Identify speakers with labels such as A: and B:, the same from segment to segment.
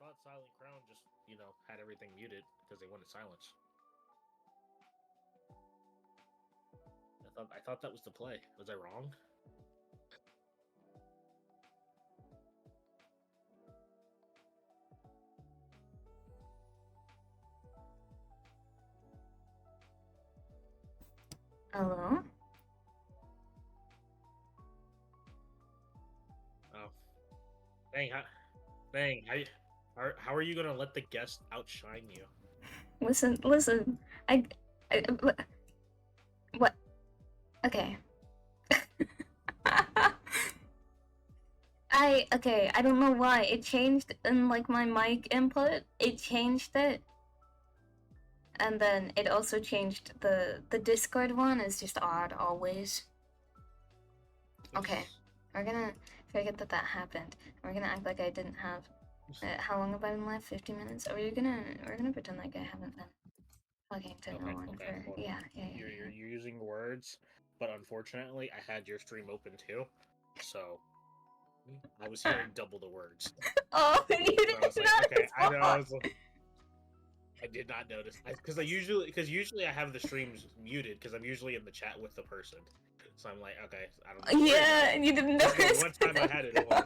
A: thought Silent Crown just, had everything muted because they wanted silence. I thought that was the play. Was I wrong?
B: Hello?
A: Oh. Dang, how are you gonna let the guest outshine you?
B: Listen. What? Okay. I don't know why. It changed in, like, my mic input. It changed it. And then it also changed the Discord one is just odd always. Okay. We're gonna forget that happened. We're gonna act like I didn't have... how long have I been live? 50 minutes? We're gonna pretend like I haven't been talking to no one for... Yeah.
A: You're using words, but unfortunately, I had your stream open too, so I was hearing double the words.
B: Oh, you didn't notice.
A: Okay, I know. I did not notice because usually I have the streams muted because I'm usually in the chat with the person. So I'm like, okay, I don't know.
B: Yeah, and you didn't notice.
A: One time I had it on.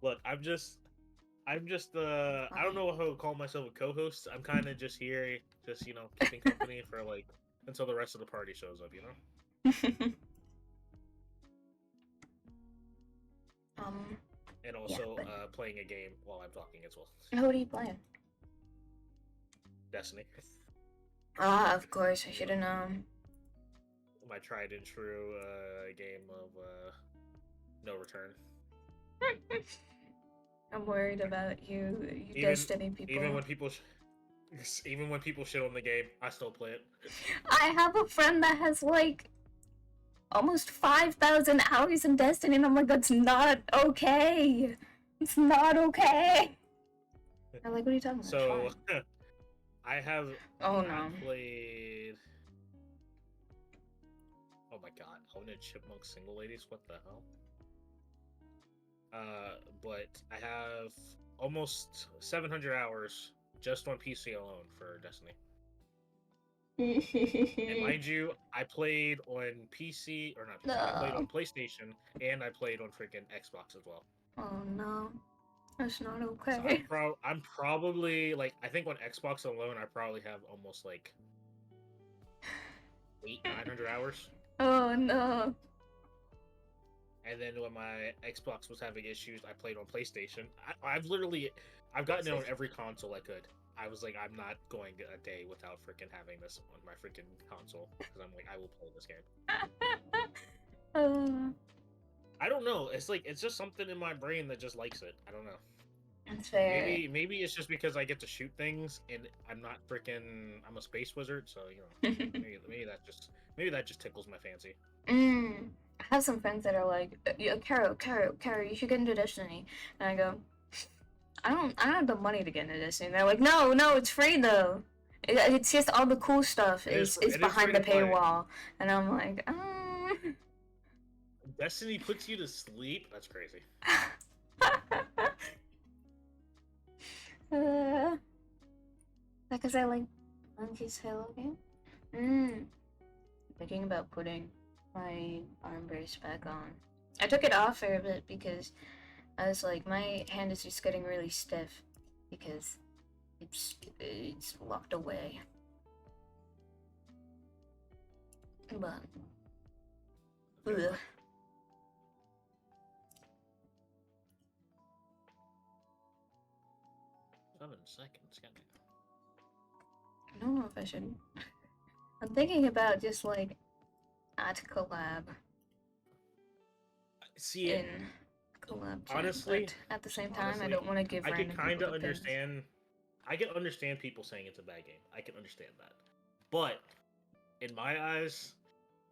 A: Look, I'm just I don't know how to call myself a co-host. I'm kind of just here, just keeping company for like until the rest of the party shows up, And also playing a game while I'm talking as well.
B: What are you playing?
A: Destiny.
B: Ah, of course. I should have known.
A: My tried and true game of no return.
B: I'm worried about you Destiny people.
A: Even when people shit on the game, I still play it.
B: I have a friend that has like almost 5,000 hours in Destiny, and I'm like, that's not okay. It's not okay. I'm like, what are you talking about?
A: So, I have
B: played...
A: Oh my god, Honed Chipmunk single ladies? What the hell? But I have almost 700 hours just on PC alone for Destiny. And mind you, I played on PC, or not PC, I played on PlayStation, and I played on freaking Xbox as well.
B: Oh no. That's not okay.
A: So I'm probably, like, I think on Xbox alone, I probably have almost, like, 900 hours.
B: Oh no.
A: And then when my Xbox was having issues, I played on PlayStation. I've gotten it on every console I could. I was like, I'm not going a day without freaking having this on my freaking console because I'm like, I will play this game. I don't know. It's like it's just something in my brain that just likes it. I don't know.
B: That's fair.
A: Maybe it's just because I get to shoot things and I'm not freaking. I'm a space wizard, so maybe that just tickles my fancy.
B: I have some friends that are like, Caro, you should get into Destiny, and I go, I don't have the money to get into Destiny. And they're like, no, it's free though. It's just all the cool stuff is behind the paywall, and I'm like,
A: Destiny puts you to sleep? That's crazy.
B: Because I like Bungie's Halo game. Thinking about putting my arm brace back on. I took it off for a bit because I was like, my hand is just getting really stiff because it's locked away. But
A: 7 seconds.
B: I don't know if I should. I'm thinking about just like at collab.
A: See,
B: in collab.
A: Honestly,
B: but at the same time, I don't want to give.
A: I can kind of understand. I can understand people saying it's a bad game. I can understand that, but in my eyes,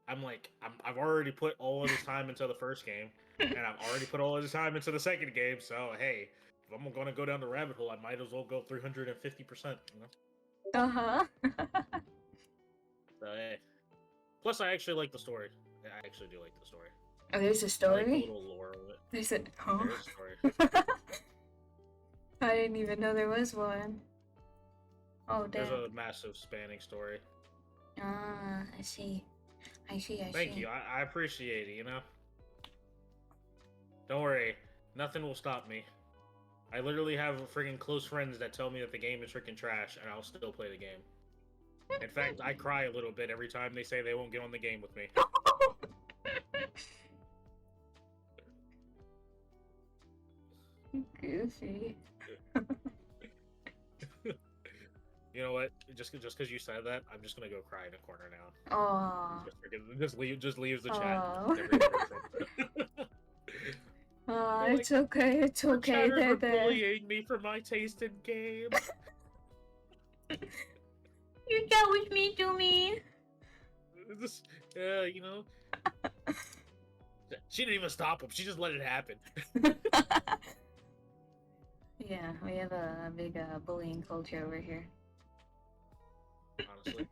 A: I'm like, I've already put all of this time into the first game, and I've already put all of this time into the second game. So hey, if I'm gonna go down the rabbit hole, I might as well go 350%. So hey. Plus, I actually like the story. I actually do like the story.
B: Oh, there's a story?
A: I like the little lore of it.
B: They said, huh?
A: There is a story.
B: I didn't even know there was one. Oh,
A: There's
B: damn.
A: a massive spanning story.
B: Ah, I see. I see.
A: Thank you. I appreciate it, you know? Don't worry. Nothing will stop me. I literally have freaking close friends that tell me that the game is freaking trash, and I'll still play the game. In fact, I cry a little bit every time they say they won't get on the game with me.
B: Goofy.
A: You know what? Just because you said that, I'm just gonna go cry in a corner now.
B: Aww.
A: Just leaves the chat.
B: Aw.
A: You're
B: It's okay. It's
A: "The
B: okay.
A: chatters
B: They're
A: are
B: there.
A: bullying me for my taste in games.
B: You that was me to me.
A: This, you know. She didn't even stop him. She just let it happen.
B: Yeah, we have a big bullying culture over here.
A: Honestly,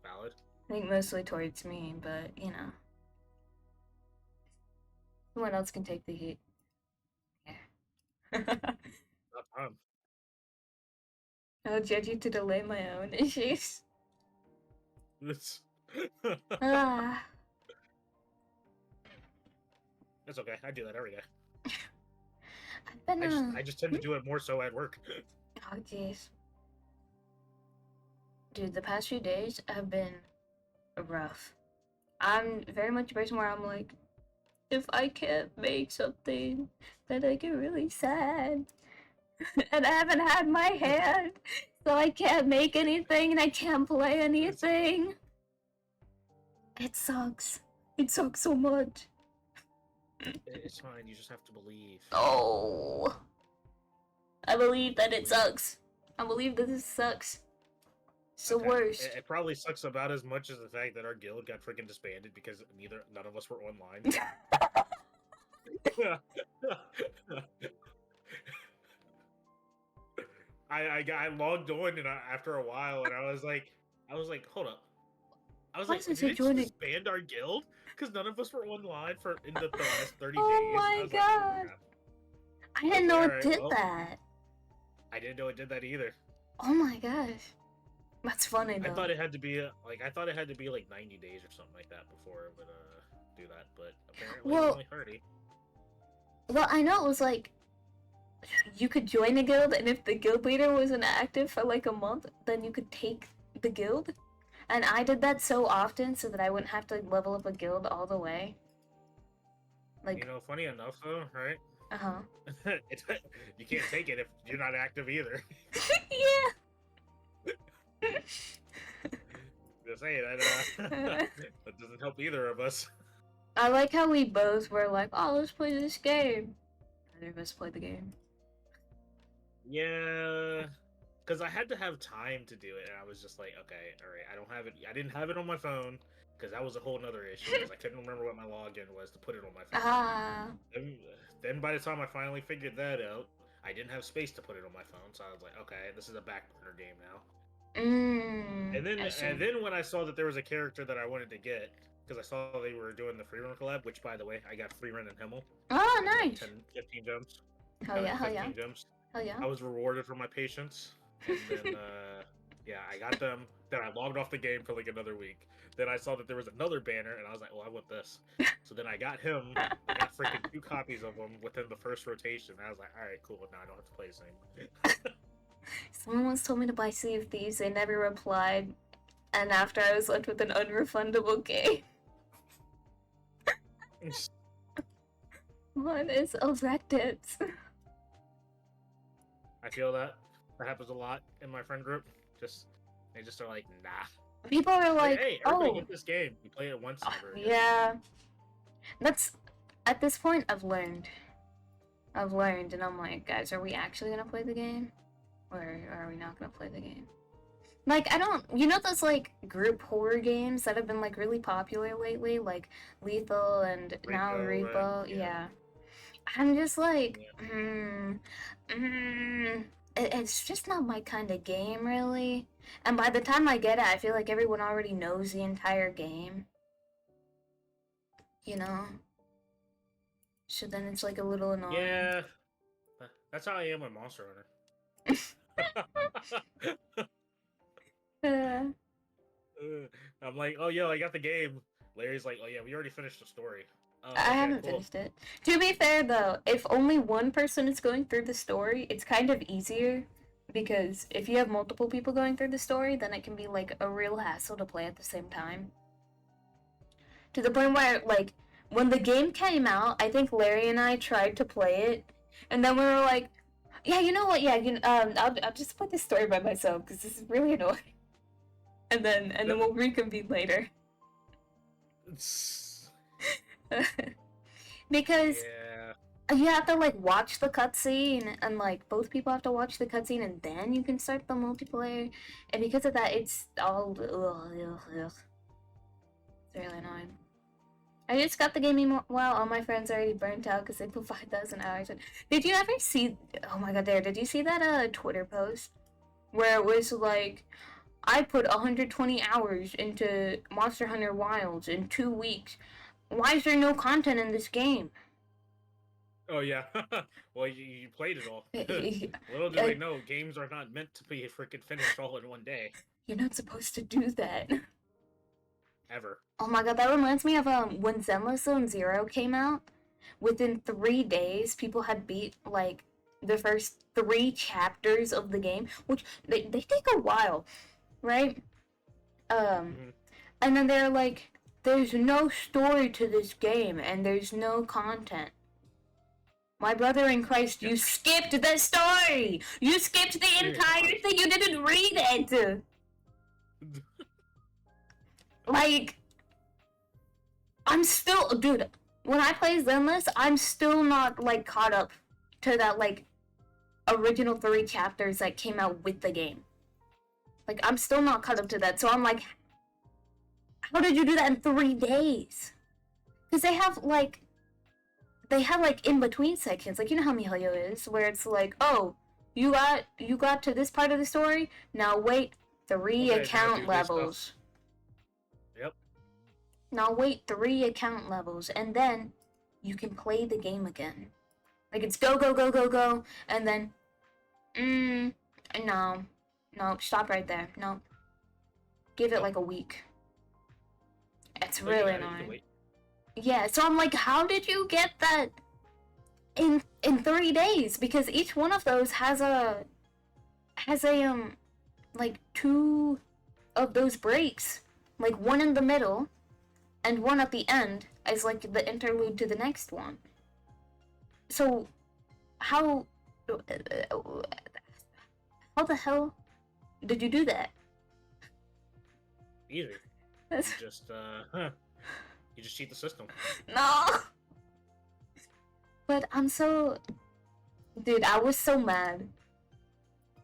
A: valid.
B: I think mostly towards me, but you know, someone else can take the heat. Yeah.
A: Not fun.
B: I'll judge you to delay my own issues.
A: It's
B: Ah.
A: It's okay. I do that every day.
B: I've been
A: I just tend to do it more so at work.
B: Oh jeez. Dude, the past few days have been rough. I'm very much a person where I'm like, if I can't make something, then I get really sad. And I haven't had my hand, so I can't make anything and I can't play anything. It sucks. It sucks so much.
A: It's fine. You just have to believe.
B: Oh. I believe that it sucks. I believe that this sucks. It's the
A: Okay.
B: worst.
A: It probably sucks about as much as the fact that our guild got freaking disbanded because none of us were online. I logged on and after a while and I was like, hold up. I was
B: Why
A: like,
B: does
A: did
B: it
A: it
B: join
A: just
B: it?
A: disband our guild? Because none of us were online in the last 30
B: Oh
A: days.
B: my
A: I was
B: god.
A: Like,
B: I didn't know
A: okay,
B: it
A: alright,
B: did
A: well,
B: that.
A: I didn't know it did that either.
B: Oh my gosh. That's funny
A: I
B: though.
A: thought it had to be like 90 days or something like that before it would do that, but apparently it was only 30.
B: Well, I know it was like you could join a guild, and if the guild leader wasn't active for like a month, then you could take the guild. And I did that so often so that I wouldn't have to level up a guild all the way. Like,
A: You know, funny enough though, right?
B: uh-huh.
A: You can't take it if you're not active either.
B: Yeah.
A: Just say that that doesn't help either of us.
B: I like how we both were like, oh, let's play this game. Neither of us played the game.
A: Yeah, because I had to have time to do it, and I was just like, okay, all right, I don't have it. I didn't have it on my phone because that was a whole nother issue. Because I couldn't remember what my login was to put it on my phone.
B: Ah.
A: Then by the time I finally figured that out, I didn't have space to put it on my phone, so I was like, okay, this is a back burner game now. And then when I saw that there was a character that I wanted to get, because I saw they were doing the free run collab, which by the way, I got free run in Himmel.
B: Oh, nice.
A: 15 gems.
B: Hell yeah, hell yeah.
A: Gems.
B: Hell yeah.
A: I was rewarded for my patience. And then, yeah, I got them. Then I logged off the game for like another week. Then I saw that there was another banner, and I was like, well, I want this. So then I got him. I got freaking 2 copies of him within the first rotation. And I was like, all right, cool. Now I don't have to play this anymore.
B: Someone once told me to buy Sea of Thieves. They never replied. And after I was left with an unrefundable game. What is erected?
A: I feel that happens a lot in my friend group. They just are like, nah.
B: People are like,
A: hey, everybody
B: oh,
A: get this game. You play it once.
B: yeah. That's at this point I've learned, and I'm like, guys, are we actually gonna play the game, or are we not gonna play the game? Like, I don't, you know, those like group horror games that have been like really popular lately, like Lethal and now Repo, yeah. I'm just like, it's just not my kind of game, really. And by the time I get it, I feel like everyone already knows the entire game. You know? So then it's like a little annoying.
A: Yeah, that's how I am with Monster Hunter.
B: Uh,
A: I'm like, oh yo, I got the game. Larry's like, oh yeah, we already finished the story. Oh,
B: I
A: okay,
B: haven't
A: cool.
B: finished it. To be fair though, if only one person is going through the story, it's kind of easier because if you have multiple people going through the story, then it can be like a real hassle to play at the same time. To the point where like when the game came out, I think Larry and I tried to play it, and then we were like, yeah, you know what? Yeah, I'll just play this story by myself because this is really annoying. And then we'll reconvene later. Because
A: Yeah.
B: you have to like watch the cutscene, and like both people have to watch the cutscene, and then you can start the multiplayer. And because of that, it's all it's really annoying. I just got the game while all my friends already burnt out because they put 5,000 hours in. Did you ever see? Oh my god, did you see that Twitter post where it was like, I put 120 hours into Monster Hunter Wilds in 2 weeks. Why is there no content in this game?
A: Oh yeah. Well, you played it all. Little do they know, games are not meant to be freaking finished all in one day.
B: You're not supposed to do that.
A: Ever.
B: Oh my god, that reminds me of when Zenless Zone Zero came out. Within 3 days, people had beat like the first 3 chapters of the game, which they take a while, right? And then they're like, there's no story to this game and there's no content. My brother in Christ, you skipped the story! You skipped the entire thing! You didn't read it! Like, I'm still, dude, when I play Zenless, I'm still not, like, caught up to that, like, original 3 chapters that came out with the game. Like, I'm still not caught up to that, so I'm like, how did you do that in 3 days? Because they have, like, in-between sections, like, you know how Mihoyo is, where it's like, oh, you got to this part of the story, now wait 3 account levels.
A: Yep.
B: Now wait 3 account levels, and then you can play the game again. Like, it's go, go, go, go, go, and then, no, stop right there, no. Give it like a week. It's really annoying. Yeah, so I'm like, how did you get that in 3 days? Because each one of those has like 2 of those breaks, like 1 in the middle and 1 at the end as like the interlude to the next one. So how the hell did you do that?
A: Easy. You just cheat the system.
B: No. But I'm so, dude, I was so mad.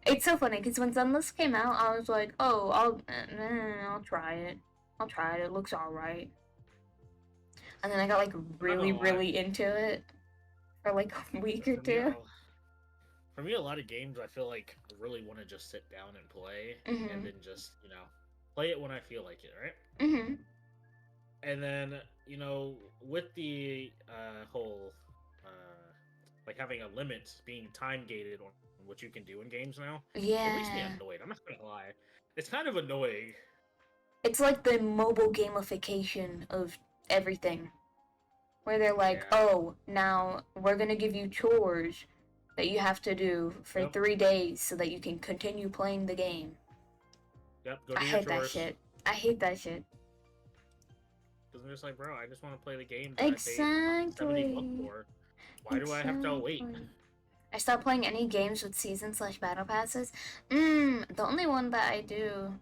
B: It's so funny because when Zenless came out, I was like, oh, I'll try it. It looks alright. And then I got like really into it for like a week or 2.
A: For me, a lot of games I feel like I really want to just sit down and play, and then just play it when I feel like it, right? And then with the whole like having a limit, being time gated on what you can do in games now, it makes me annoyed. I'm not gonna lie, it's kind of annoying.
B: It's like the mobile gamification of everything, where they're like, oh, now we're gonna give you chores that you have to do for 3 days so that you can continue playing the game.
A: Yep, go
B: do your chores. I hate that shit.
A: Because I'm just like, bro, I just want to play the game
B: that I paid
A: $70 for. Why do I have to wait?
B: I stopped playing any games with season/battle passes. The only one that I do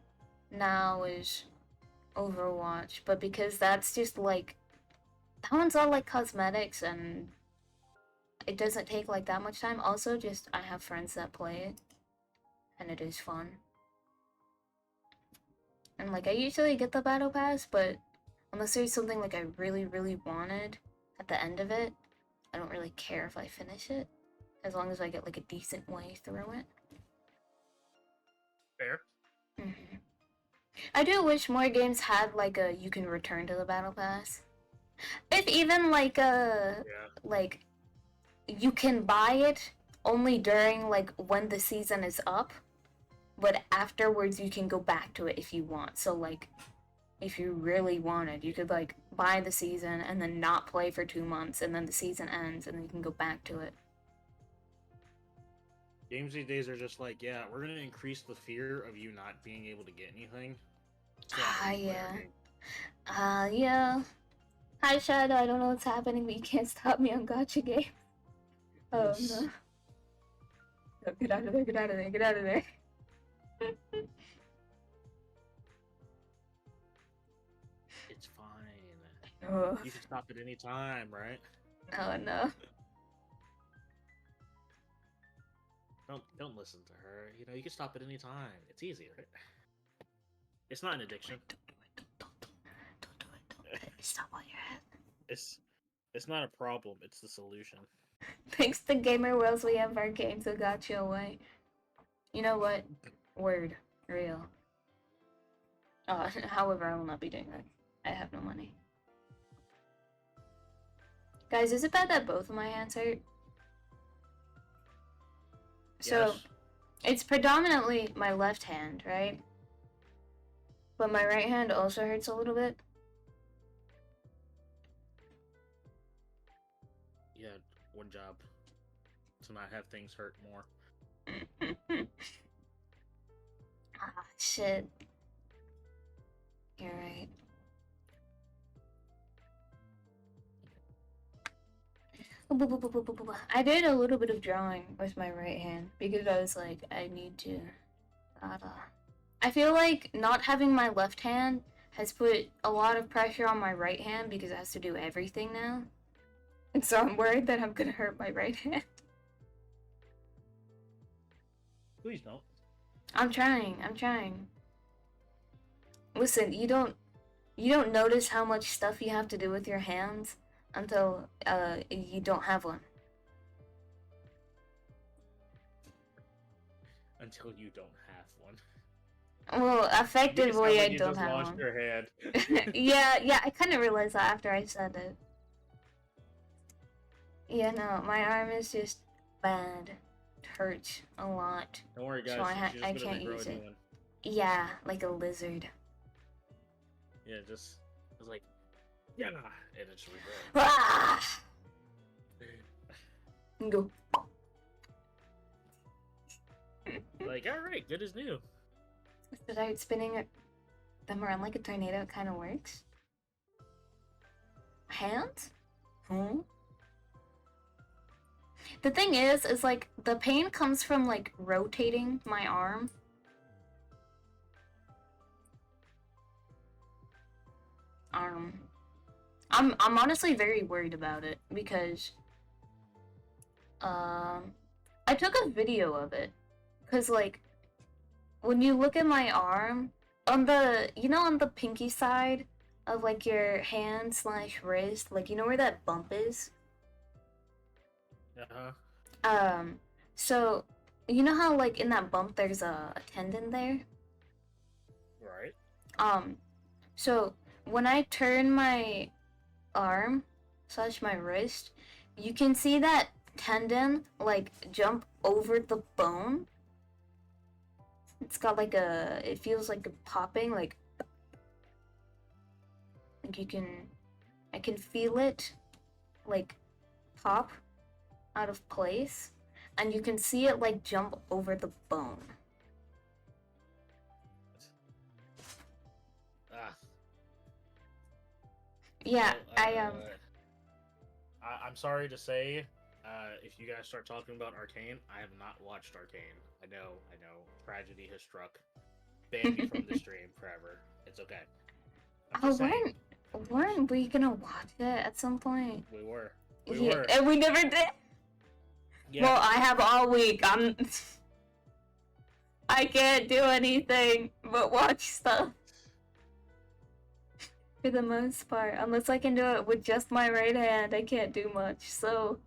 B: now is Overwatch, but because that's just like, that one's all like cosmetics and it doesn't take like that much time. Also, just I have friends that play it and it is fun. And like, I usually get the battle pass, but unless there's something like I really wanted at the end of it, I don't really care if I finish it, as long as I get like a decent way through it.
A: Fair.
B: I do wish more games had like a you can return to the battle pass, If even like
A: Yeah.
B: like you can buy it only during like when the season is up, but afterwards you can go back to it if you want. So like if you really wanted, you could like buy the season and then not play for 2 months, and then the season ends and then you can go back to it.
A: Games these days are just like, yeah, we're gonna increase the fear of you not being able to get anything. So that way you play our
B: Yeah.
A: game.
B: Yeah. Hi Shadow, I don't know what's happening, but you can't stop me on Gacha game. Oh no. No, get out of there, get out of there, get out of there.
A: It's fine.
B: Oh,
A: You can stop at any time, right?
B: oh no.
A: Don't listen to her. You know, you can stop at any time. It's easy, right? It's not an addiction.
B: Don't do it. Stop while you're at.
A: It's not a problem. It's the solution.
B: Thanks to Gamer Worlds, we have our games that got you away. You know what? Word. Real. However, I will not be doing that. I have no money. Guys, is it bad that both of my hands hurt? So,
A: Yes.
B: it's predominantly my left hand, right? But my right hand also hurts a little bit.
A: Yeah, one job. To not have things hurt more.
B: Ah, shit. You're right. I did a little bit of drawing with my right hand because I was like, I need to. I feel like not having my left hand has put a lot of pressure on my right hand because it has to do everything now. And so I'm worried that I'm gonna hurt my right hand.
A: Please don't.
B: I'm trying. Listen, you don't notice how much stuff you have to do with your hands until you don't have one.
A: Until you don't have one.
B: Well,
A: You
B: effectively,
A: sound like
B: I
A: you
B: don't
A: just
B: have
A: launched
B: one.
A: your hand.
B: yeah, I kind of realized that after I said it. Yeah, no, my arm is just bad. It hurts a lot.
A: Don't worry, guys.
B: So I
A: She's just gonna
B: can't
A: regrow
B: use
A: a new
B: it.
A: one.
B: Yeah, like a lizard.
A: Yeah, just it's like, yeah, and it just regrow.
B: Ah! Go.
A: Like, all right, good as new.
B: Start spinning them around like a tornado. It kind of works. Hands? Hmm? The thing is like the pain comes from like rotating my arm. I'm honestly very worried about it because I took a video of it because like when you look at my arm on the on the pinky side of like your hand slash wrist, like you know where that bump is. So you know how like in that bump there's a tendon there.
A: Right.
B: So when I turn my arm slash my wrist, you can see that tendon like jump over the bone. It's got like it feels like a popping, like I can feel it like pop out of place, and you can see it like jump over the bone.
A: Ah.
B: Yeah,
A: well, I'm sorry to say, if you guys start talking about Arcane, I have not watched Arcane. I know. Tragedy has struck. Ban me from the stream forever. It's okay. I'm just saying.
B: weren't we gonna watch it at some point?
A: We were.
B: And we never did.
A: Yeah.
B: Well, I have all week. I can't do anything but watch stuff. For the most part, unless I can do it with just my right hand, I can't do much. So.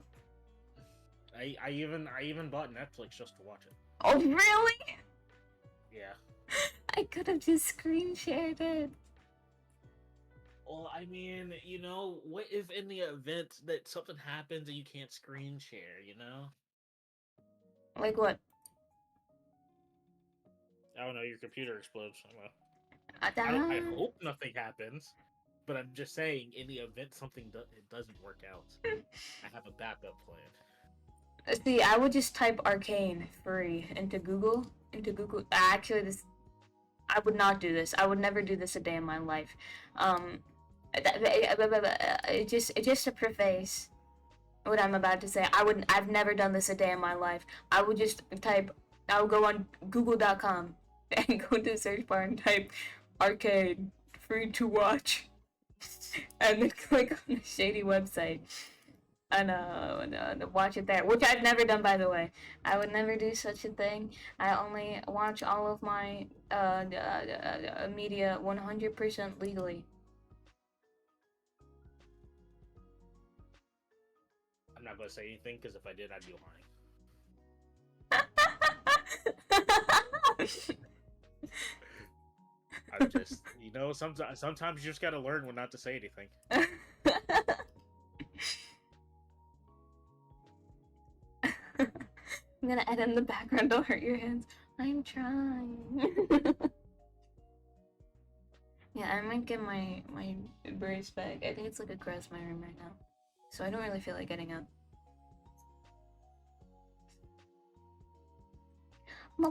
A: I even bought Netflix just to watch it.
B: Oh really?
A: Yeah.
B: I could have just screen shared it.
A: Well, I mean, what if in the event that something happens and you can't screen share,
B: Like what?
A: I don't know, your computer explodes. I don't know. I
B: Uh,
A: hope nothing happens, but I'm just saying, in the event it doesn't work out, I have a backup plan.
B: See, I would just type arcane free into Google. Actually, this I would not do this. I would never do this a day in my life. Just to preface what I'm about to say, I've never done this a day in my life. I would just type. I would go on Google.com and go to the search bar and type arcade free to watch, and then click on the shady website and watch it there, which I've never done, by the way. I would never do such a thing. I only watch all of my media 100% legally.
A: I'm not gonna say anything because if I did, I'd be lying. I'm just, sometimes you just gotta learn when not to say anything.
B: I'm gonna edit in the background. Don't hurt your hands. I'm trying. Yeah, I might get my brace back. I think it's like across my room right now, so I don't really feel like getting up.
A: Oh,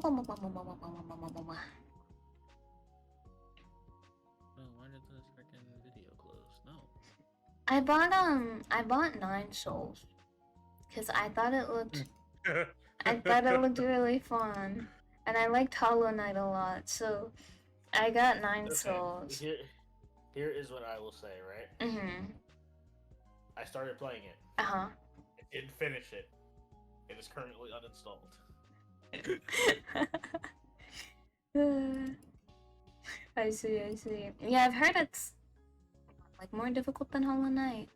A: why did this freaking video close? No.
B: I bought 9 souls because I thought it looked really fun, and I liked Hollow Knight a lot, so I got 9 souls.
A: Here is what I will say, right? I started playing it.
B: I
A: didn't finish it. It is currently uninstalled.
B: I see. Yeah, I've heard it's like more difficult than Hollow Knight,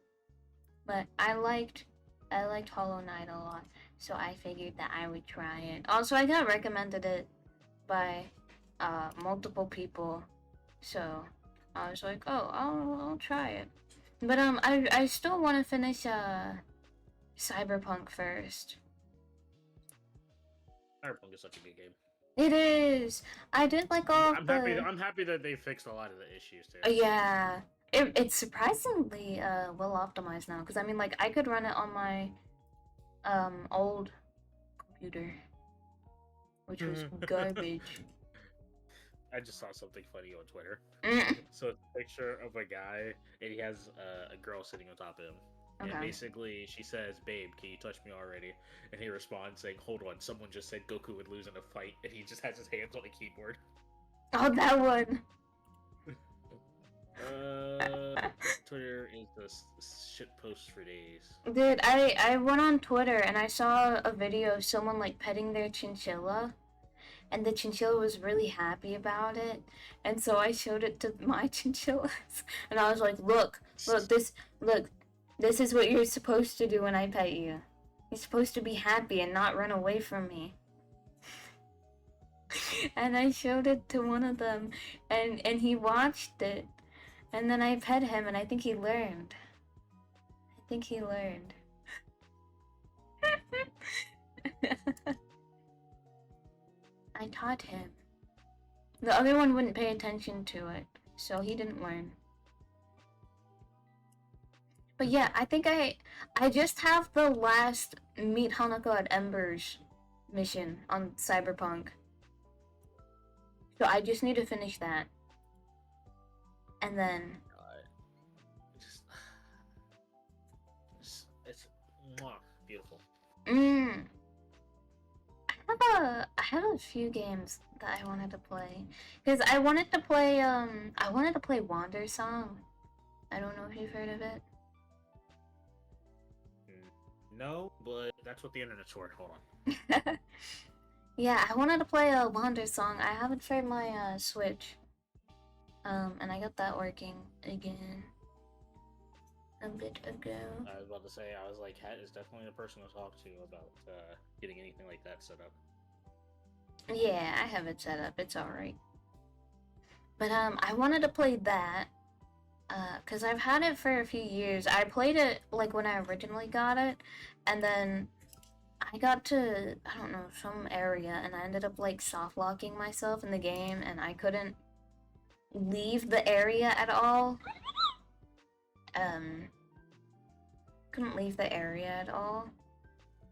B: but I liked Hollow Knight a lot, so I figured that I would try it. Also, I got recommended it by multiple people, so I was like, oh, I'll try it. But I still want to finish Cyberpunk first.
A: Cyberpunk is such a good game.
B: It is. I did like all.
A: I'm happy that they fixed a lot of the issues too.
B: Yeah, it's surprisingly well optimized now. Because I mean, like I could run it on my old computer, which was garbage.
A: I just saw something funny on Twitter. So it's a picture of a guy, and he has a girl sitting on top of him. Okay. And basically, she says, "Babe, can you touch me already?" And he responds saying, "Hold on, someone just said Goku would lose in a fight," and he just has his hands on the keyboard.
B: Oh, that one.
A: Twitter is the shit post for days.
B: Dude, I went on Twitter and I saw a video of someone like petting their chinchilla, and the chinchilla was really happy about it, and so I showed it to my chinchillas, and I was like, look, this is what you're supposed to do when I pet you. You're supposed to be happy and not run away from me. And I showed it to one of them, and he watched it, and then I pet him, and I think he learned. I taught him. The other one wouldn't pay attention to it, so he didn't learn. But yeah, I think I just have the last Meet Hanako at Embers mission on Cyberpunk. So I just need to finish that. And then...
A: It's beautiful.
B: I have a few games that I wanted to play. Because I wanted to play Wandersong. I don't know if you've heard of it.
A: No, but that's what the internet's for. Hold on.
B: Yeah, I wanted to play a Wandersong. I haven't tried my Switch. And I got that working again a bit ago.
A: I was about to say, I was like, Hat is definitely the person to talk to about getting anything like that set up.
B: Yeah, I have it set up. It's alright. But I wanted to play that. Cause I've had it for a few years. I played it like when I originally got it, and then I got to, I don't know, some area, and I ended up like soft locking myself in the game, and I couldn't leave the area at all. Um, couldn't leave the area at all.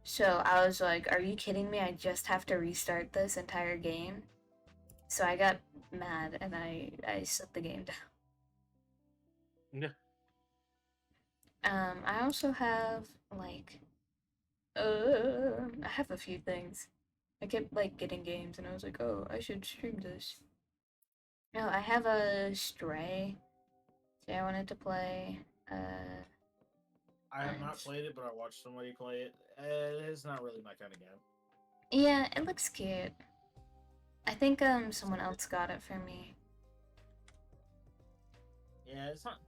B: So I was like, are you kidding me? I just have to restart this entire game. So I got mad and I shut the game down.
A: Yeah.
B: I also have like I have a few things. I kept like getting games and I was like, oh, I should stream this. No, I have a Stray that I wanted to play.
C: I have not
B: and-
C: played it, but I watched somebody play it. It's not really my kind of game.
B: Yeah, it looks cute. I think someone else got it for me.
C: Yeah, it's not.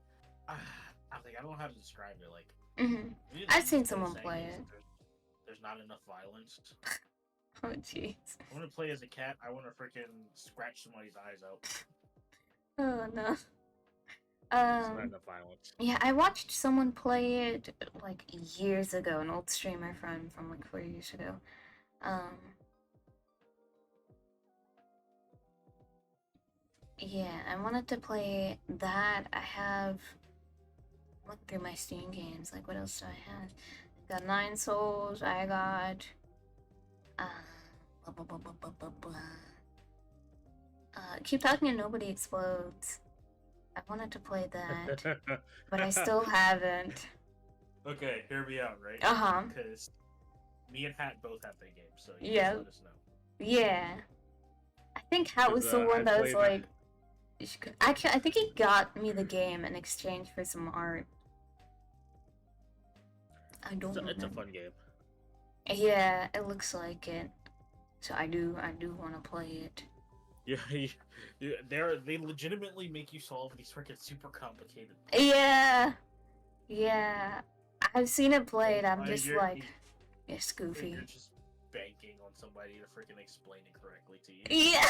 C: I think I don't know how to describe it. Like,
B: hmm
C: maybe
B: I've
C: the
B: seen
C: easiest way to
B: someone
C: say
B: play
C: is
B: it.
C: there's not enough violence.
B: Oh jeez.
C: I want to play as a cat. I want to freaking scratch somebody's eyes out.
B: Oh no.
A: It's not
B: Um
A: enough violence.
B: yeah, I watched someone play it like years ago, an old streamer friend from like 4 years ago. Yeah, I wanted to play that. I have looked through my Steam games. Like, what else do I have? I got Nine Souls. I got blah, blah, blah, blah, blah, blah, blah. Keep Talking and Nobody Explodes. I wanted to play that, but I still haven't.
C: Okay, hear me out, right?
B: Uh-huh.
C: Because me and Hat both have that game, so you
B: Yeah.
C: just let us know.
B: Yeah. I think Hat was the one that was like... Actually, I think he got me the game in exchange for some art. I don't know.
A: It's a fun game.
B: Yeah, it looks like it. So I do want to play it.
A: Yeah,
C: They legitimately make you solve these freaking super complicated.
B: Yeah. Yeah. I've seen it played. I'm
C: Like,
B: just
C: you're-
B: like,
C: you-
B: it's goofy.
C: You're just banking on somebody to freaking explain it correctly to you.
B: Yeah.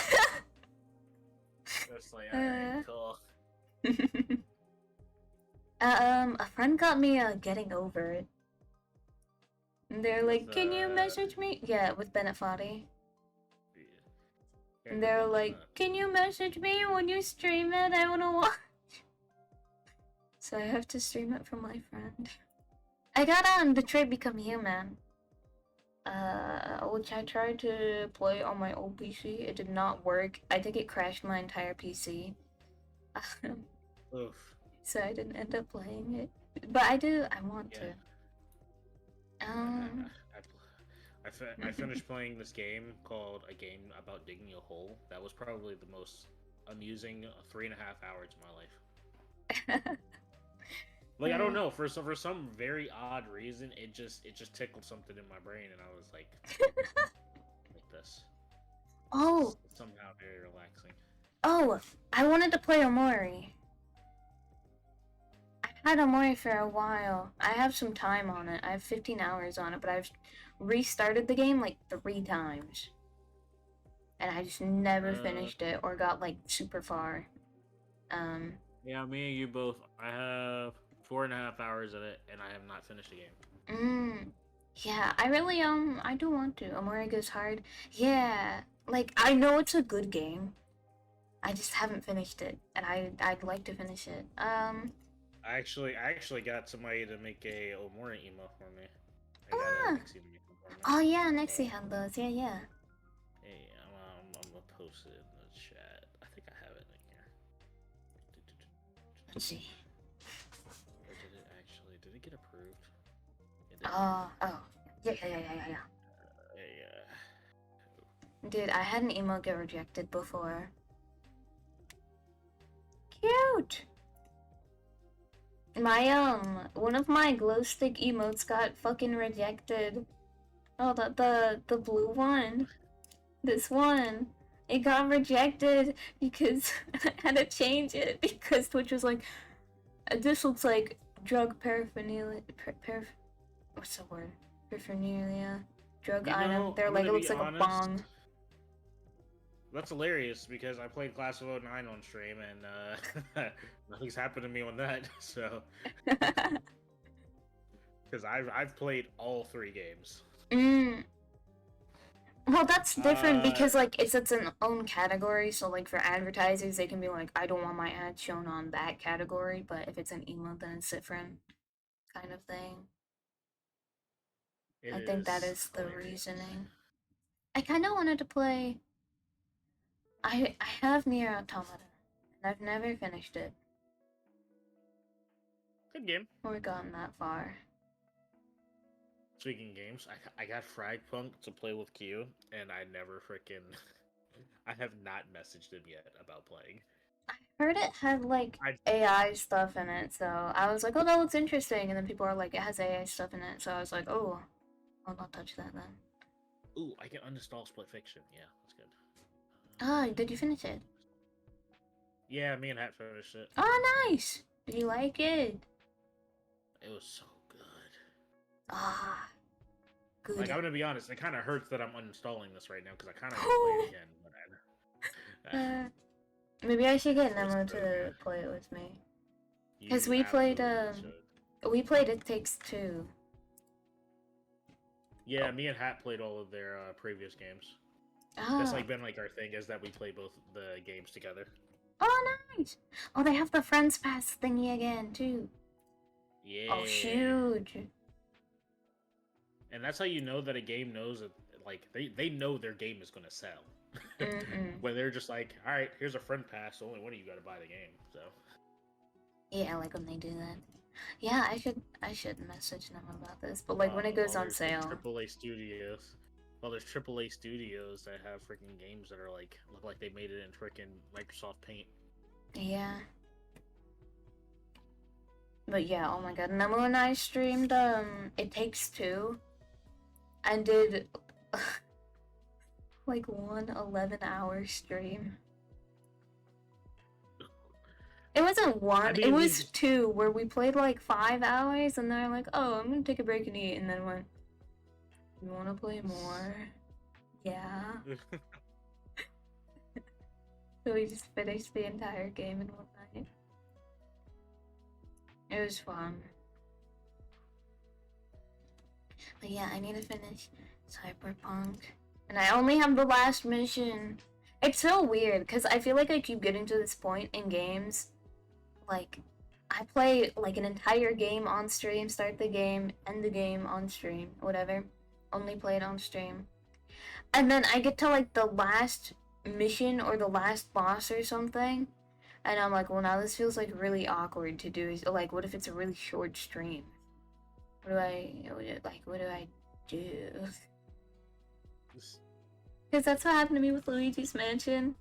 C: It's like, alright, cool.
B: A friend got me Getting Over It. And they're like, can you message me? Yeah, with Bennett Foddy. And they're like, can you message me when you stream it? I wanna watch. So I have to stream it for my friend. I got on Detroit Become Human. Which I tried to play on my old PC. It did not work. I think it crashed my entire PC.
A: Oof.
B: So I didn't end up playing it. But I want
A: Yeah.
B: to.
A: I finished playing this game called A Game About Digging a Hole. That was probably the most amusing 3.5 hours of my life. Like, I don't know, for some very odd reason, it just tickled something in my brain, and I was like, like this.
B: Oh,
A: It's somehow very relaxing.
B: oh! I wanted to play Omori. I've had Omori for a while. I have some time on it. I have 15 hours on it, but I've restarted the game like 3 times. And I just never finished it or got like super far.
A: Yeah, me and you both. I have 4.5 hours in it, and I have not finished the game.
B: Yeah, I really, I do want to. Omori Goes Hard. Yeah, like, I know it's a good game. I just haven't finished it, and I'd like to finish it.
A: I actually got somebody to make a Omori emo for me. I got Nixie to make one for me.
B: Oh yeah, Nexie had those. Yeah.
A: Hey, I'm gonna post it in the chat. I think I have it in here.
B: Let's see.
A: Or did it get approved? It did.
B: Oh. Yeah.
A: Yeah.
B: Dude, I had an emo get rejected before. Cute! My, one of my glow stick emotes got fucking rejected. Oh, the blue one. This one. It got rejected because I had to change it because Twitch was like, this looks like drug paraphernalia. What's the word? Paraphernalia. Drug item. They're like, it looks like a bong.
A: That's hilarious because I played Class of '09 on stream and nothing's happened to me on that. So because I've played all 3 games.
B: mm. Well, that's different
A: Uh,
B: because like it's its own category. So like for advertisers, they can be like, I don't want my ad shown on that category. But if it's an emote, then it's different, kind of thing.
A: it
B: I think that
A: is
B: is the
A: hilarious.
B: reasoning. I kind of wanted to play. I have Nier Automata, and I've never finished it
A: Good game.
B: or gotten that far.
A: Speaking of games, I got Fragpunk to play with Q, and I never freaking. I have not messaged him yet about playing.
B: I heard it had like
A: I
B: AI stuff in it, so I was like, oh, that looks interesting. And then people are like, it has AI stuff in it, so I was like, oh, I'll not touch that then.
A: ooh, I can uninstall Split Fiction. Yeah, that's good.
B: Ah, did you finish it?
A: Yeah, me and Hat finished it.
B: Oh, nice. Did you like it?
A: It was so good.
B: Ah, good.
A: Like I'm gonna be honest, it kind of hurts that I'm uninstalling this right now because I kind of want to play it again. But
B: Maybe I should get
A: It's
B: Nemo
A: so
B: to
A: good.
B: play it with me.
A: You
B: 'Cause we played,
A: absolutely should.
B: We played It Takes Two.
A: Yeah, me and Hat played all of their previous games.
B: Ah.
A: That's like been like our thing is that we play both the games together.
B: Oh, nice. Oh, they have the Friends Pass thingy again, too.
A: Yeah.
B: Oh, huge.
A: And that's how you know that a game knows that like they know their game is gonna sell.
B: Mm-mm.
A: When they're just like, all right, here's a friend pass. Only one of you got to buy the game. So
B: Yeah, I like when they do that. Yeah, I should message them about this. But like when it goes
A: while
B: on
A: there's, like,
B: sale.
A: AAA studios. Well, there's AAA studios that have freaking games that are like look like they made it in freaking Microsoft Paint.
B: Yeah. But yeah, oh my god. Nemo and I streamed It Takes Two and did like one 11-hour stream. It wasn't one,
A: I mean,
B: it
A: we
B: was
A: just-
B: 2 where we played like 5 hours and then I'm like, oh, I'm gonna take a break and eat, and then went, you wanna play more? Yeah. So we just finished the entire game in one night. It was fun. But yeah, I need to finish Cyberpunk. And I only have the last mission. It's so weird, because I feel like I keep getting to this point in games. Like, I play like an entire game on stream, start the game, end the game on stream, whatever. Only play it on stream. And then I get to like the last mission or the last boss or something. And I'm like, well, now this feels like really awkward to do. Like, what if it's a really short stream? What do I do? Because that's what happened to me with Luigi's Mansion.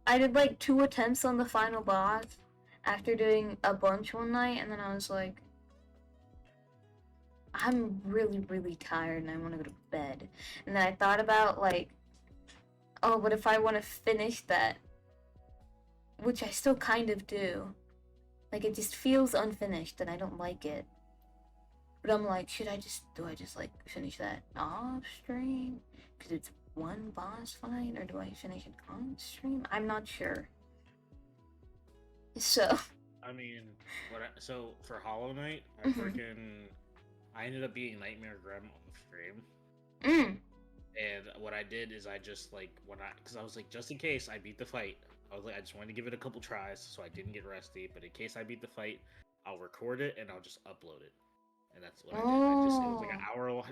B: I did like 2 attempts on the final boss after doing a bunch one night, and then I was like, I'm really, really tired and I want to go to bed. And then I thought about like, oh, what if I want to finish that? Which I still kind of do. Like, it just feels unfinished and I don't like it. But I'm like, do I just like finish that off stream? Because it's one boss fight, or do I finish it on stream? I'm not sure. So.
A: I mean, so for Hollow Knight, I ended up being Nightmare Grim on stream. And what I did is I just like because I was like, just in case I beat the fight, I was like, I just wanted to give it a couple tries so I didn't get rusty. But in case I beat the fight, I'll record it and I'll just upload it. And that's what I did.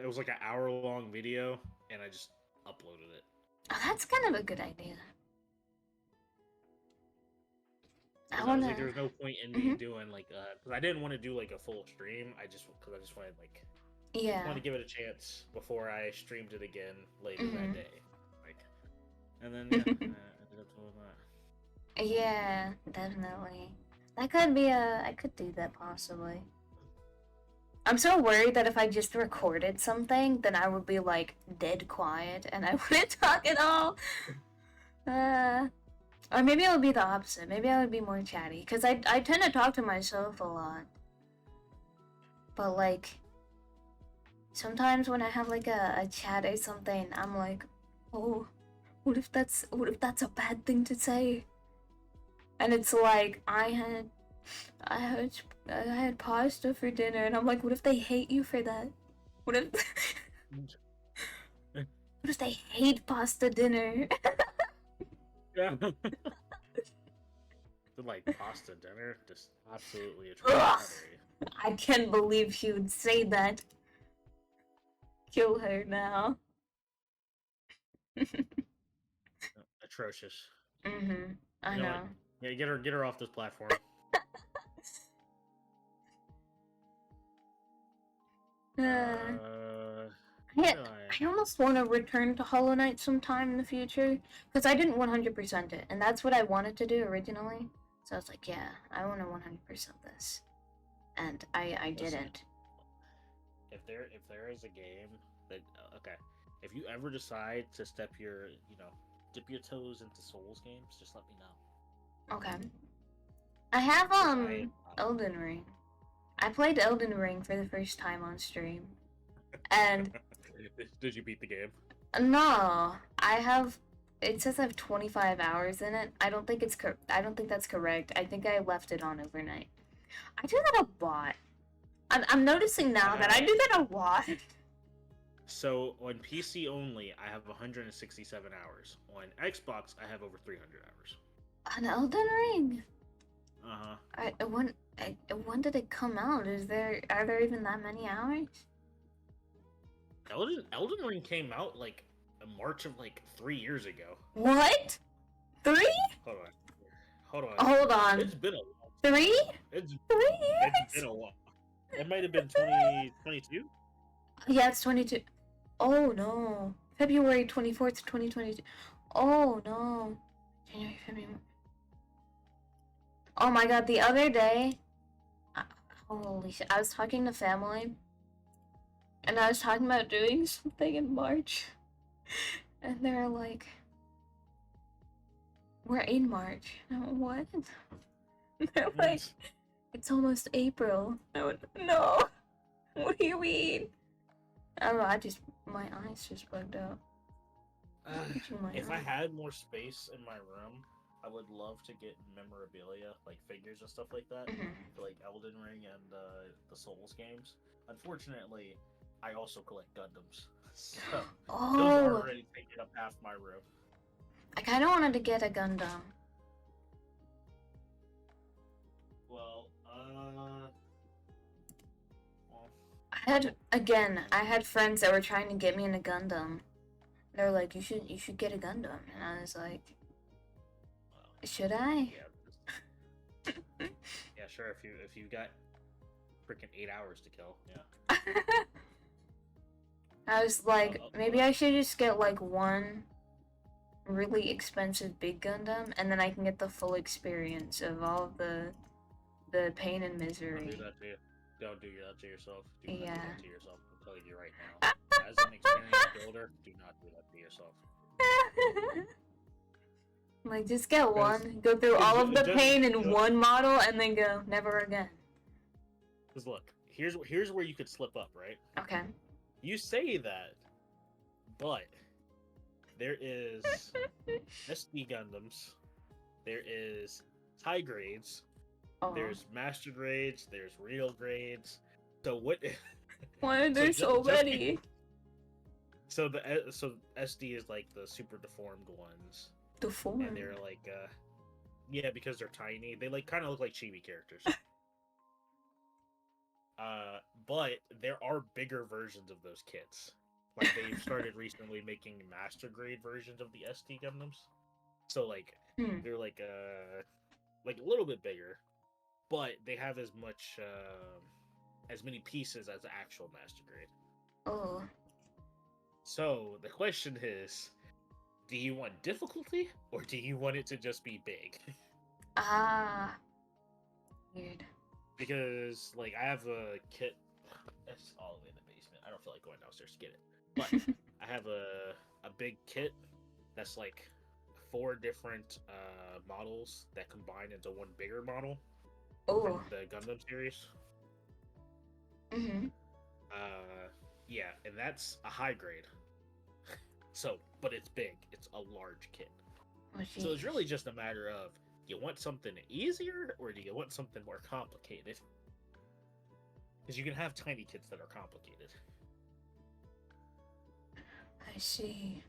A: It was like an hour long video, and I just uploaded it.
B: Oh, that's kind of a good idea.
A: I was like, there was no point in me doing like, because I didn't want to do like a full stream. I just wanted like, wanted to give it a chance before I streamed it again later that day. Like, and then I ended up doing that.
B: Yeah, definitely. That could be I could do that possibly. I'm so worried that if I just recorded something, then I would be like dead quiet and I wouldn't talk at all. Or maybe it would be the opposite. Maybe I would be more chatty, because I tend to talk to myself a lot. But like, sometimes when I have like a chat or something, I'm like, oh, What if that's a bad thing to say? And it's like I had pasta for dinner, and I'm like, what if they hate you for that? What if what if they hate pasta dinner?
A: Yeah. Like pasta dinner, just absolutely
B: Ugh.
A: atrocious.
B: I can't believe she would say that. Kill her now.
A: Atrocious.
B: I
A: You know
B: know.
A: what? Yeah, get her off this platform.
B: Yeah,
A: do
B: I almost want to return to Hollow Knight sometime in the future, because I didn't 100% it, and that's what I wanted to do originally. So I was like, yeah, I want to 100% this, and I
A: Listen,
B: didn't.
A: If there is a game that okay, if you ever decide to dip your toes into Souls games, just let me know.
B: Okay. I have
A: 'Cause
B: Elden Ring. I played Elden Ring for the first time on stream, and
A: did you beat the game?
B: no, I have. It says I have 25 hours in it. I don't think that's correct. I think I left it on overnight. I do that a lot. I'm noticing now that I do that a lot.
A: So on PC only, I have 167 hours. On Xbox, I have over 300 hours.
B: On Elden Ring.
A: Uh-huh.
B: When did it come out? Are there even that many hours?
A: Elden Ring came out like in March of like 3 years ago.
B: What? 3?
A: Hold on.
B: Hold on.
A: It's been a long
B: 3?
A: It's
B: 3 years?
A: It's been a while. It might have been 2022.
B: Yeah, it's 22. Oh no. February 24th, 2022. Oh no. January, February. Oh my god, the other day. Holy shit. I was talking to family. And I was talking about doing something in March. And they're like, we're in March. I went, what? They're like, it's almost April. I went, no. What do you mean? I don't know, my eyes just bugged out.
A: If I had more space in my room, I would love to get memorabilia, like figures and stuff like that, for like Elden Ring and the Souls games. Unfortunately, I also collect Gundams, so those are already taking up half my room.
B: I kind of wanted to get a Gundam.
A: Well,
B: I had friends that were trying to get me in a Gundam. They were like, you should get a Gundam, and I was like, should I?
A: Yeah, sure. If you got freaking 8 hours to kill, yeah.
B: I was like, maybe I should just get like one really expensive big Gundam, and then I can get the full experience of all of the pain and misery.
A: Don't do that to you. Don't do that to yourself. Do not do that to yourself. I'm telling you right now. As an experienced builder, do not do that to yourself.
B: Like, just get one, go through all of the pain in one model, and then go, never again.
A: Because look, here's where you could slip up, right?
B: Okay.
A: You say that, but there is SD Gundams, there is high grades, there's master grades, there's real grades. So what?
B: Why are there so many?
A: So SD is like the super deformed ones.
B: Deformed?
A: And they're like, yeah, because they're tiny. They like kind of look like chibi characters. But there are bigger versions of those kits. Like they've started recently making master grade versions of the SD Gundams. So like they're like a little bit bigger, but they have as many pieces as the actual master grade.
B: Oh.
A: So the question is, do you want difficulty or do you want it to just be big?
B: Weird.
A: Because like I have a kit. It's all the way in the basement. I don't feel like going downstairs to get it. But I have a big kit that's like 4 different models that combine into one bigger model from the Gundam series.
B: Mm-hmm.
A: Yeah, and that's a high grade. So, but it's big. It's a large kit.
B: Oh,
A: So it's
B: jeez.
A: really just a matter of, you want something easier or do you want something more complicated? Because you can have tiny kits that are complicated.
B: I see.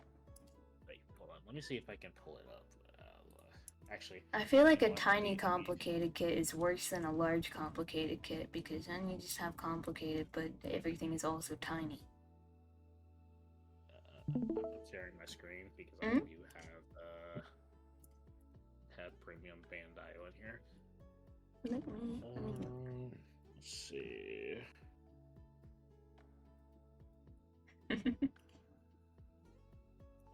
A: Wait, hold on. Let me see if I can pull it up. Actually,
B: I feel like
A: you
B: a
A: know what?
B: tiny complicated kit is worse than a large complicated kit because then you just have complicated, but everything is also tiny.
A: I'm sharing my screen because I
B: Mhm.
A: do have premium Bandai on here.
B: Let me
A: Let's see.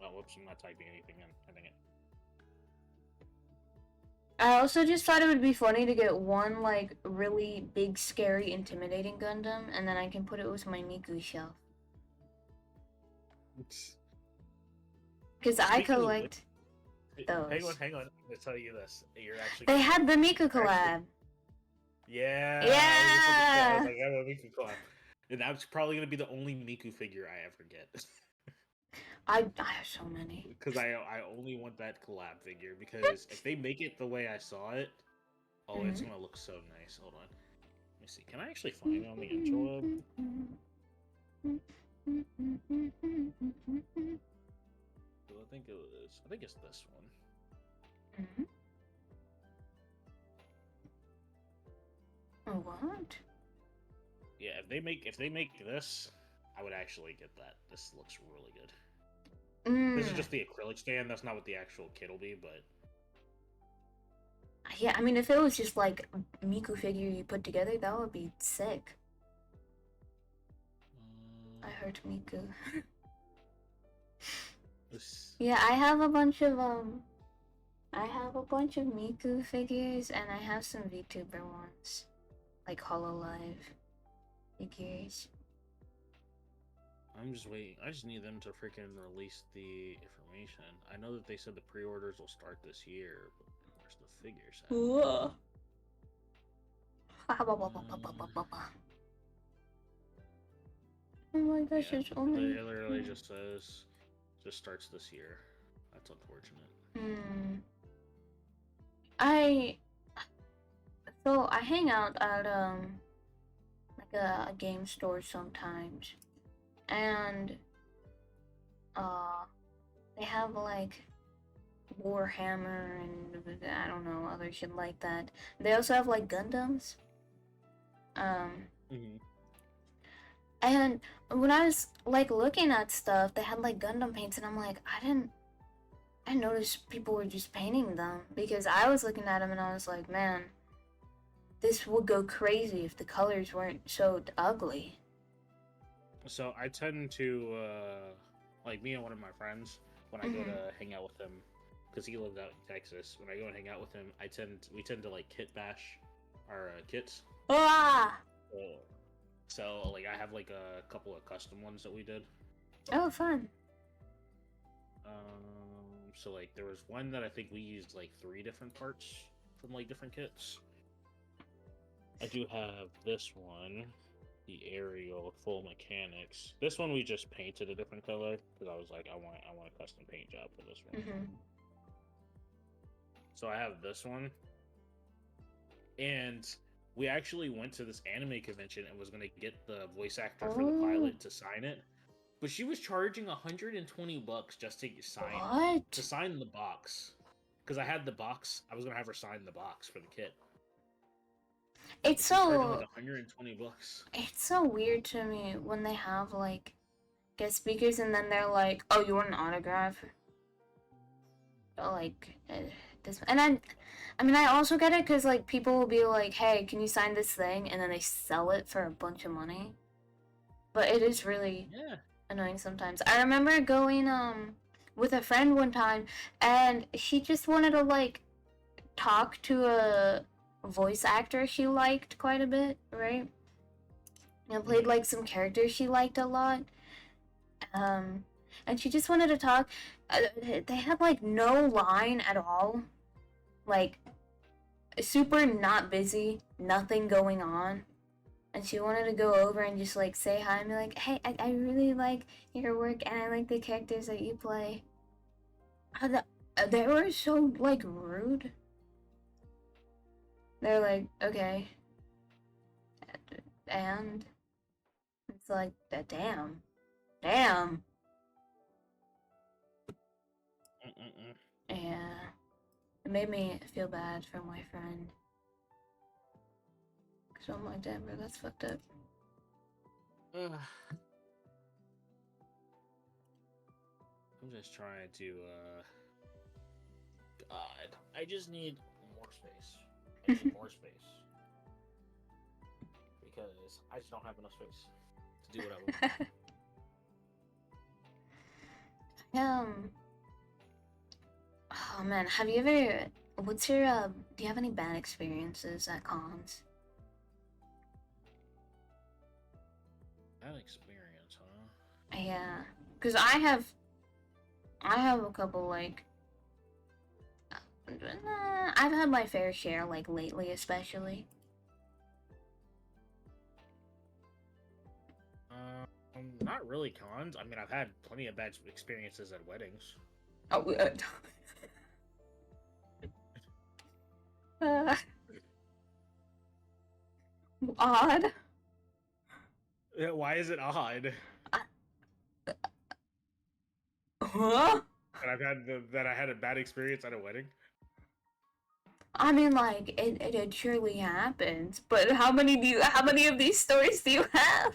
A: Oh, whoops! I'm not typing anything in. I think it.
B: I also just thought it would be funny to get one like really big, scary, intimidating Gundam, and then I can put it with my Miku shelf. Because I
A: Speaking of
B: collect
A: Hang
B: those.
A: on. I'm gonna tell you this. You're actually.
B: They
A: gonna
B: had the
A: love
B: Miku
A: this.
B: collab.
A: Yeah.
B: Yeah.
A: I was like, I have a Miku collab. And that's probably gonna be the only Miku figure I ever get.
B: I have so many.
A: Because I only want that collab figure. Because if they make it the way I saw it, oh, it's gonna look so nice. Hold on. Let me see. Can I actually find it on the interweb? I think it was. I think it's this one.
B: Mhm. What?
A: Yeah, if they make this, I would actually get that. This looks really good. This is just the acrylic stand. That's not what the actual kit will be, but
B: Yeah, I mean, if it was just like a Miku figure you put together, that would be sick. I heard Miku. Yeah, I have a bunch of Miku figures, and I have some VTuber ones, like Hololive figures.
A: I'm just waiting. I just need them to freaking release the information. I know that they said the pre-orders will start this year, but where's the figures at?
B: Oh my gosh,
A: Yeah,
B: it's only.
A: it literally just says just starts this year. That's unfortunate.
B: I hang out at like a game store sometimes, and they have like Warhammer and I don't know, other shit like that. They also have like Gundams. And when I was like looking at stuff, they had like Gundam paints, and I'm like, I noticed people were just painting them because I was looking at them and I was like, man, this would go crazy if the colors weren't so ugly.
A: So I tend to like me and one of my friends when I go to hang out with him, because he lives out in Texas. When I go and hang out with him, we tend to like kit bash our kits.
B: Ah!
A: So like I have like a couple of custom ones that we did.
B: Oh, fun.
A: So like there was one that I think we used like 3 different parts from like different kits. I do have this one, the aerial full mechanics. This one we just painted a different color because I was like I want a custom paint job for this one. So I have this one, and we actually went to this anime convention and was gonna get the voice actor for the pilot to sign it, but she was charging $120 just to sign the box. Because I had the box, I was gonna have her sign the box for the kit.
B: It's
A: so like $120.
B: It's so weird to me when they have like guest speakers and then they're like, "Oh, you want an autograph?" Like this, and I mean, I also get it because like people will be like, "Hey, can you sign this thing?" and then they sell it for a bunch of money. But it is really annoying sometimes. I remember going with a friend one time, and she just wanted to like talk to a voice actor she liked quite a bit, right? And played like some characters she liked a lot. And she just wanted to talk. They had like no line at all. Like super not busy, nothing going on. and she wanted to go over and just like say hi and be like, "Hey, I really like your work and I like the characters that you play." They were so like rude. They're like, "Okay," and it's like, damn, damn,
A: Mm-mm-mm.
B: yeah. It made me feel bad for my friend. Cause I'm like, damn, bro, that's fucked up.
A: Ugh. I'm just trying to, God, I just need more space. I need more space. Because I just don't have enough space to do what I want.
B: Oh man, have you ever? What's your Do you have any bad experiences at cons?
A: That experience, huh?
B: Yeah, cause I have a couple like. I've had my fair share like lately, especially.
A: Not really cons. I mean, I've had plenty of bad experiences at weddings.
B: Oh, uh, odd.
A: Why is it odd
B: Huh?
A: that I had a bad experience at a wedding?
B: I mean, like it surely happens, but how many of these stories do you have?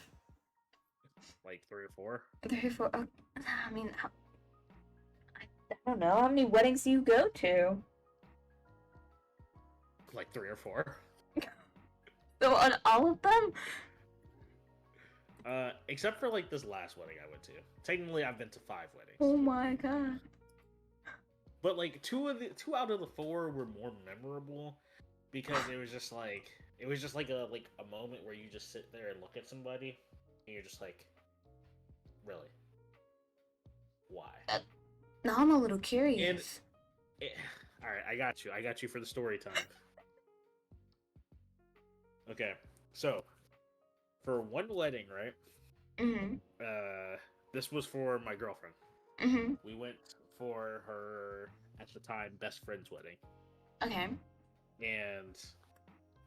A: Like 3 or 4.
B: 3 or 4. I mean, I don't know. How many weddings do you go to?
A: Like 3 or 4.
B: So on all of them?
A: Except for like this last wedding I went to. Technically, I've been to 5 weddings.
B: Oh my god.
A: But like 2 out of the 4 were more memorable because it was just like a moment where you just sit there and look at somebody and you're just like, really, why?
B: Now I'm a little curious.
A: All right, I got you for the story time. Okay, so for one wedding, right?
B: Mhm.
A: This was for my girlfriend.
B: Mhm.
A: We went for her at the time best friend's wedding,
B: Okay.
A: and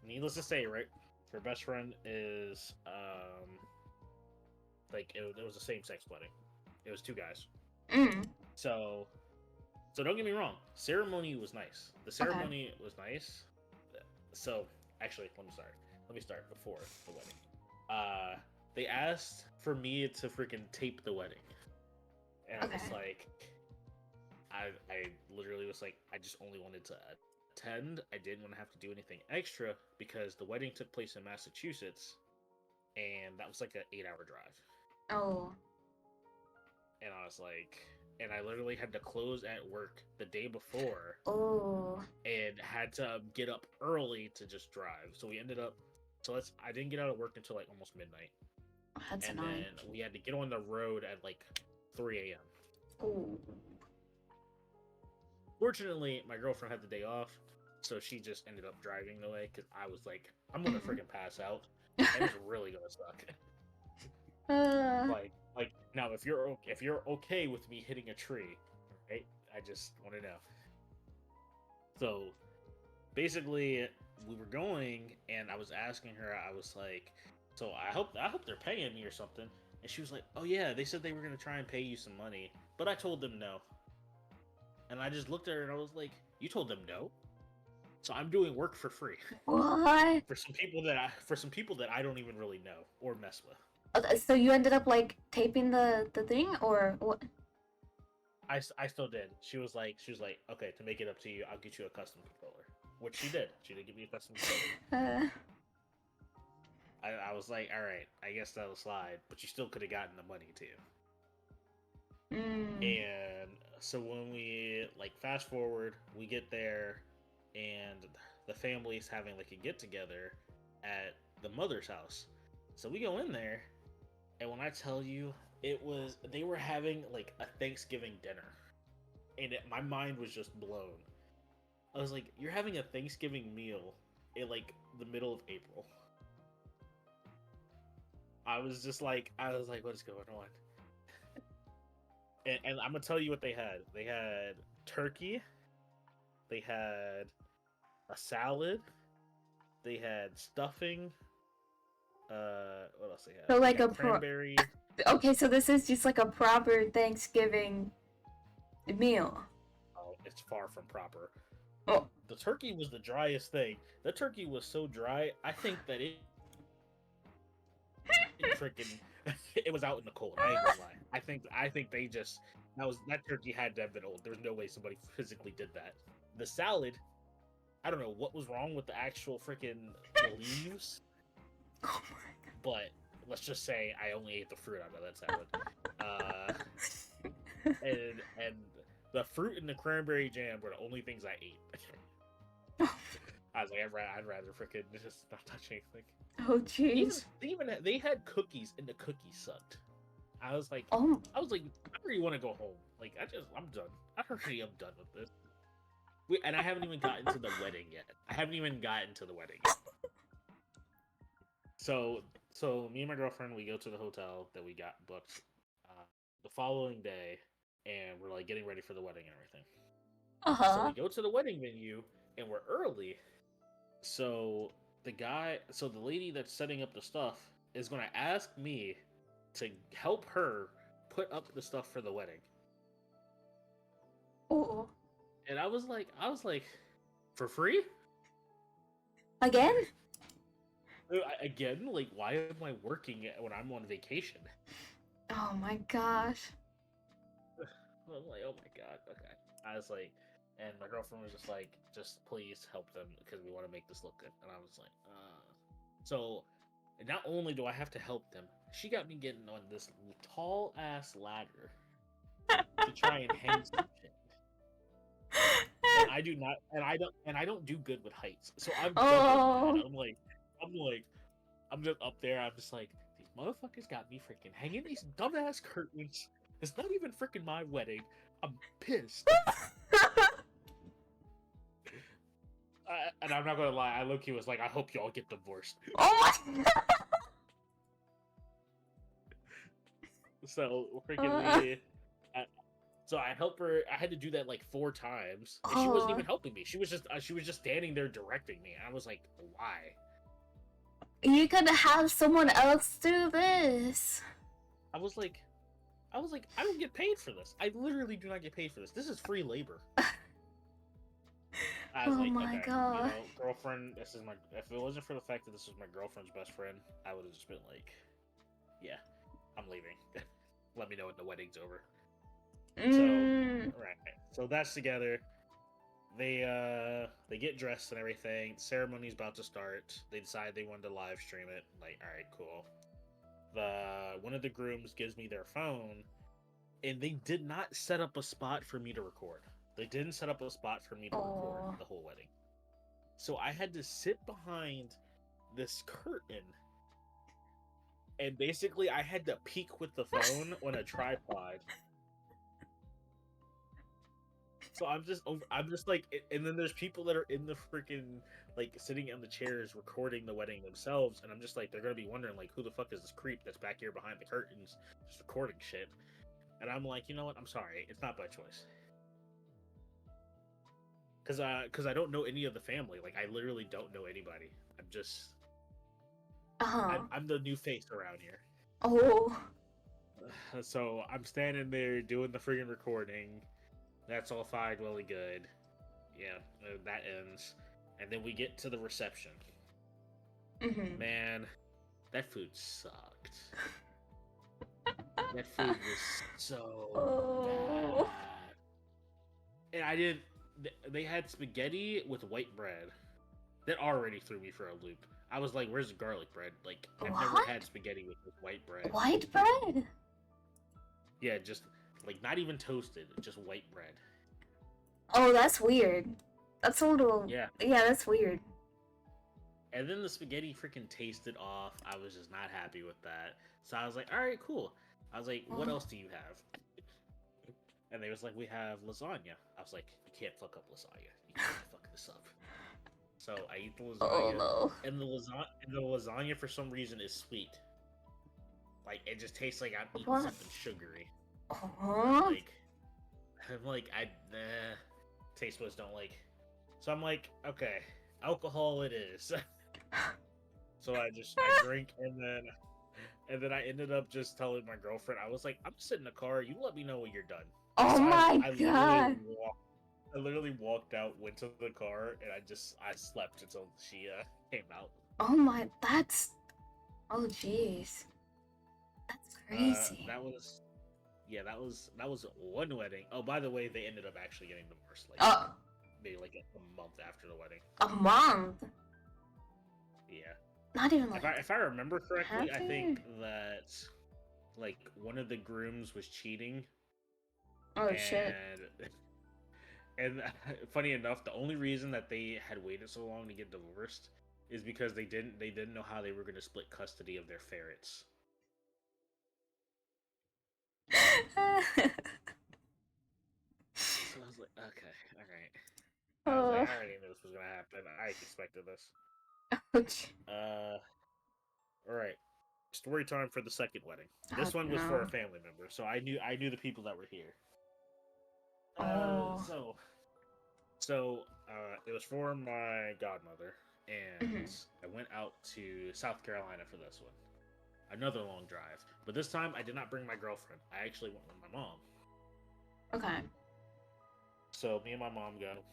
A: needless to say, right, her best friend is like it was a same sex wedding. It was 2 guys.
B: Mhm.
A: So don't get me wrong. Ceremony was nice. The ceremony was nice. So actually, let me start before the wedding. They asked for me to freaking tape the wedding, and I was
B: Okay.
A: like, I literally was like, I just only wanted to attend. I didn't want to have to do anything extra because the wedding took place in Massachusetts, and that was like an 8-hour drive.
B: Oh.
A: And I was like, and I literally had to close at work the day before
B: Oh.
A: and had to get up early to just drive. So we ended up, I didn't get out of work until like almost midnight.
B: That's
A: And
B: annoying.
A: then we had to get on the road at like 3 a.m.
B: Oh.
A: Fortunately, my girlfriend had the day off, so she just ended up driving the way because I was like, I'm gonna freaking pass out. And it's really gonna suck. Like now, if you're okay with me hitting a tree, right? I just want to know. So basically, we were going, and I was asking her. I was like, so I hope they're paying me or something. And she was like, oh yeah, they said they were gonna try and pay you some money, but I told them no. And I just looked at her and I was like, you told them no? So I'm doing work for free
B: What?
A: for some people that I don't even really know or mess with.
B: So you ended up like taping the thing or what?
A: I still did. She was like, okay, to make it up to you, I'll get you a custom controller, which she did. She did give me a custom controller.
B: Uh,
A: I was like, all right, I guess that'll slide, but you still could have gotten the money too. And so when we like fast forward, we get there, and the family's having like a get together at the mother's house. So we go in there, and when I tell you, they were having like a Thanksgiving dinner, and my mind was just blown. I was like, you're having a Thanksgiving meal in like the middle of April. I was like, what is going on? And I'm gonna tell you what they had. They had turkey. They had a salad. They had stuffing. What else they had?
B: So
A: They
B: like
A: had
B: a
A: cranberry.
B: Okay, so this is just like a proper Thanksgiving meal.
A: Oh, it's far from proper.
B: Oh.
A: The turkey was the driest thing. The turkey was so dry. I think that it freaking it was out in the cold. I ain't gonna lie. I think they just that turkey had to have been old. There's no way somebody physically did that. The salad, I don't know what was wrong with the actual freaking leaves,
B: Oh my god.
A: but let's just say I only ate the fruit out of that salad. And the fruit and the cranberry jam were the only things I ate. I was like, I'd rather freaking just not touch anything.
B: Oh jeez.
A: They had cookies and the cookies sucked. I was like,
B: Oh.
A: I already want to go home. Like, I'm done. I already am done with this. And I haven't even gotten to the wedding yet. So me and my girlfriend, we go to the hotel that we got booked the following day, and we're like getting ready for the wedding and everything. So we go to the wedding venue, and we're early. So the lady that's setting up the stuff is gonna ask me to help her put up the stuff for the wedding.
B: Oh.
A: And I was like, for free?
B: Again?
A: Again? Like, why am I working when I'm on vacation?
B: Oh my gosh.
A: I'm like, oh my god, okay. I was like, and my girlfriend was just like, just please help them because we want to make this look good. And I was like, So, not only do I have to help them, she got me getting on this tall ass ladder to try and hang some shit. And I do not, and I don't do good with heights. So I'm I'm just up there. I'm just like, these motherfuckers got me freaking hanging these dumbass curtains. It's not even freaking my wedding. I'm pissed. And I'm not gonna lie, I low-key was like, I hope y'all get divorced.
B: Oh my god.
A: So freaking so I helped her. I had to do that like 4 times, and she wasn't even helping me. She was just standing there directing me. I was like, why?
B: You could have someone else do this.
A: I was like, I don't get paid for this. I literally do not get paid for this. This is free labor. I was
B: Oh
A: like,
B: my
A: okay,
B: god.
A: girlfriend, this is my. If it wasn't for the fact that this was my girlfriend's best friend, I would have just been like, yeah, I'm leaving. Let me know when the wedding's over. So right, so that's together. They get dressed and everything. The ceremony's about to start. They decide they wanted to live stream it. Like, all right, cool. One of the grooms gives me their phone, and they did not set up a spot for me to record. They didn't set up a spot for me to record the whole wedding. So I had to sit behind this curtain, and basically I had to peek with the phone on a tripod. So I'm just like, and then there's people that are in the freaking, like, sitting on the chairs recording the wedding themselves, and I'm just like, they're gonna be wondering, like, who the fuck is this creep that's back here behind the curtains just recording shit? And I'm like, you know what? I'm sorry, it's not by choice. Cause I don't know any of the family. Like, I literally don't know anybody. I'm just, I'm the new face around here.
B: Oh.
A: So I'm standing there doing the freaking recording. That's all fine, really good. Yeah, that ends. And then we get to the reception. Man, that food sucked. That food was so bad. And they had spaghetti with white bread. That already threw me for a loop. I was like, where's the garlic bread? Like, I've never had spaghetti with white bread.
B: White bread?
A: Yeah, just, like, not even toasted, just white bread.
B: Oh, that's weird. That's a little...
A: Yeah,
B: that's weird.
A: And then the spaghetti freaking tasted off. I was just not happy with that. So I was like, alright, cool. I was like, what else do you have? And they was like, we have lasagna. I was like, you can't fuck up lasagna. You can't fuck this up. So I eat the lasagna.
B: Oh, no.
A: And the lasagna for some reason is sweet. Like it just tastes like I'm eating
B: What?
A: something sugary.
B: Oh.
A: Like I'm like taste buds don't like. So I'm like, okay, alcohol it is. So I drink and then I ended up just telling my girlfriend, I was like, I'm just sitting in the car, you let me know when you're done.
B: Oh
A: So
B: my
A: I
B: god.
A: literally walked out, went to the car, and I slept until she came out.
B: Oh my, that's. Oh jeez. That's crazy.
A: That was one wedding. Oh, by the way, they ended up actually getting divorced like
B: Oh,
A: maybe like a month after the wedding.
B: a month?
A: Yeah.
B: Not even like.
A: If I remember correctly, I
B: Happy?
A: think that like one of the grooms was cheating
B: Oh shit.
A: and funny enough, the only reason that they had waited so long to get divorced is because they didn't know how they were going to split custody of their ferrets. So I was like, okay, all right. I was like, I already knew this was gonna happen. I expected this.
B: Ouch.
A: All right. Story time for the second wedding.
B: Oh,
A: This one was for
B: no.
A: a family member, so I knew the people that were here.
B: Oh.
A: It was for my godmother, and
B: Mhm.
A: I went out to South Carolina for this one. Another long drive, but this time I did not bring my girlfriend. I actually went with my mom.
B: Okay.
A: So me and my mom go.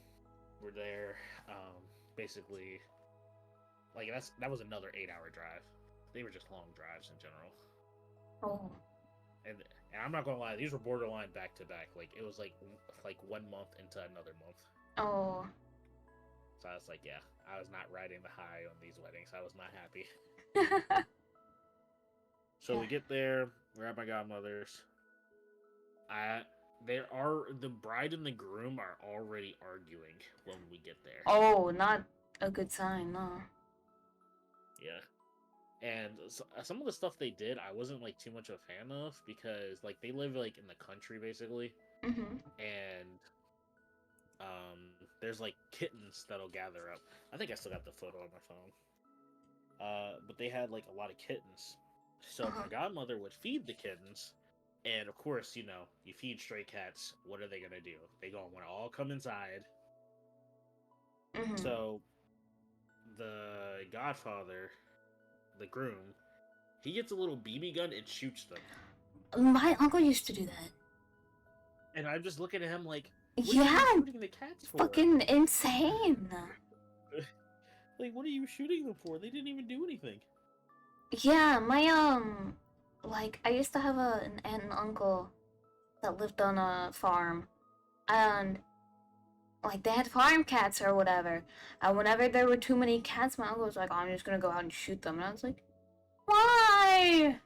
A: We're there. Basically, like that was another 8-hour drive. They were just long drives in general.
B: Oh.
A: And I'm not gonna lie, these were borderline back to back. Like it was like 1 month into another month.
B: Oh.
A: So I was like, yeah, I was not riding the high on these weddings. I was not happy. So we get there. We're at my godmother's. The bride and the groom are already arguing when we get there.
B: Oh, not a good sign, no.
A: Yeah. And some of the stuff they did, I wasn't like too much of a fan of because like they live like in the country basically,
B: Mhm.
A: and there's like kittens that'll gather up. I think I still got the photo on my phone. But they had like a lot of kittens, so
B: Uh-huh.
A: my godmother would feed the kittens, and of course, you feed stray cats. What are they gonna do? They gonna want to all come inside.
B: Mhm.
A: So the godfather, the groom, he gets a little BB gun and shoots them.
B: My uncle used to do that.
A: And I'm just looking at him like, what
B: Yeah,
A: are you shooting the cats for?
B: fucking insane.
A: Like, what are you shooting them for? They didn't even do anything.
B: Yeah, my like I used to have an aunt and uncle that lived on a farm, and like they had farm cats or whatever. And whenever there were too many cats, my uncle was like, "I'm just gonna go out and shoot them." And I was like, "Why?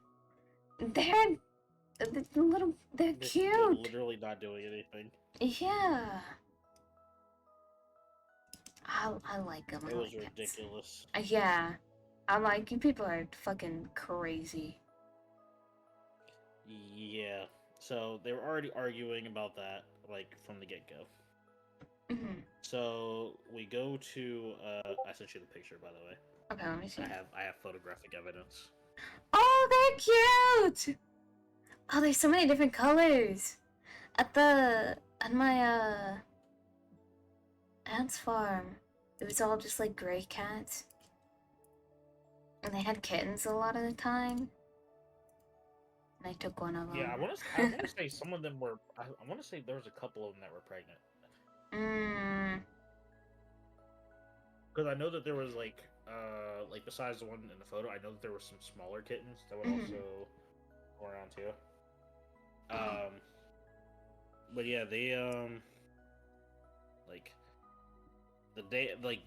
B: They're they're
A: They're
B: cute."
A: literally not doing anything.
B: Yeah. I like them.
A: It was ridiculous.
B: Yeah. I'm like, you people are fucking crazy.
A: Yeah. So they were already arguing about that, like from the get-go.
B: Mhm.
A: So we go to. I sent you the picture, by the way.
B: Okay, let me see.
A: I have photographic evidence.
B: Oh, they're cute! Oh, there's so many different colors. At my aunt's farm, it was all just like gray cats. And they had kittens a lot of the time. And I took one of them.
A: Yeah, I want to say some of them were. I want to say there was a couple of them that were pregnant. Because I know that there was like besides the one in the photo, I know that there were some smaller kittens that would also go around too. But yeah, they like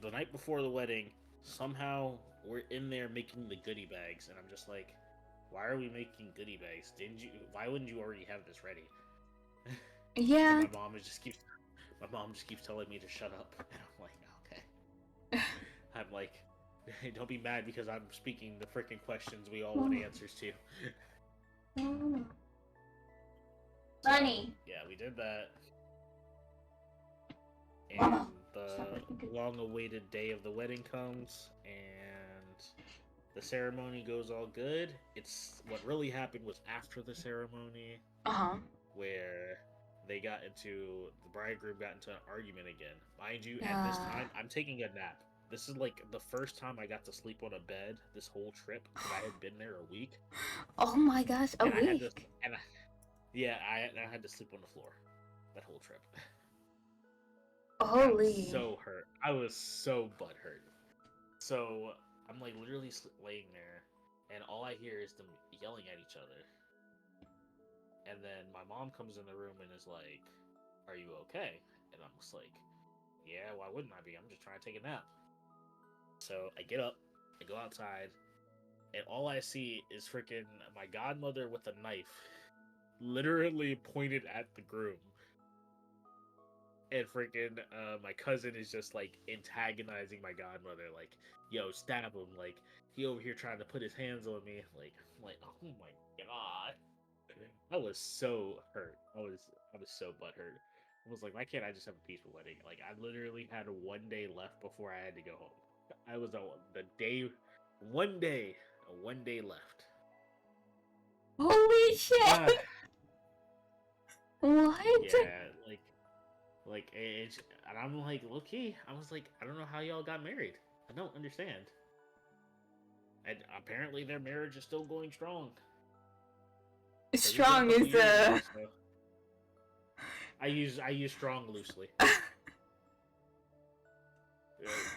A: the night before the wedding, somehow we're in there making the goodie bags, and I'm just like, why are we making goodie bags? Why wouldn't you already have this ready?
B: Yeah.
A: And my mom just keeps telling me to shut up, and I'm like, okay. I'm like, don't be mad because I'm speaking the freaking questions we all want answers to.
B: Funny.
A: Yeah, we did that. And the long-awaited day of the wedding comes, and The ceremony goes all good. It's what really happened was after the ceremony,
B: Uh-huh.
A: where the bridegroom got into an argument again. Mind you, at this time, I'm taking a nap. This is like the first time I got to sleep on a bed this whole trip because I had been there a week.
B: Oh my gosh, a
A: And I had to,
B: week.
A: and I, yeah, I had to sleep on the floor that whole trip. I was
B: Holy.
A: so hurt. I was so butthurt. So I'm like literally laying there, and all I hear is them yelling at each other. And then my mom comes in the room and is like, "Are you okay?" And I'm just like, "Yeah, why wouldn't I be? I'm just trying to take a nap." So I get up, I go outside, and all I see is freaking my godmother with a knife, literally pointed at the groom. And freaking my cousin is just like antagonizing my godmother, like, "Yo, stab him!" Like, he over here trying to put his hands on me. Like, I'm like, oh my god, I was so hurt. I was so butthurt. I was like, why can't I just have a peaceful wedding? Like, I literally had 1 day left before I had to go home. I was the day, 1 day, 1 day left.
B: Holy shit!
A: Ah,
B: What?
A: yeah, like it's, and I'm like, low key, I was like, I don't know how y'all got married. I don't understand. And apparently their marriage is still going strong. So it's been a
B: Strong
A: couple
B: is
A: years now, so I use strong loosely.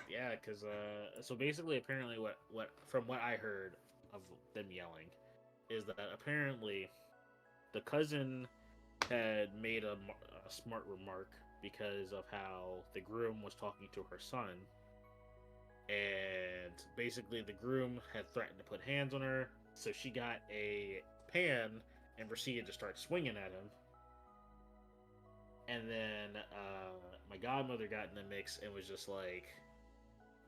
A: Yeah, because so basically, apparently, what from what I heard of them yelling, is that apparently the cousin had made a smart remark because of how the groom was talking to her son, and basically the groom had threatened to put hands on her, so she got a pan and proceeded to start swinging at him. And then my godmother got in the mix and was just like,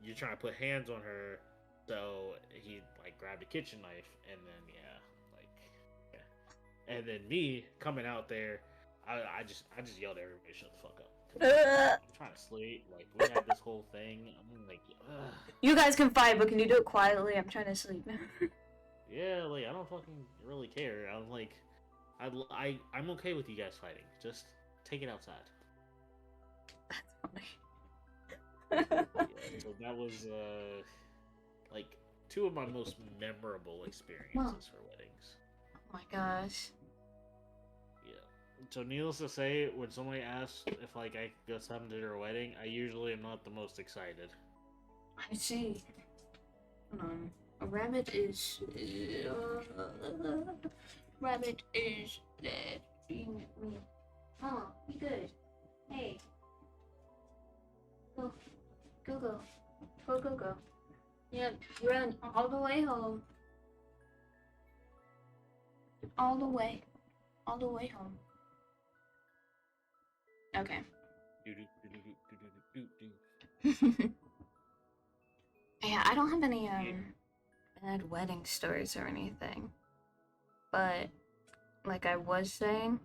A: "You're trying to put hands on her," so he like grabbed a kitchen knife, and then and then me coming out there, I just yelled at everybody, "Shut the fuck up!" I'm trying to sleep. Like, we had this whole thing. I'm like, ugh.
B: You guys can fight, but can you do it quietly? I'm trying to sleep.
A: Yeah, like, I don't fucking really care. I'm like, I'm okay with you guys fighting. Just take it outside.
B: That's funny.
A: Yeah, so that was like two of my most memorable experiences for weddings.
B: Oh my gosh.
A: Yeah. So needless to say, when somebody asks if like I could go something to their wedding, I usually am not the most excited.
B: I see. A rabbit is. Rabbit is dead. Oh, be good. Hey. Go. Go, go. Go, go, go. Yep, run all the way home. All the way. All the way home. Okay. Yeah, I don't have any bad wedding stories or anything. But like I was saying,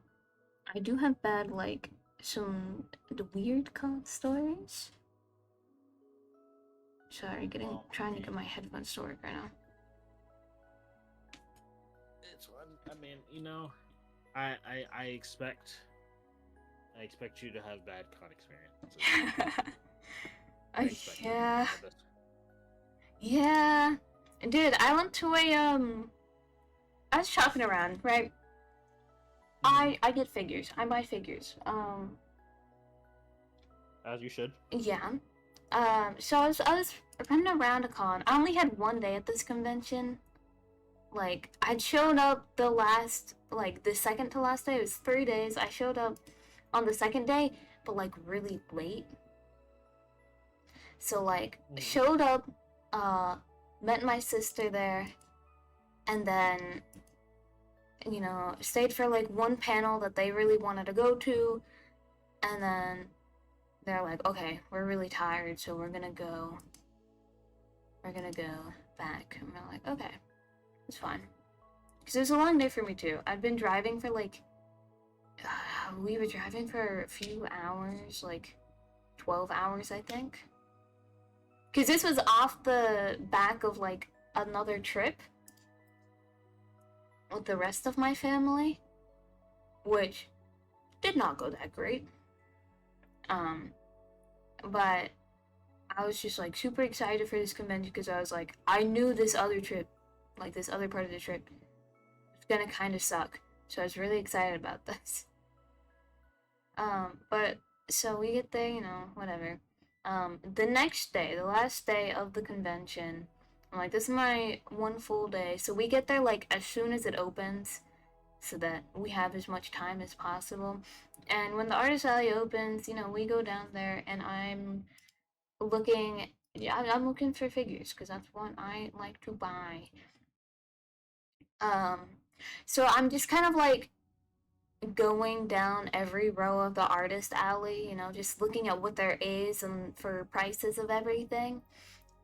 B: I do have bad like some weird code stories. Sorry, trying to get my headphones to work right now.
A: It's I mean, you know, I expect you to have bad con experiences. I expect it.
B: Yeah. Yeah. Dude, I went to a I was shopping around, right? I get figures. I buy figures.
A: As you should.
B: Yeah. So I was running around a con. I only had 1 day at this convention. Like, I'd showed up the second to last day. It was 3 days. I showed up on the second day, but like really late. So like, showed up, met my sister there, and then, you know, stayed for like one panel that they really wanted to go to, and then they're like, okay, we're really tired, so we're gonna go back. And we're like, okay, it's fine. Because it was a long day for me too. I'd been driving for like, we were driving for a few hours, like 12 hours, I think. Because this was off the back of like another trip with the rest of my family, which did not go that great. But I was just like super excited for this convention because I was like, I knew this other trip, like this other part of the trip, was gonna kind of suck. So I was really excited about this. But so we get there, whatever. The next day, the last day of the convention, I'm like, this is my one full day. So we get there like as soon as it opens, so that we have as much time as possible. And when the artist alley opens, we go down there, and I'm looking. Yeah, I'm looking for figures because that's what I like to buy. Um, so I'm just kind of like going down every row of the artist alley, just looking at what there is and for prices of everything.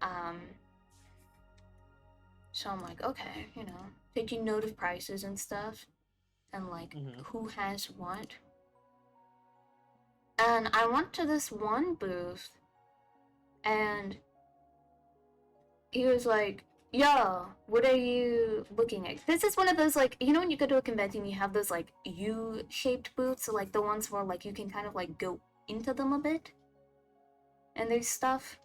B: Um, so I'm like, okay, taking note of prices and stuff, and like who has what. And I went to this one booth, and he was like, yo, what are you looking at? This is one of those, like, when you go to a convention, you have those, like, U-shaped booths, so, like, the ones where, like, you can kind of, like, go into them a bit. And there's stuff,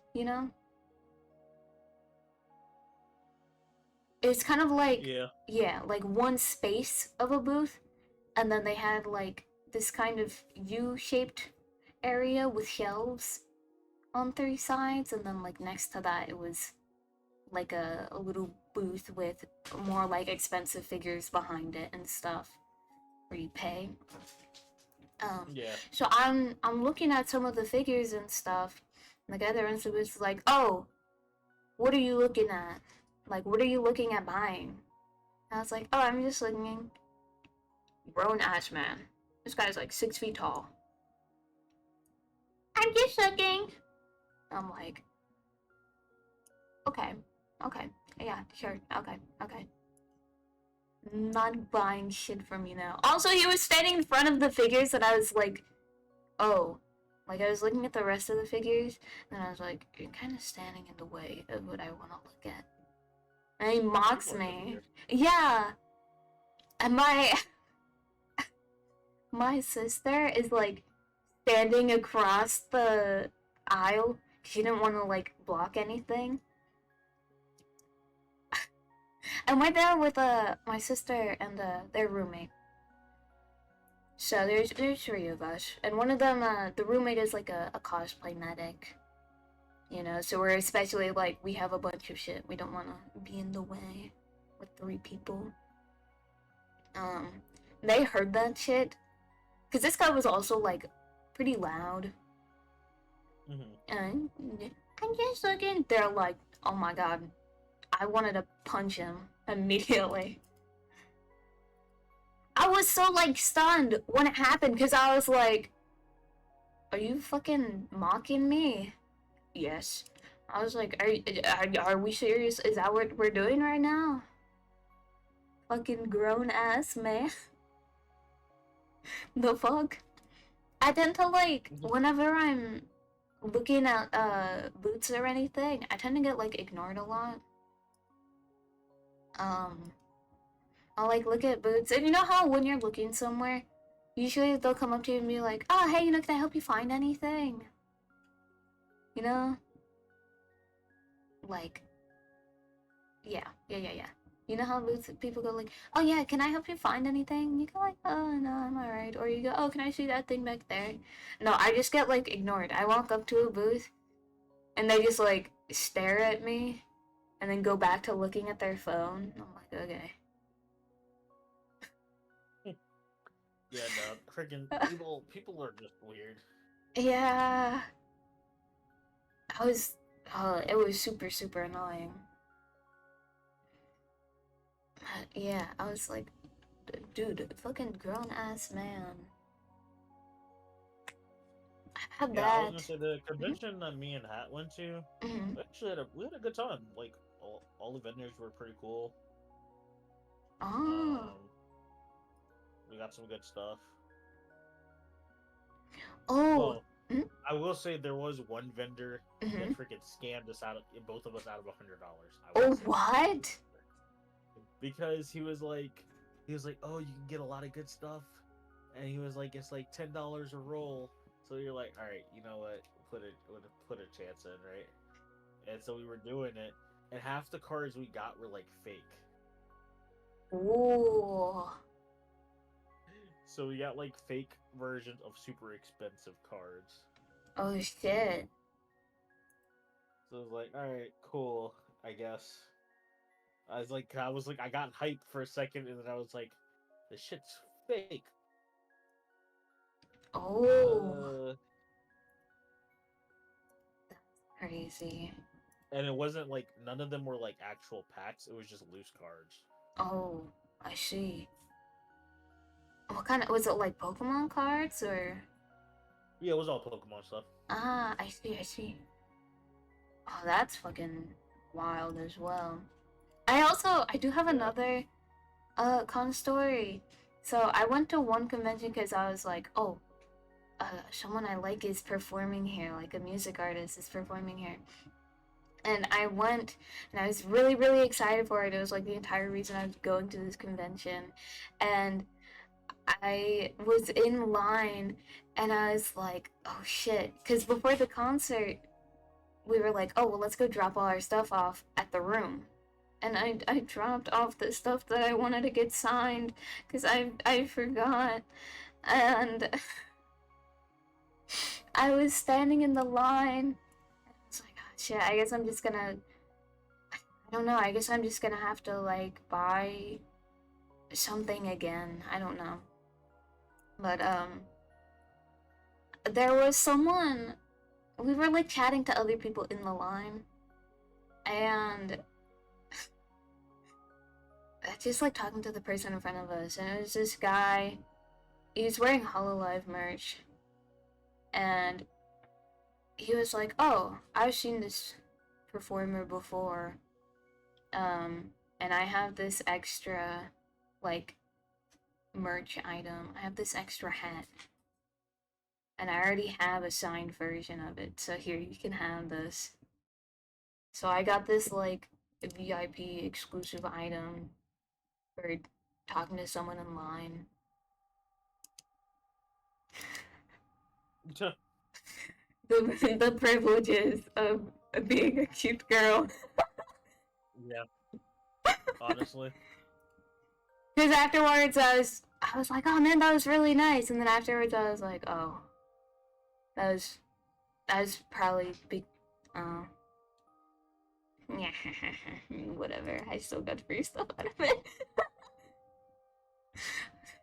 B: It's kind of like, yeah, like one space of a booth, and then they had, like, this kind of U-shaped area with shelves on 3 sides, and then, like, next to that, it was like a little booth with more like expensive figures behind it and stuff where you pay. So I'm looking at some of the figures and stuff, and the guy that runs the booth is like, oh, what are you looking at? Like, what are you looking at buying? And I was like, oh, I'm just looking. Grown ass man. This guy's like 6 feet tall. I'm just looking. I'm like, okay, yeah, sure, okay. Not buying shit from you now. Also, he was standing in front of the figures, and I was like, oh. Like, I was looking at the rest of the figures, and I was like, you're kind of standing in the way of what I want to look at. And he mocks me. Yeah. And my sister is, like, standing across the aisle. She didn't want to, like, block anything. I went there with my sister and their roommate. So there's 3 of us, and one of them, the roommate is like a cosplay medic. So we're especially like, we have a bunch of shit. We don't want to be in the way with 3 people. They heard that shit, cause this guy was also like pretty loud. And I'm just looking. They're like, oh my god. I wanted to punch him immediately. I was so, like, stunned when it happened, because I was like, are you fucking mocking me? Yes. I was like, are we serious? Is that what we're doing right now? Fucking grown-ass man. The fuck? I tend to, like, whenever I'm looking at, boots or anything, I tend to get, like, ignored a lot. I'll like look at boots, and you know how when you're looking somewhere, usually they'll come up to you and be like, oh, hey, can I help you find anything? Like, yeah. You know how boots people go like, oh yeah, can I help you find anything? You go like, oh no, I'm alright. Or you go, oh, can I see that thing back there? No, I just get like ignored. I walk up to a booth, and they just like stare at me, and then go back to looking at their phone. I'm like, okay.
A: Yeah, no, freaking people are just weird.
B: Yeah. It was super, super annoying. Yeah, I was like, dude, fucking grown-ass man. I had that.
A: I was gonna say, the convention that me and Hat went to,
B: Mm-hmm.
A: actually we had a good time. Like, all the vendors were pretty cool.
B: Oh.
A: We got some good stuff.
B: Oh.
A: Well, I will say there was one vendor
B: Mhm.
A: that freaking scammed us out of both of us out of $100.
B: Oh, what?
A: Because he was like, oh, you can get a lot of good stuff, and he was like, it's like $10 a roll. So you're like, all right, you know what? Put a chance in, right? And so we were doing it, and half the cards we got were like fake.
B: Ooh.
A: So we got like fake versions of super expensive cards.
B: Oh shit.
A: So it was like, all right, cool, I guess. I got hyped for a second, and then I was like, this shit's fake.
B: Oh. Crazy.
A: And it wasn't like none of them were like actual packs. It was just loose cards.
B: Oh, I see. What kind of was it, like Pokemon cards or?
A: Yeah, it was all Pokemon stuff.
B: Ah, I see, I see. Oh, that's fucking wild as well. I do have
A: Yeah.
B: another con story. So I went to one convention because I was like, oh, someone I like is performing here, like a music artist is performing here. And I went, and I was really, really excited for it. It was like the entire reason I was going to this convention. And I was in line, and I was like, oh shit. Because before the concert, we were like, oh, well, let's go drop all our stuff off at the room. And I dropped off the stuff that I wanted to get signed, because I forgot. And I was standing in the line. I was like, oh shit, I guess I'm just gonna, I don't know, I guess I'm just gonna have to, like, buy something again. I don't know. But, there was someone, we were, like, chatting to other people in the line, and just, like, talking to the person in front of us, and it was this guy, he was wearing Hololive merch, and he was like, oh, I've seen this performer before, and I have this extra, like, merch item. I have this extra hat. And I already have a signed version of it, so here, you can have this. So I got this, like, VIP exclusive item for talking to someone in line. The privileges of being a cute girl.
A: Yeah. Honestly.
B: Because afterwards, I was like, oh man, that was really nice. And then afterwards, I was like, oh, that was probably big. Oh, yeah, whatever. I still got free stuff out of it.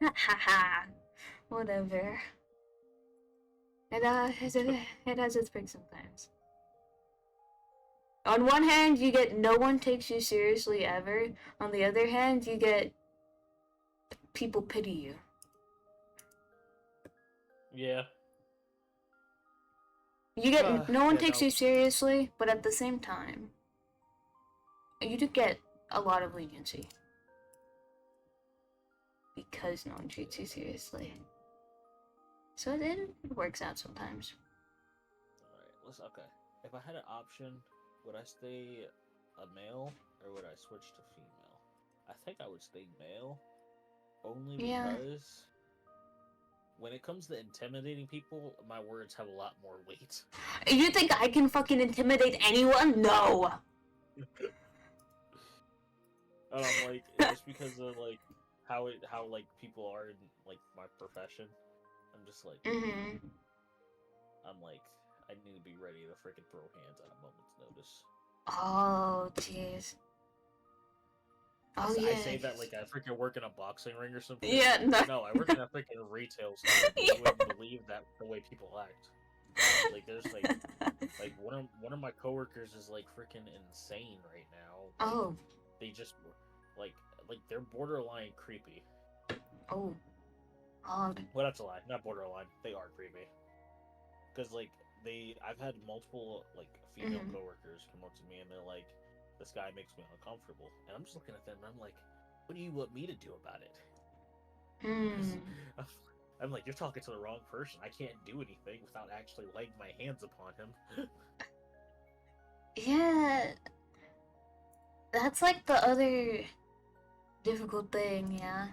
B: Haha, whatever. It has its perks sometimes. On one hand, you get no one takes you seriously ever. On the other hand, you get people pity you.
A: Yeah.
B: You get no one
A: yeah,
B: takes
A: no.
B: you seriously, but at the same time, you do get a lot of leniency. Because no one treats you seriously. So it works out sometimes.
A: Alright, okay. If I had an option, would I stay a male or would I switch to female? I think I would stay male. Only
B: Yeah.
A: because when it comes to intimidating people, my words have a lot more weight.
B: You think I can fucking intimidate anyone? No!
A: Like, just because of, like, how like, people are in, like, my profession, I'm just like, I'm like, I need to be ready to freaking throw hands at a moment's notice.
B: Oh, jeez. Oh, yeah.
A: I say that like I freaking work in a boxing ring or something.
B: Yeah, no.
A: No, I work in a freaking retail store. You wouldn't believe that the way people act. Like there's like one of my coworkers is like freaking insane right now. Like,
B: Oh.
A: They just like they're borderline creepy.
B: Oh. Odd.
A: Well, that's a lie. Not borderline. They are creepy. Because like I've had multiple like female coworkers come up to me and they're like, this guy makes me uncomfortable, and I'm just looking at them and I'm like, what do you want me to do about it? I'm like, you're talking to the wrong person. I can't do anything without actually laying my hands upon him.
B: Yeah, that's like the other difficult thing, yeah.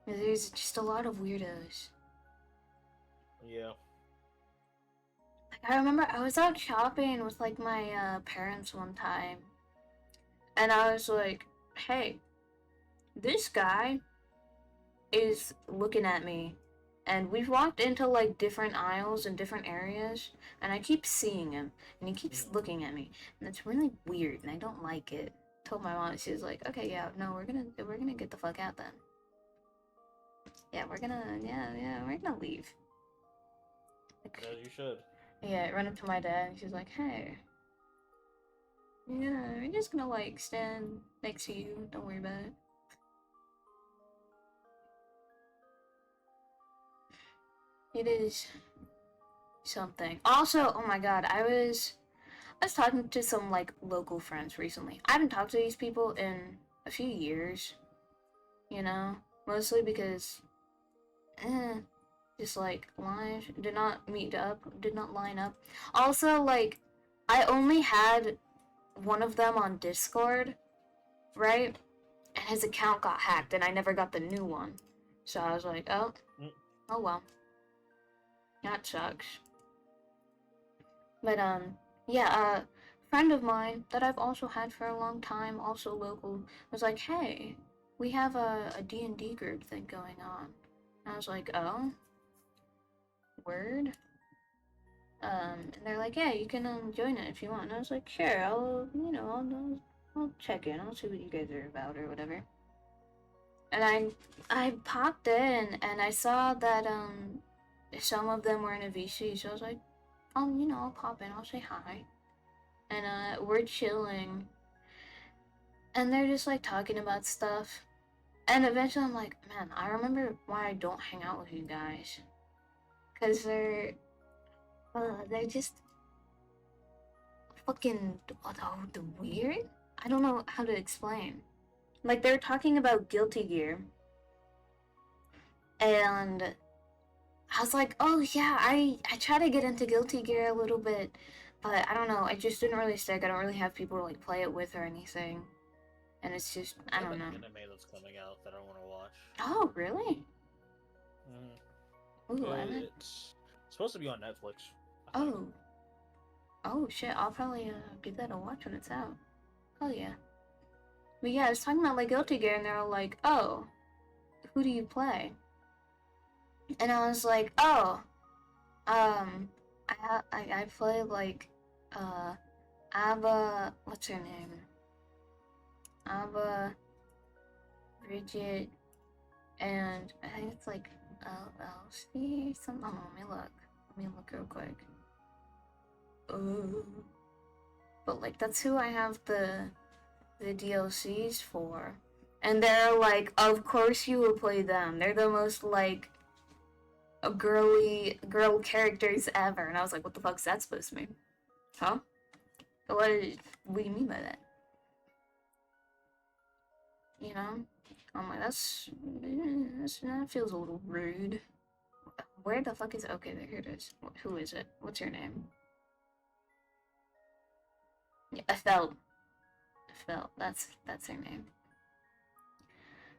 B: There's just a lot of weirdos.
A: Yeah.
B: Like, I remember I was out shopping with like my parents one time, and I was like, hey, this guy is looking at me. And we've walked into like different aisles and different areas, and I keep seeing him, and he keeps looking at me, and it's really weird, and I don't like it. Told my mom, she was like, "Okay, yeah, no, we're gonna get the fuck out then. Yeah, we're gonna leave." Like,
A: As you should.
B: yeah, I run up to my dad, and she's like, "Hey, yeah, we're just gonna like stand next to you. Don't worry about it." It is something. Also, oh my god, I was talking to some like local friends recently. I haven't talked to these people in a few years, you know, mostly because, just like life did not meet up, did not line up. Also, like, I only had one of them on Discord, right? And his account got hacked, and I never got the new one. So I was like, oh, oh well. That sucks. But, yeah, a friend of mine that I've also had for a long time, also local, was like, hey, we have a D&D group thing going on. And I was like, oh? Word? And they're like, yeah, you can, join it if you want. And I was like, sure, I'll check in, I'll see what you guys are about or whatever. And I popped in, and I saw that, some of them were in a VC, so I was like, I'll pop in, I'll say hi. And, we're chilling. And they're just, like, talking about stuff. And eventually I'm like, man, I remember why I don't hang out with you guys. Because they're just fucking, the weird? I don't know how to explain. Like, they're talking about Guilty Gear. And I was like, oh yeah, I try to get into Guilty Gear a little bit, but I don't know, it just didn't really stick. I don't really have people to like play it with or anything, and it's just I don't know.
A: Anime that's coming out that I want to watch.
B: Oh really? Ooh,
A: It's supposed to be on Netflix.
B: Oh. Oh shit! I'll probably give that a watch when it's out. Oh yeah. But yeah, I was talking about like Guilty Gear, and they're like, oh, who do you play? And I was like, oh, I play like, Abba, what's her name? Abba, Bridget, and I think it's like, Elsie, something. Oh, let me look real quick. But like, that's who I have the DLCs for. And they're like, of course you will play them. They're the most like girl characters ever. And I was like, what the fuck's that supposed to mean? Huh? What do you mean by that? You know? I'm like, that feels a little rude. Where the fuck is it? Okay, here it is. Who is it? What's your name? Yeah, Estelle. That's her name.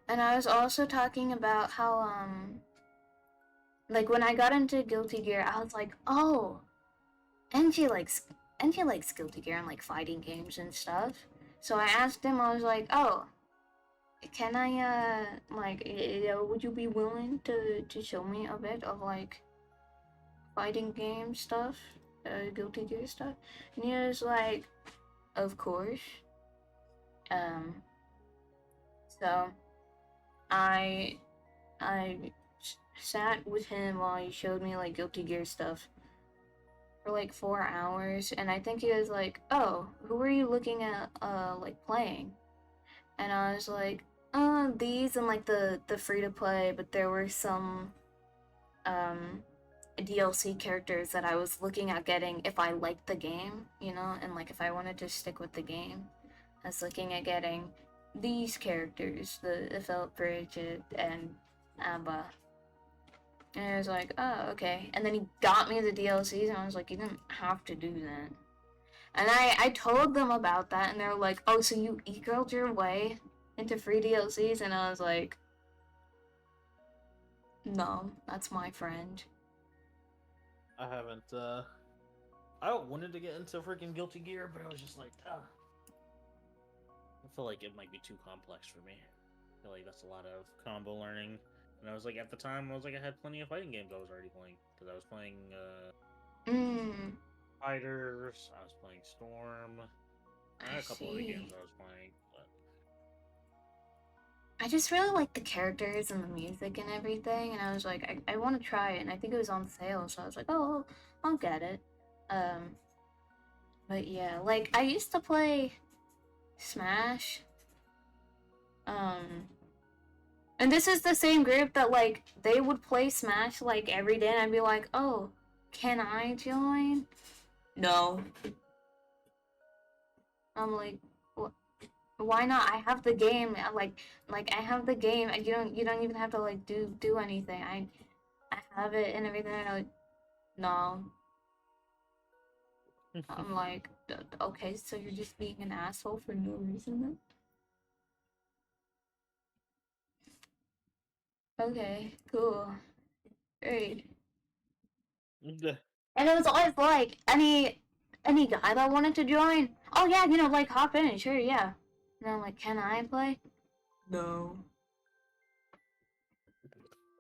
B: And I was also talking about how, like when I got into Guilty Gear, I was like, oh, Engie likes Guilty Gear and like fighting games and stuff. So I asked him, I was like, oh, can I, like, would you be willing to show me a bit of like fighting game stuff, Guilty Gear stuff? And he was like, of course. So I sat with him while he showed me like Guilty Gear stuff for like 4 hours, and I think he was like, oh, who were you looking at like playing? And I was like, these and like the free to play, but there were some DLC characters that I was looking at getting if I liked the game, you know, and like if I wanted to stick with the game. I was looking at getting these characters, the Philip Bridget and Abba, And I was like, oh, okay. And then he got me the DLCs, and I was like, you didn't have to do that. And I told them about that, and they were like, oh, so you e-girled your way into free DLCs? And I was like, no, that's my friend.
A: I haven't. I wanted to get into freaking Guilty Gear, but I was just like, I feel like it might be too complex for me. I feel like that's a lot of combo learning. And I was like, at the time, I was like, I had plenty of fighting games I was already playing because I was playing Fighters. I was playing Storm. I had a couple other games I was playing, but
B: I just really like the characters and the music and everything, and I was like, I want to try it, and I think it was on sale, so I was like, oh, I'll get it. But yeah, like, I used to play Smash, and this is the same group that, like, they would play Smash, like, every day, and I'd be like, oh, can I join? No. I'm like, why not? I have the game. Like I have the game. You don't even have to like do anything. I have it and everything. And I'm like, no. I'm like, okay, so you're just being an asshole for no reason then? Okay, cool, great. And it was always like any guy that wanted to join. Oh yeah, you know, like hop in, sure, yeah. And I'm like, can I play? No.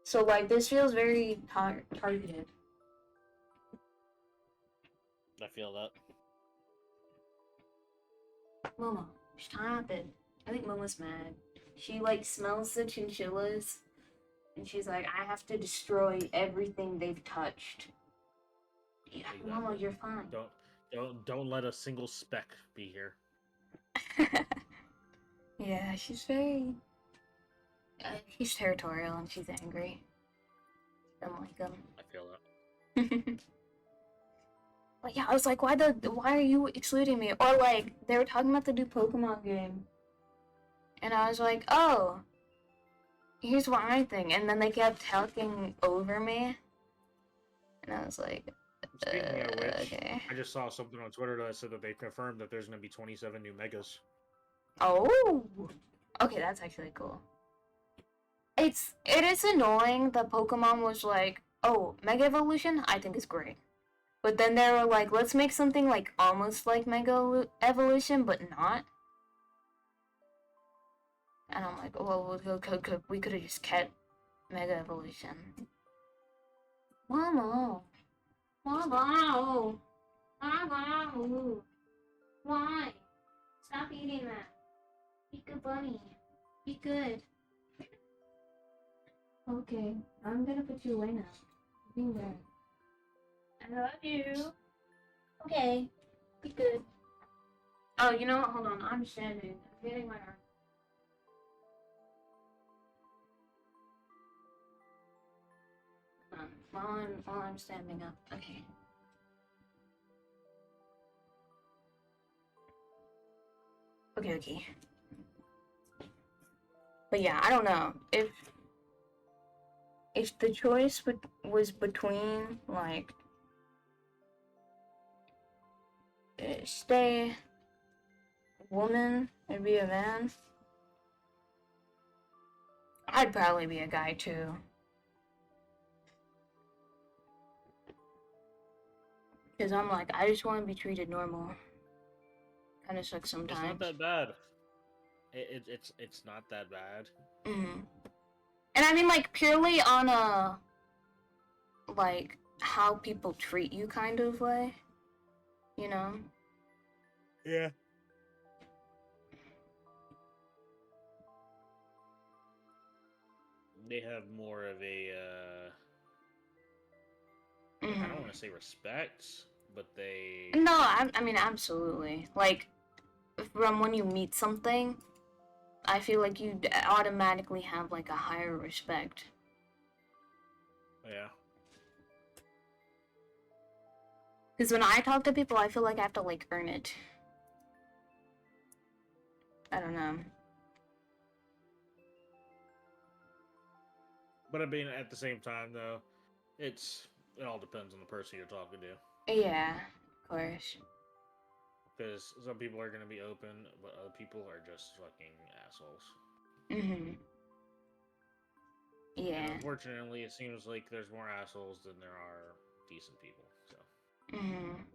B: So like this feels very targeted.
A: I feel that.
B: Momo, stop it. I think Momo's mad. She like smells the chinchillas, and she's like, I have to destroy everything they've touched. Yeah,
A: Exactly.
B: Momo, you're fine.
A: Don't let a single speck be here.
B: Yeah, she's very. She's territorial and she's angry. Don't like him.
A: I feel that.
B: But yeah, I was like, why are you excluding me? Or like, they were talking about the new Pokemon game. And I was like, oh, here's what I think. And then they kept talking over me. And I was like,
A: Speaking of which,
B: okay.
A: I just saw something on Twitter that said that they confirmed that there's going to be 27 new Megas.
B: Oh, okay, that's actually cool. It is annoying that Pokemon was like, oh, Mega Evolution, I think is great. But then they were like, let's make something like almost like Mega Evolution, but not. And I'm like, well, we could have just kept Mega Evolution. Momo. Momo. Momo. Why? Stop eating that. Be good bunny. Be good. Okay, I'm gonna put you away now. Be there. I love you. Okay, be good. Oh, you know what? Hold on. I'm standing. I'm getting my arm. While I'm standing up. Okay. Okay. But yeah, I don't know if the choice was between like stay woman and be a man, I'd probably be a guy too. Because I'm like, I just want to be treated normal. Kind of sucks sometimes.
A: It's not that bad. It's not that bad.
B: Mm-hmm. And I mean, like, purely on a, like, how people treat you kind of way. You know?
A: Yeah. They have more of a, I don't want to say respect, but they...
B: No, I mean, absolutely. Like, from when you meet something, I feel like you automatically have, like, a higher respect.
A: Yeah.
B: Because when I talk to people, I feel like I have to, like, earn it. I don't know.
A: But I mean, at the same time, though, it all depends on the person you're talking to.
B: Yeah, of course.
A: Because some people are gonna be open, but other people are just fucking assholes.
B: Mhm.
A: And
B: Yeah.
A: unfortunately, it seems like there's more assholes than there are decent people. So,
B: Mhm.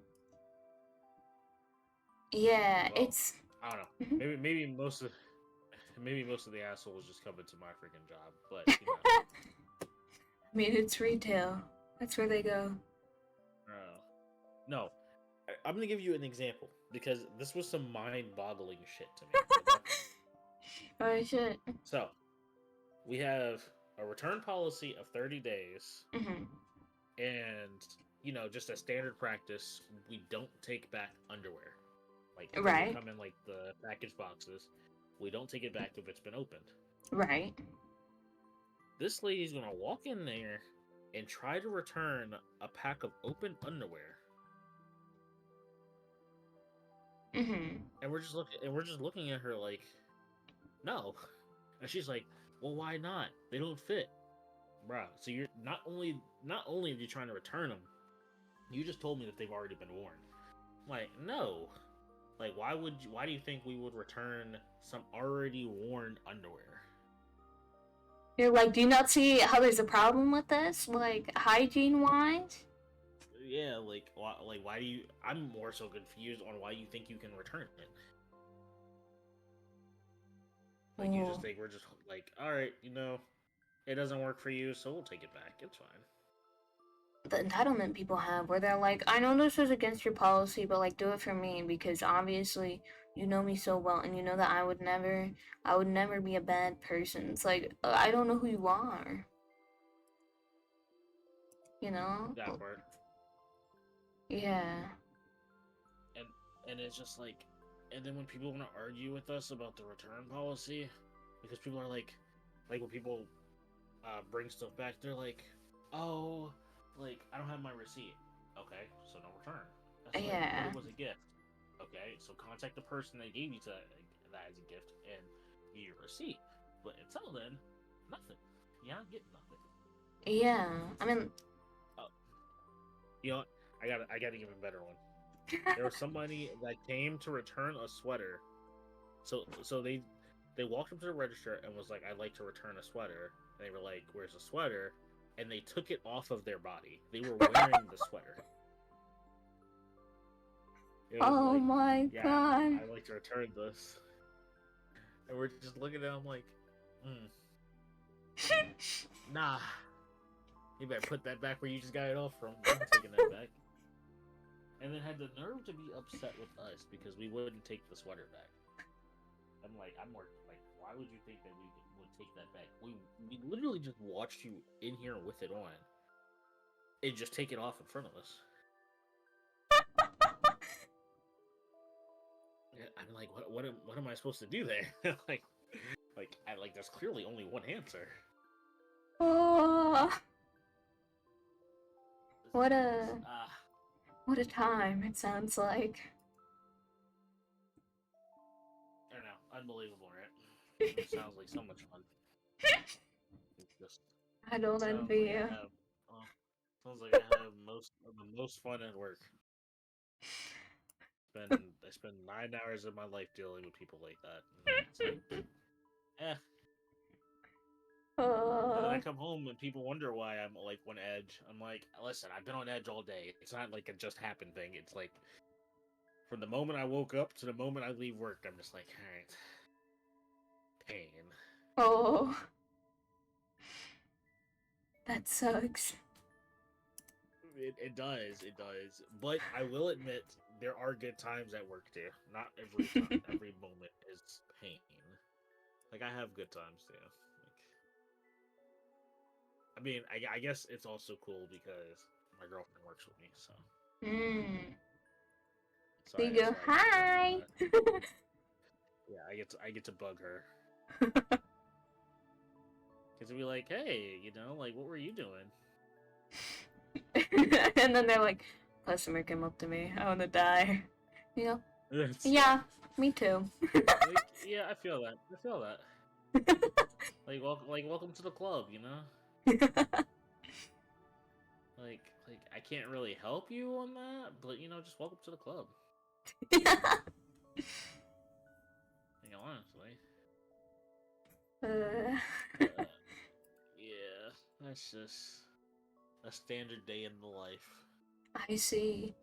B: Yeah,
A: well,
B: it's.
A: I don't know.
B: Mhm.
A: Maybe most of the assholes just come into my freaking job. But
B: I mean, it's retail. That's where they go.
A: no. I'm gonna give you an example because this was some mind-boggling shit to me. Okay?
B: Oh shit.
A: So we have a return policy of 30 days,
B: Mhm.
A: and just a standard practice, we don't take back underwear. Like it doesn't
B: Right.
A: come in like the package boxes. We don't take it back if it's been opened.
B: Right.
A: This lady's gonna walk in there and try to return a pack of open underwear,
B: Mhm.
A: and we're just looking at her like, no. And she's like, well, why not? They don't fit, bruh. So you're not only are you trying to return them, you just told me that they've already been worn. Like, no. Like, why do you think we would return some already worn underwear?
B: You're like, do you not see how there's a problem with this? Like, hygiene wise?
A: Yeah, why do you? I'm more so confused on why you think you can return it. Like, you just think we're just like, all right, it doesn't work for you, so we'll take it back. It's fine.
B: The entitlement people have where they're like, I know this is against your policy, but like, do it for me because obviously you know me so well and you know that I would never be a bad person. It's like, I don't know who you are. You know?
A: That part.
B: Yeah.
A: And it's just like, and then when people want to argue with us about the return policy, because people are like when people bring stuff back, they're like, oh, like I don't have my receipt. Okay, so no return. That's fine.
B: Yeah.
A: But it was a gift. Okay, so contact the person that gave you that as a gift and get your receipt. But until then, nothing. You're not getting nothing.
B: Yeah. I mean,
A: You know what? I got an even better one. There was somebody that came to return a sweater. So they walked up to the register and was like, I'd like to return a sweater. And they were like, where's the sweater? And they took it off of their body. They were wearing the sweater. It was
B: oh
A: like,
B: my
A: yeah,
B: god.
A: I'd like to return this. And we're just looking at him like, nah. You better put that back where you just got it off from. I'm taking that back. And then had the nerve to be upset with us because we wouldn't take the sweater back. I'm more like, why would you think that we would take that back? We literally just watched you in here with it on, and just take it off in front of us. I'm like, what am I supposed to do there? like, there's clearly only one answer.
B: Oh, what a time it sounds like.
A: I don't know, unbelievable, right? It sounds like so much fun. It's just
B: I don't
A: sounds
B: envy
A: like
B: you.
A: sounds like I have the most fun at work. I spend 9 hours of my life dealing with people like that. And it's like, eh. And then I come home and people wonder why I'm like on edge. I'm like, listen, I've been on edge all day. It's not like a just happened thing. It's like from the moment I woke up to the moment I leave work, I'm just like, all right, pain.
B: Oh, that sucks.
A: It does, But I will admit, there are good times at work too. Not every time, every moment is pain. Like I have good times too. I mean, I guess it's also cool because my girlfriend works with me, so.
B: So you go, hi.
A: Yeah, I get to bug her. Because be like, hey, like, what were you doing?
B: And then they're like, customer came up to me, I want to die. You know? Yeah, me too.
A: Like, yeah, I feel that. Like, welcome to the club, Like I can't really help you on that, but just welcome to the club. Honestly. Yeah, that's just a standard day in the life.
B: I see.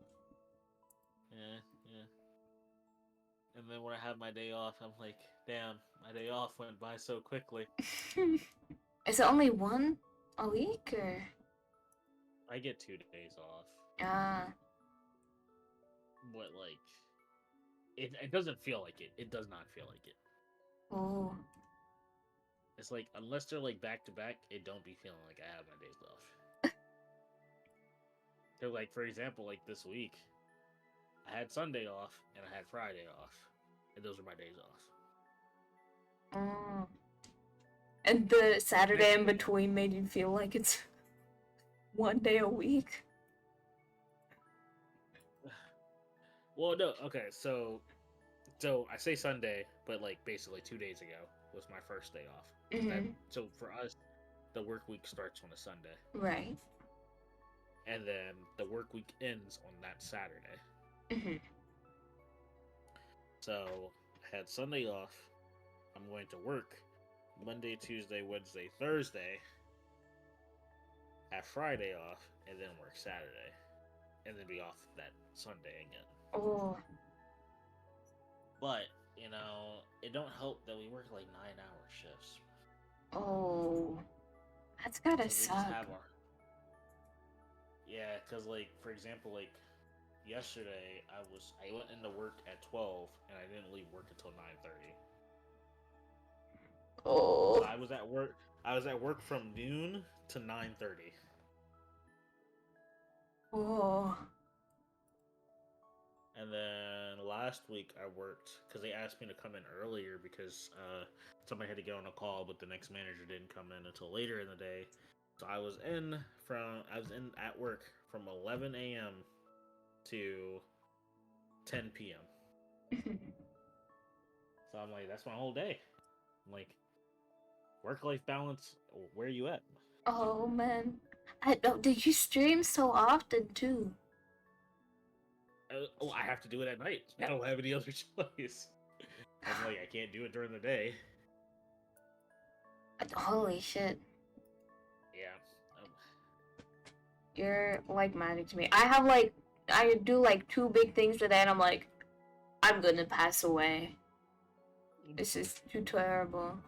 A: Yeah. And then when I have my day off, I'm like, damn, my day off went by so quickly.
B: Is it only one a week or?
A: I get 2 days off.
B: Ah.
A: But like, it doesn't feel like it. It does not feel like it.
B: Oh.
A: It's like unless they're like back to back, it don't be feeling like I have my days off. So like for example, like this week, I had Sunday off and I had Friday off, and those are my days off.
B: Oh. And the Saturday in between made you feel like it's one day a week?
A: Well, no, okay, so I say Sunday, but like basically 2 days ago was my first day off. So for us, the work week starts on a Sunday.
B: Right.
A: And then the work week ends on that Saturday. So I had Sunday off. I'm going to work Monday, Tuesday, Wednesday, Thursday. Have Friday off, and then work Saturday. And then be off that Sunday again.
B: Oh.
A: But, it don't help that we work like 9-hour shifts.
B: Oh. That's gotta suck.
A: Yeah, because like for example, like yesterday I went into work at 12 and I didn't leave work until 9:30.
B: Oh.
A: So I was at work from noon to 9:30.
B: Oh.
A: And then last week I worked because they asked me to come in earlier because somebody had to get on a call, but the next manager didn't come in until later in the day. So I was in at work from 11 a.m. to 10 p.m. So I'm like, that's my whole day. I'm like, work-life balance, where you at?
B: Oh man. Did you stream so often too?
A: I have to do it at night. I don't have any other choice. I'm like, I can't do it during the day.
B: Holy shit.
A: Yeah.
B: You're like magic to me. I do like 2 big things today and I'm like, I'm gonna pass away. This is too terrible.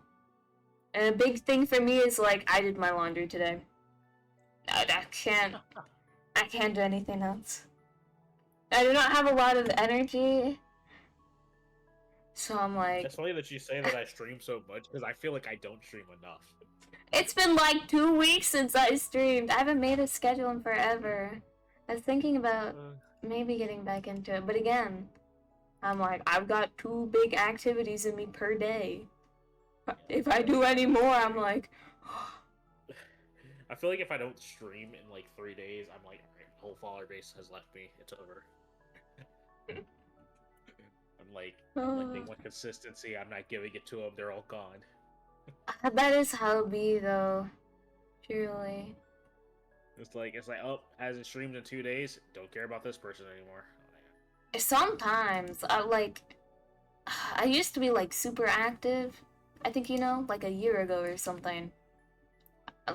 B: And a big thing for me is like, I did my laundry today. I can't do anything else. I do not have a lot of energy. So I'm like...
A: It's funny that you say that I stream so much, because I feel like I don't stream enough.
B: It's been like 2 weeks since I streamed. I haven't made a schedule in forever. I was thinking about maybe getting back into it, but again, I'm like, I've got 2 big activities in me per day. If I do any more, I'm like...
A: I feel like if I don't stream in like 3 days, I'm like, alright, the whole follower base has left me. It's over. I'm like they want consistency. I'm not giving it to them. They're all gone.
B: That is how it be, though. Truly.
A: It's like, oh, hasn't streamed in 2 days. Don't care about this person anymore.
B: Sometimes, I used to be like super active. I think like a year ago or something.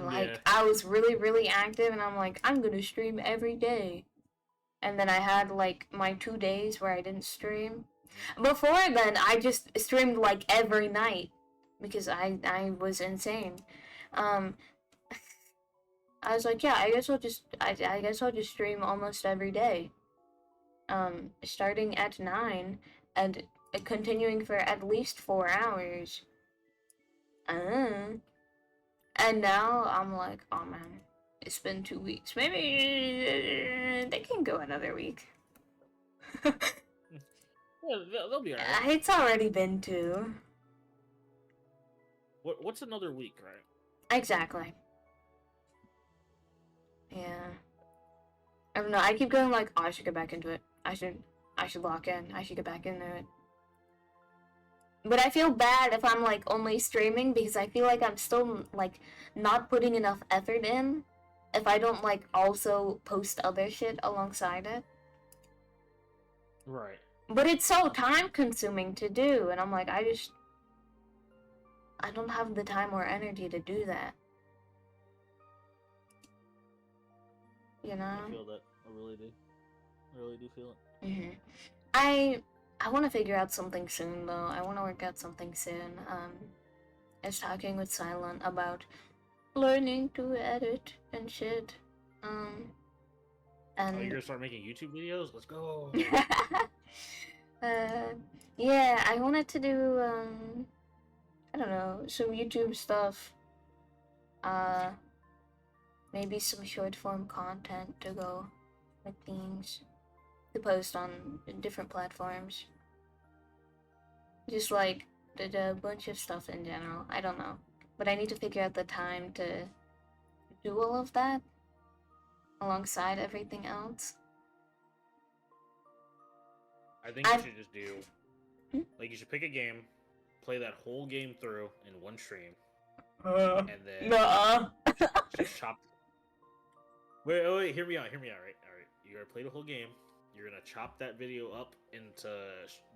B: Like I was really, really active, and I'm like, I'm gonna stream every day. And then I had like my 2 days where I didn't stream. Before then, I just streamed like every night because I was insane. I was like, yeah, I guess I'll just stream almost every day. Starting at 9 and continuing for at least 4 hours. And now I'm like, oh man, it's been 2 weeks. Maybe they can go another week.
A: Yeah, they'll be alright.
B: It's already been 2.
A: What's another week, right?
B: Exactly. Yeah. I don't know. I keep going like, oh, I should get back into it. I should lock in. I should get back into it. But I feel bad if I'm like only streaming because I feel like I'm still like not putting enough effort in. if I don't like also post other shit alongside it.
A: Right.
B: But it's so time consuming to do, and I'm like, I don't have the time or energy to do that. You know?
A: I feel that. I really do. I really do feel it.
B: I want to figure out something soon though. I want to work out something soon. I was talking with Silent about learning to edit and shit.
A: Oh,
B: And
A: you're gonna start making YouTube videos? Let's go.
B: yeah, I wanted to do I don't know, some YouTube stuff. Maybe some short form content to go with themes to post on different platforms. Just like a bunch of stuff in general. I don't know. But I need to figure out the time to do all of that alongside everything else.
A: I think you should just do, like, you should pick a game, play that whole game through in one stream, and then just chop. Wait, hear me out, right? Alright, you're gonna play the whole game, you're gonna chop that video up into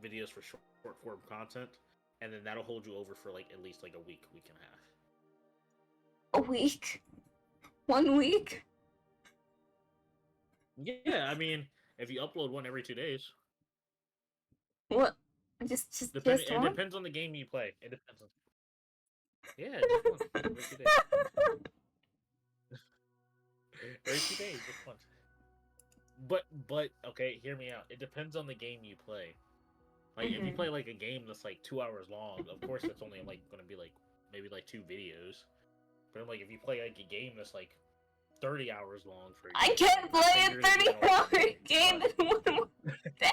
A: videos for short form content, and then that'll hold you over for, like, at least, like, a week and a half.
B: A week? 1 week?
A: Yeah, I mean, if you upload one every 2 days.
B: What? Just
A: It
B: one?
A: depends on the game you play. It depends on. Yeah, just one. Every 2 days. Every 2 days, just one. But okay, hear me out. It depends on the game you play. Like if you play like a game that's like 2 hours long, of course it's only like gonna be like maybe like 2 videos. But like if you play like a game that's like 30 hours long for
B: I can't play a 30-hour game in 1 day.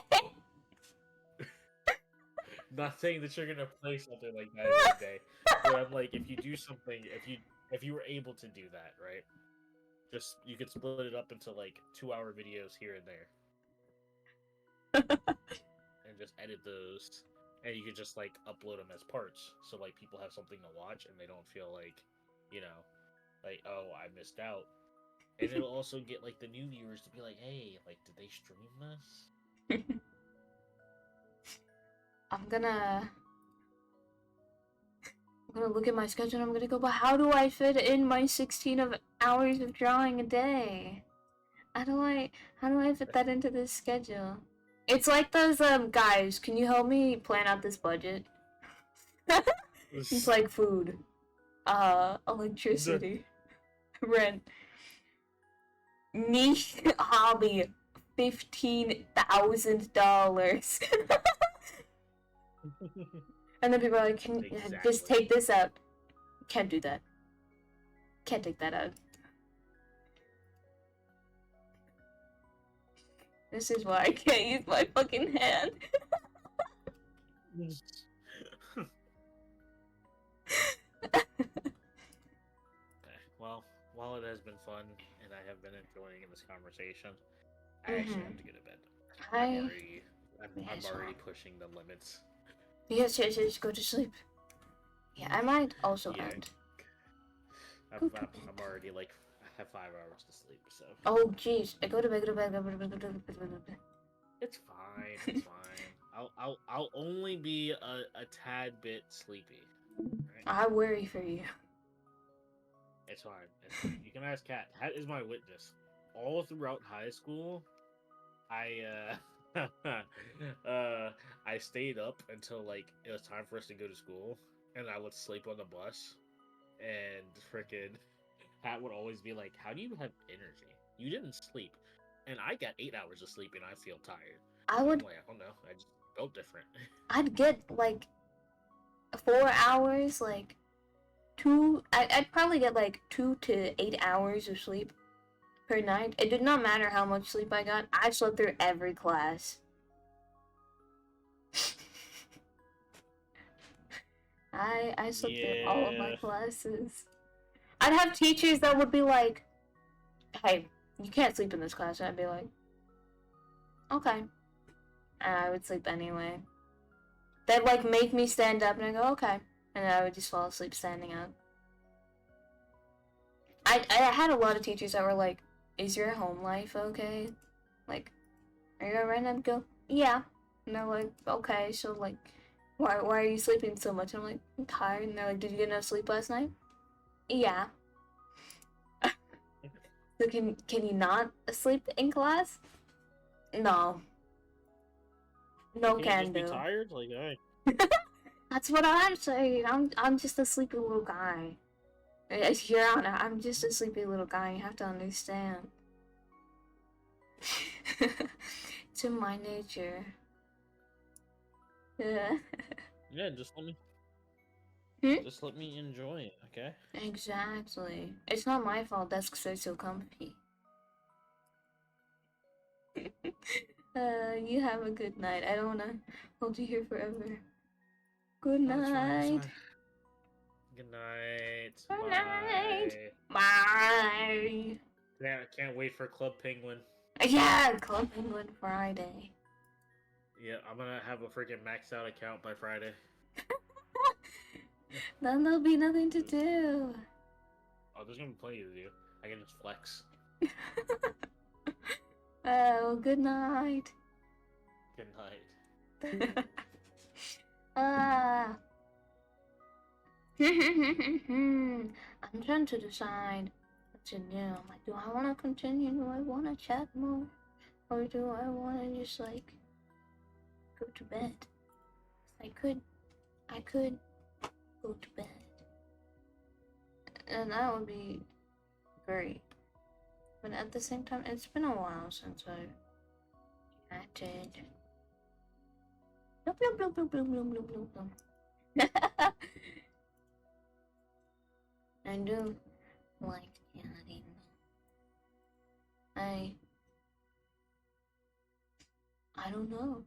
A: Not saying that you're gonna play something like that every day, but I'm like, if you do something, if you were able to do that, right? Just you could split it up into like 2-hour videos here and there, and just edit those, and you could just like upload them as parts, so like people have something to watch and they don't feel like, you know, like, oh, I missed out. And it'll also get like the new viewers to be like, hey, like, did they stream this?
B: I'm gonna look at my schedule and I'm gonna go, but how do I fit in my 16 hours of drawing a day? How do I fit that into this schedule? It's like those guys, can you help me plan out this budget? It's like food, electricity, rent, niche hobby, $15,000. And then people are like, can just take this out? Can't do that. Can't take that out. This is why I can't use my fucking hand.
A: Okay. Well, while it has been fun and I have been enjoying this conversation, I actually have to get to bed. I'm already pushing the limits.
B: Yes, go to sleep. Yeah, I might also end.
A: I'm already like, I have 5 hours to sleep, so.
B: Oh jeez, I go to bed.
A: It's fine. It's fine. I'll only be a tad bit sleepy. Right?
B: I worry for you.
A: It's fine. You can ask Kat. Kat is my witness. All throughout high school, I I stayed up until like it was time for us to go to school, and I would sleep on the bus, and frickin' Kat would always be like, "How do you have energy? You didn't sleep." And I got 8 hours of sleep, and I feel tired.
B: I would.
A: I'm like, I don't know. I just felt different.
B: I'd get like 4 hours, like 2. I'd probably get like 2 to 8 hours of sleep per night. It did not matter how much sleep I got. I slept through every class. I slept through all of my classes. I'd have teachers that would be like, "Hey, you can't sleep in this class." And I'd be like, "Okay." And I would sleep anyway. They'd like make me stand up and I go, "Okay." And I would just fall asleep standing up. I had a lot of teachers that were like, "Is your home life okay? Like, are you alright?" And I'd go, "Yeah." And they're like, "Okay, so like, why are you sleeping so much?" And I'm like, "I'm tired." And they're like, "Did you get enough sleep last night?" "Yeah." So can you not sleep in class? No. No
A: Can you
B: can
A: just be
B: do.
A: tired? Like, alright.
B: That's what I'm saying. I'm just a sleepy little guy. Your Honor, I'm just a sleepy little guy. You have to understand. It's in my nature. Yeah.
A: Yeah, just let me
B: Hmm?
A: just let me enjoy it, okay?
B: Exactly. It's not my fault desks are so comfy. You have a good night. I don't wanna hold you here forever. Good
A: Oh, that's fine, that's
B: night.
A: fine. Good night.
B: Good
A: Bye.
B: night. Bye.
A: Yeah, I can't wait for Club Penguin.
B: Yeah, Club England Friday.
A: Yeah, I'm gonna have a freaking maxed out account by Friday.
B: Then there'll be nothing to do.
A: Oh, there's gonna be plenty to do. I can just flex.
B: Oh, good night.
A: Good night.
B: Ah. I'm trying to decide what to do. I'm like, do I want to continue? Do I want to chat more? Or do I want to just, like, go to bed? I could go to bed. And that would be great. But at the same time, it's been a while since I chatted. Bloop, bloop, bloop, bloop, bloop, bloop, bloop, bloop, bloop. I do like chatting. I don't know.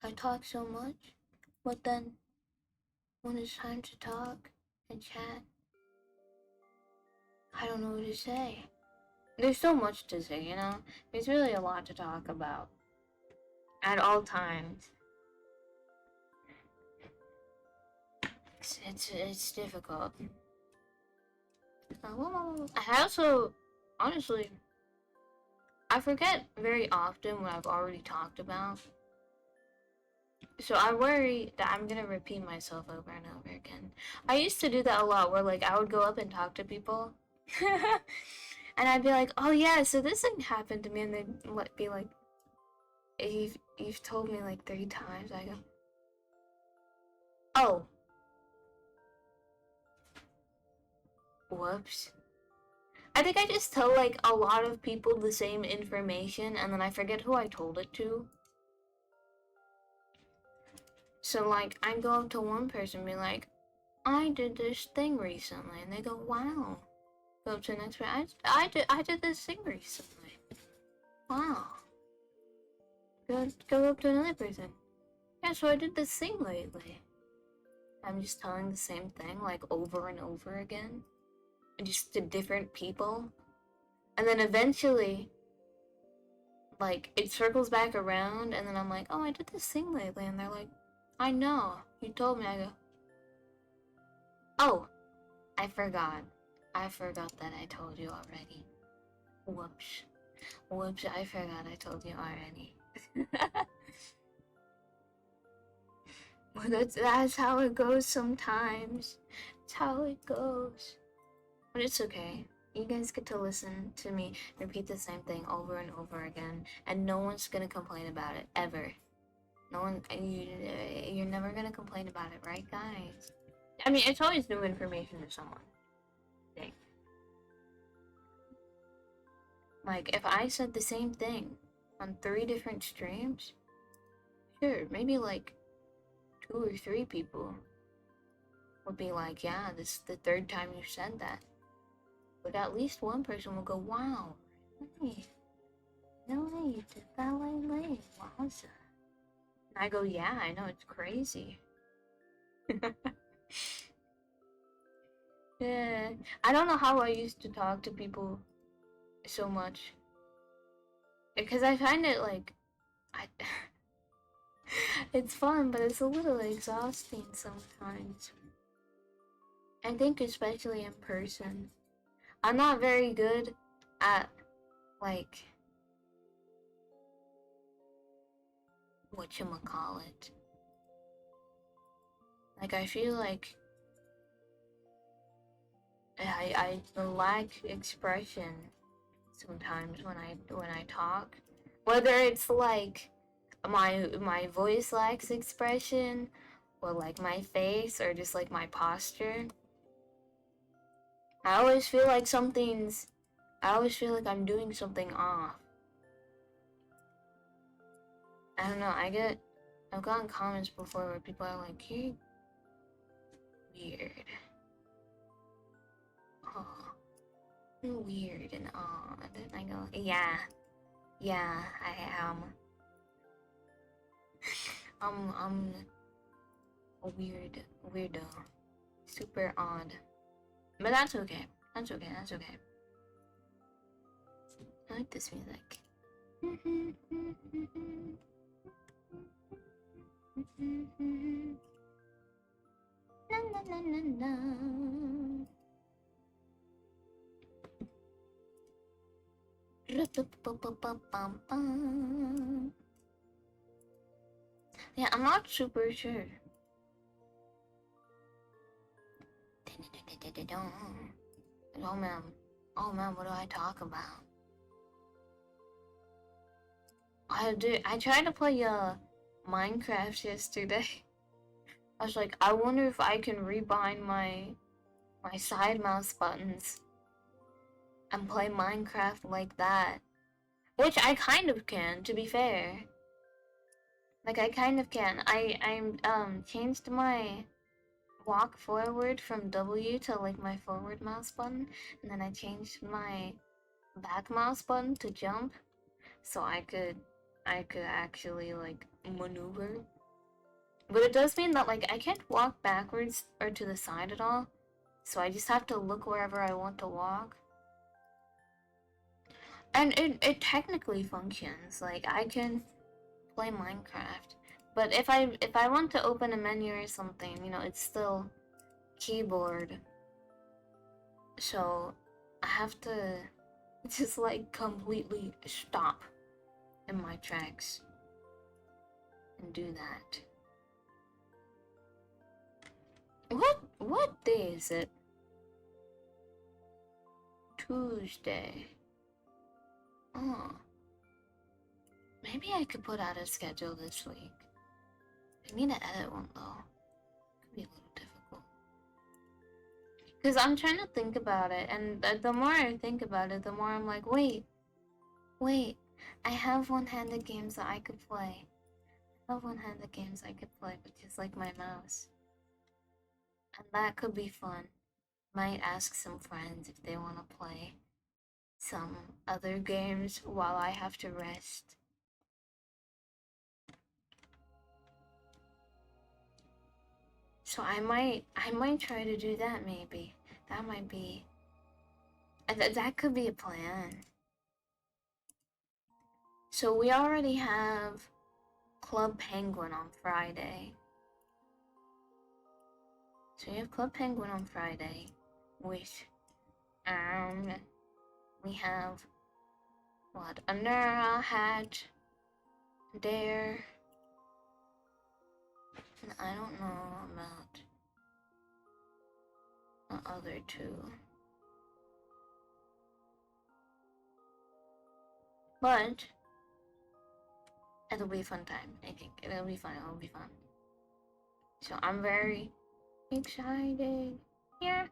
B: I talk so much, but then when it's time to talk and chat, I don't know what to say. There's so much to say, you know? There's really a lot to talk about at all times. It's difficult. I also, honestly, I forget very often what I've already talked about. So I worry that I'm gonna repeat myself over and over again. I used to do that a lot where like I would go up and talk to people and I'd be like, "Oh yeah, so this thing happened to me," and they'd be like, You've told me like 3 times." I go, "Oh, whoops." I think I just tell like a lot of people the same information and then I forget who I told it to. So like I go up to one person and be like, "I did this thing recently," and they go, "Wow." Go up to the next one, I did this thing recently. Wow. Go up to another person. "Yeah, so I did this thing lately." I'm just telling the same thing like over and over again. And just to different people. And then eventually, like, it circles back around, and then I'm like, "Oh, I did this thing lately," and they're like, "I know, you told me." I go, "Oh, I forgot. I forgot that I told you already. Whoops. Whoops, I forgot I told you already." Well, that's how it goes sometimes. It's how it goes. But it's okay. You guys get to listen to me repeat the same thing over and over again, and no one's gonna complain about it, ever. No one, you're never gonna complain about it, right, guys? I mean, it's always new information to someone. Dang. Like, if I said the same thing on 3 different streams, sure, maybe like 2 or 3 people would be like, "Yeah, this is the 3rd time you said that." But at least one person will go, "Wow, really? No way, you did that lately? Wowza." And I go, "Yeah, I know, it's crazy." Yeah, I don't know how I used to talk to people so much. Because I find it like, I, it's fun, but it's a little exhausting sometimes. I think especially in person. I'm not very good at, like, whatchamacallit. Like, I feel like I lack expression sometimes when I talk. Whether it's like my voice lacks expression, or like my face, or just like my posture. I always feel like I'm doing something off. I don't know, I've gotten comments before where people are like, you're weird. Oh, you're weird and odd. And I go, yeah, I am. I'm a weirdo. Super odd. But that's okay. That's okay. I like this music. Na na na na na. Yeah, I'm not super sure. Oh man, what do I talk about? I tried to play Minecraft yesterday. I was like, I wonder if I can rebind my side mouse buttons and play Minecraft like that. Which I kind of can, to be fair. Like, I kind of can. I changed my walk forward from W to like my forward mouse button, and then I changed my back mouse button to jump, so I could actually like maneuver. But it does mean that like I can't walk backwards or to the side at all, so I just have to look wherever I want to walk. And it technically functions. Like, I can play Minecraft, but if I want to open a menu or something, you know, it's still keyboard. So I have to just like completely stop in my tracks and do that. What day is it? Tuesday. Oh. Maybe I could put out a schedule this week. I need to edit one though. Could be a little difficult. Because I'm trying to think about it, and the more I think about it, the more I'm like, wait. I have one-handed games that I could play. With just like my mouse. And that could be fun. Might ask some friends if they want to play some other games while I have to rest. So I might try to do that maybe. That might be... that could be a plan. So we already have Club Penguin on Friday. So we have Club Penguin on Friday, which, we have, what, Anura, Hatch, Dare, and I don't know about the other two. But, it'll be a fun time, I think. It'll be fun. So I'm very excited. Yeah.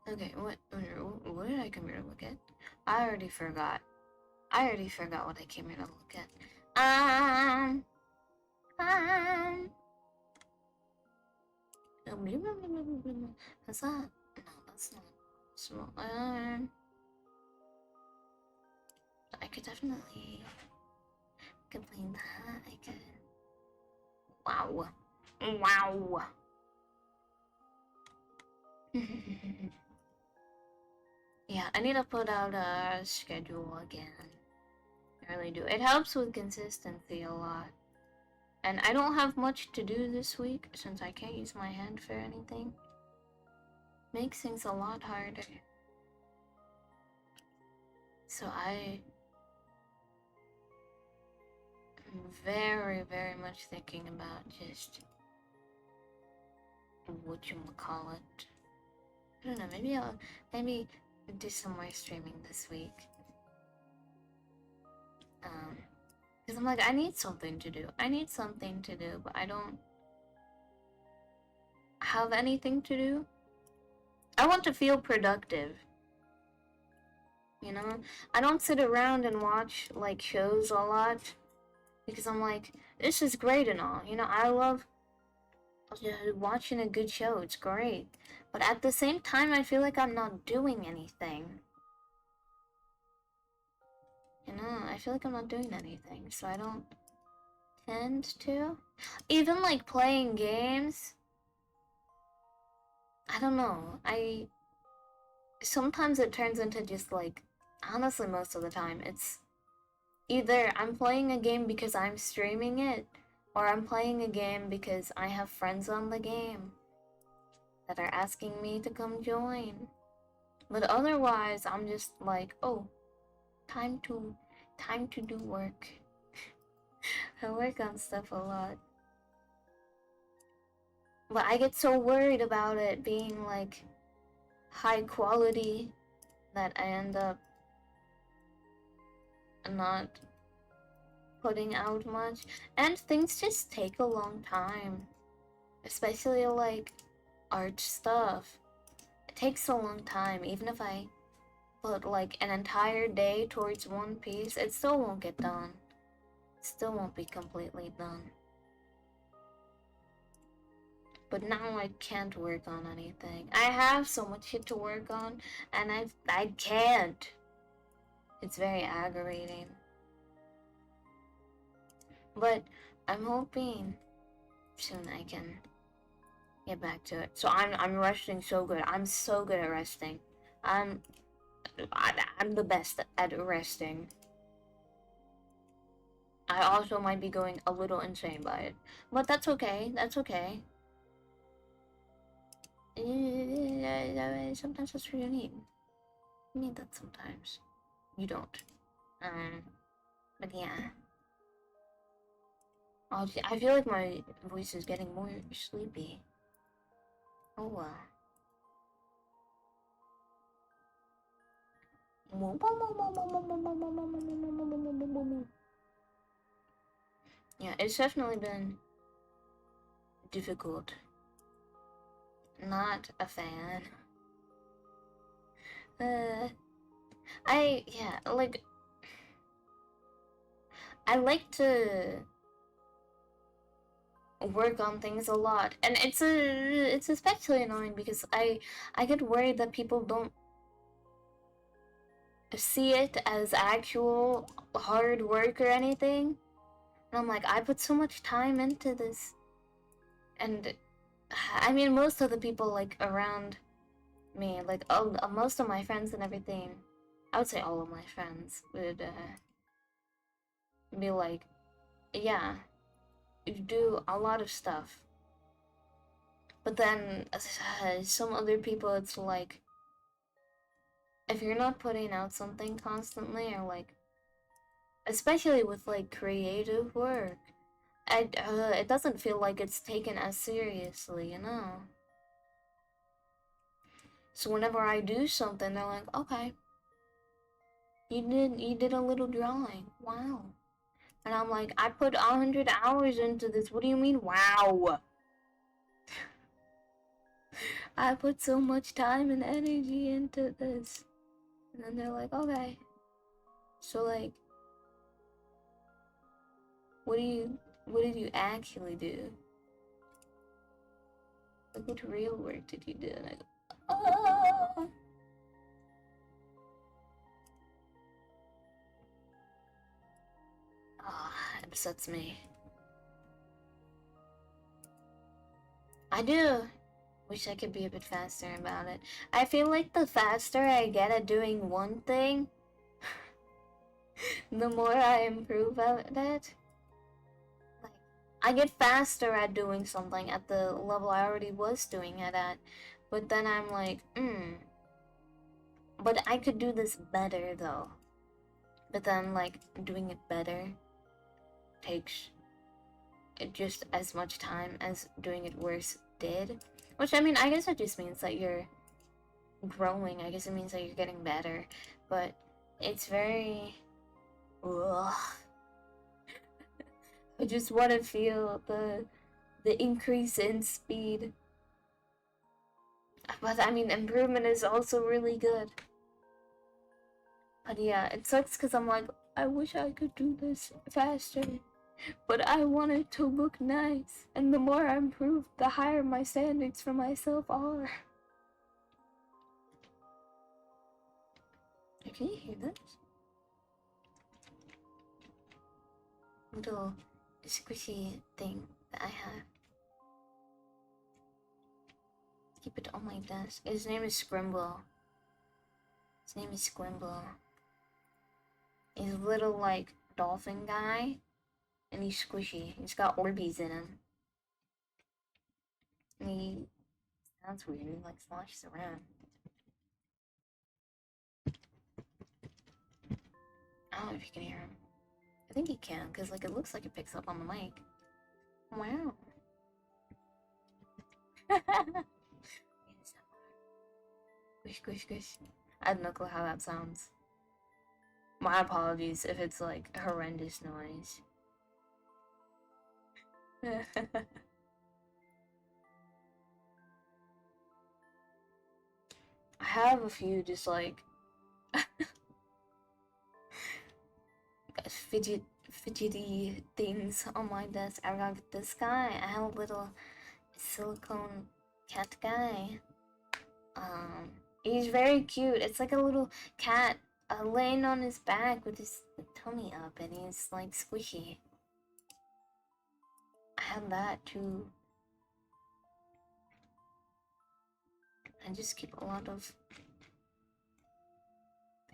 B: Okay, what did I come here to look at? I already forgot what I came here to look at. What's that? No, that's not small. I could definitely complain that. I could. Wow. Yeah, I need to put out a schedule again. I really do. It helps with consistency a lot. And I don't have much to do this week since I can't use my hand for anything. Makes things a lot harder. So I am very, very much thinking about just whatchamacallit. I don't know, maybe I'll do some more streaming this week. Because I'm like, I need something to do. But I don't have anything to do. I want to feel productive. You know? I don't sit around and watch, like, shows a lot. Because I'm like, this is great and all. You know, I love watching a good show. It's great. But at the same time, I feel like I'm not doing anything. You know, I feel like I'm not doing anything, so I don't tend to. Even like playing games, I don't know. Sometimes it turns into just like, honestly, most of the time, it's either I'm playing a game because I'm streaming it, or I'm playing a game because I have friends on the game that are asking me to come join. But otherwise, I'm just like, oh, time to do work. I work on stuff a lot. But I get so worried about it being like high quality that I end up not putting out much. And things just take a long time. Especially like art stuff. It takes a long time. Even if I put like an entire day towards one piece, it still won't get done. It still won't be completely done. But now I can't work on anything. I have so much shit to work on, and I can't. It's very aggravating. But I'm hoping soon I can get back to it. So I'm resting so good. I'm so good at resting. I'm the best at resting. I also might be going a little insane by it, but that's okay. That's okay. Sometimes that's what you need. You need that sometimes. You don't. But yeah. I feel like my voice is getting more sleepy. Oh well. Yeah, it's definitely been difficult. Not a fan. I like to work on things a lot, and it's especially annoying because I get worried that people don't see it as actual hard work or anything. And I'm like, I put so much time into this. And I mean, most of the people like around me, like most of my friends and everything, I would say all of my friends would be like, yeah, you do a lot of stuff. But then some other people, it's like, if you're not putting out something constantly, or like, especially with like creative work, it doesn't feel like it's taken as seriously, you know? So whenever I do something, they're like, okay, you did a little drawing, wow. And I'm like, I put 100 hours into this, what do you mean, wow? I put so much time and energy into this. And then they're like, okay. So like, what did you actually do? Like, what real work did you do? And I go, oh. It upsets me. I do wish I could be a bit faster about it. I feel like the faster I get at doing one thing, the more I improve at it. Like, I get faster at doing something at the level I already was doing it at. But then I'm like, but I could do this better though. But then like doing it better takes just as much time as doing it worse did. Which, I mean, I guess it just means that you're growing. I guess it means that you're getting better. But it's very... Ugh. I just want to feel the increase in speed. But, I mean, improvement is also really good. But yeah, it sucks because I'm like, I wish I could do this faster. But I want it to look nice, and the more I improve, the higher my standards for myself are. Can you hear this? Little squishy thing that I have. Keep it on my desk. His name is Scrimble. His name is Scrimble. He's a little, like, dolphin guy. And he's squishy. He's got Orbeez in him. And he sounds weird. He like sloshes around. I don't know if you can hear him. I think he can, because like it looks like it picks up on the mic. Wow. Squish, squish, squish. I have no clue how that sounds. My apologies if it's like horrendous noise. I have a few just like fidgety things on my desk. I got this guy. I have a little silicone cat guy. He's very cute. It's like a little cat laying on his back with his tummy up, and he's like squishy. I have that too. I just keep a lot of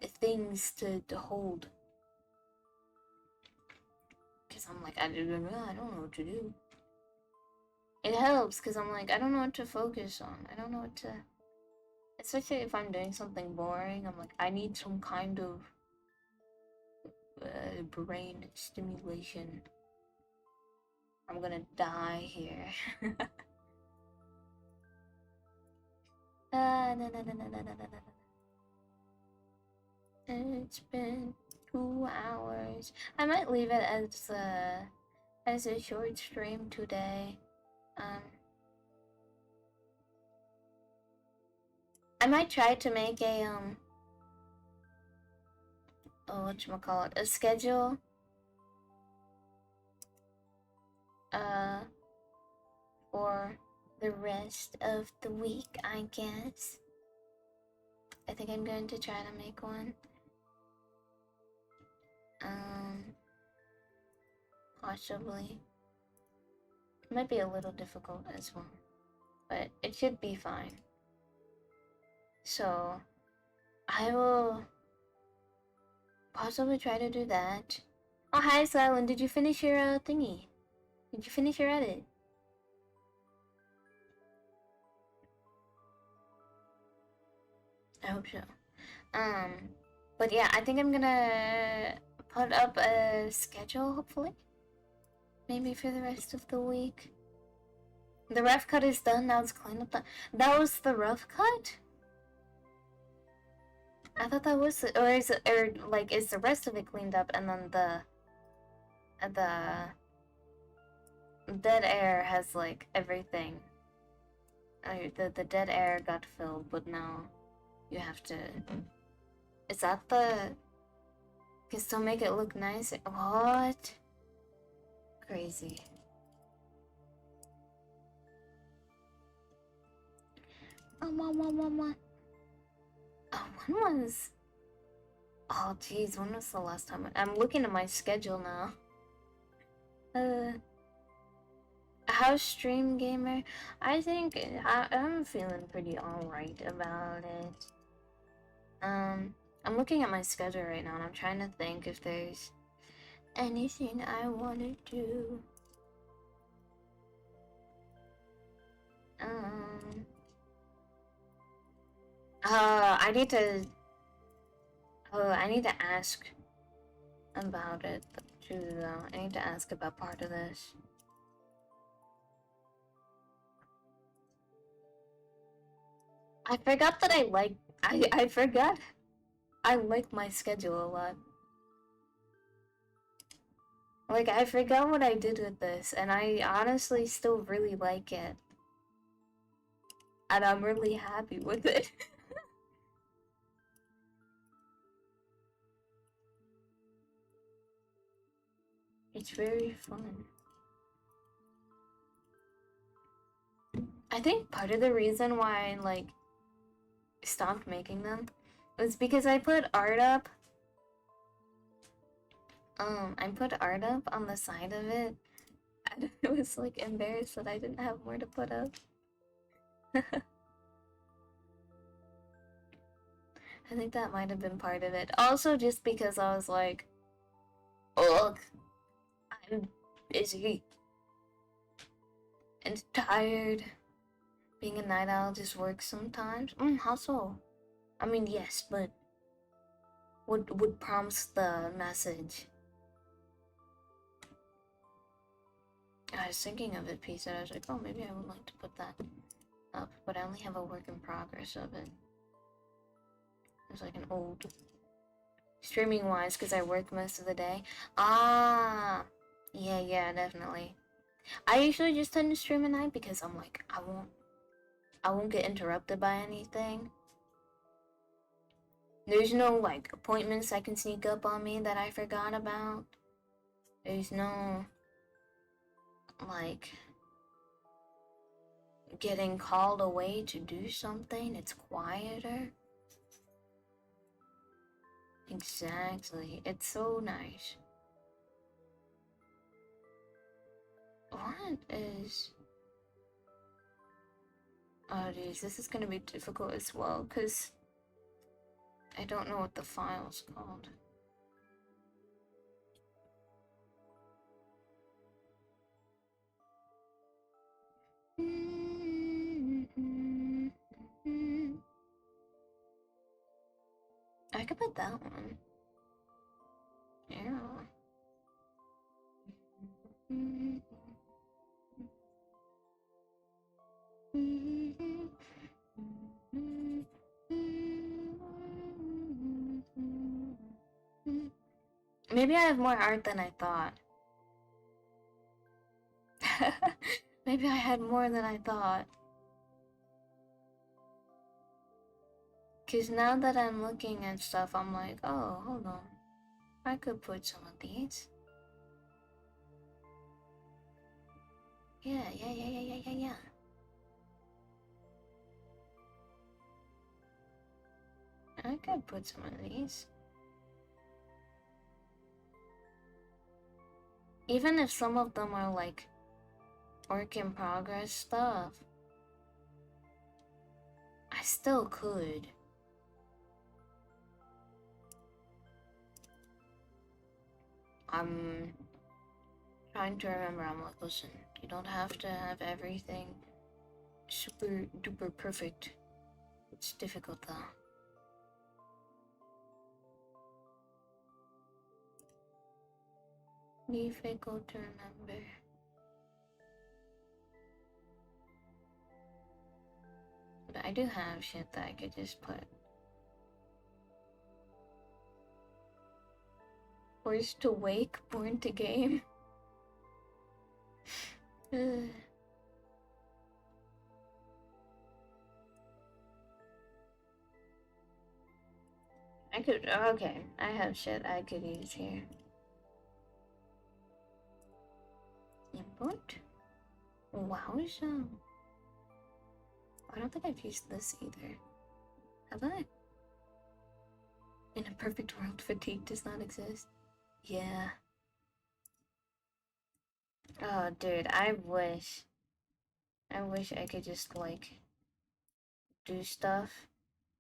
B: things to hold. Because I'm like, I don't know what to do. It helps because I'm like, I don't know what to focus on. I don't know what to... Especially if I'm doing something boring, I'm like, I need some kind of brain stimulation. I'm gonna die here. It's been 2 hours. I might leave it as a short stream today. I might try to make a whatchamacallit, a schedule for the rest of the week, I guess. I think I'm going to try to make one. Possibly. It might be a little difficult as well, but it should be fine. So, I will possibly try to do that. Oh, hi, Silent. Did you finish your thingy? Did you finish your edit? I hope so. But yeah, I think I'm gonna put up a schedule, hopefully. Maybe for the rest of the week. The rough cut is done, now it's cleaned up. That was the rough cut? I thought that was it, or is it, or like, is the rest of it cleaned up and then the dead air has like everything. The dead air got filled, but now you have to. Is that the? Can still make it look nice. What? Crazy. Oh, when was... Oh, jeez, when was the last time? I'm looking at my schedule now. How's Stream Gamer? I think I'm feeling pretty alright about it. I'm looking at my schedule right now and I'm trying to think if there's anything I want to do. I need to. Oh, I need to ask about it too, though. I need to ask about part of this. I forgot that I forgot I like my schedule a lot. Like, I forgot what I did with this, and I honestly still really like it. And I'm really happy with it. It's very fun. I think part of the reason why I, like, stopped making them was because I put art up. I put art up on the side of it, and I was, like, embarrassed that I didn't have more to put up. I think that might have been part of it. Also, just because I was like, ugh, I'm busy and tired. Being a night owl just works sometimes. How so? I mean, yes, but what prompts the message? I was thinking of it, piece, and I was like, oh, maybe I would like to put that up, but I only have a work in progress of it. It's like an old streaming wise, because I work most of the day. Ah, yeah, definitely. I usually just tend to stream at night because I'm like, I won't get interrupted by anything. There's no, like, appointments that can sneak up on me that I forgot about. There's no, like, getting called away to do something. It's quieter. Exactly. It's so nice. What is... Oh, geez, this is gonna be difficult as well, because I don't know what the file's called. I could put that one. Yeah. Maybe I have more art than I thought. Maybe I had more than I thought. Because now that I'm looking at stuff, I'm like, oh, hold on. I could put some of these. Yeah. I could put some of these. Even if some of them are like work in progress stuff, I still could. I'm trying to remember. I'm like, listen, you don't have to have everything super duper perfect. It's difficult though. Difficult to remember. But I do have shit that I could just put. Forced to wake, born to game. I could, okay, I have shit I could use here. Import? Wowza. I don't think I've used this either. Have I? In a perfect world, fatigue does not exist. Yeah. Oh, dude, I wish I could just, like, do stuff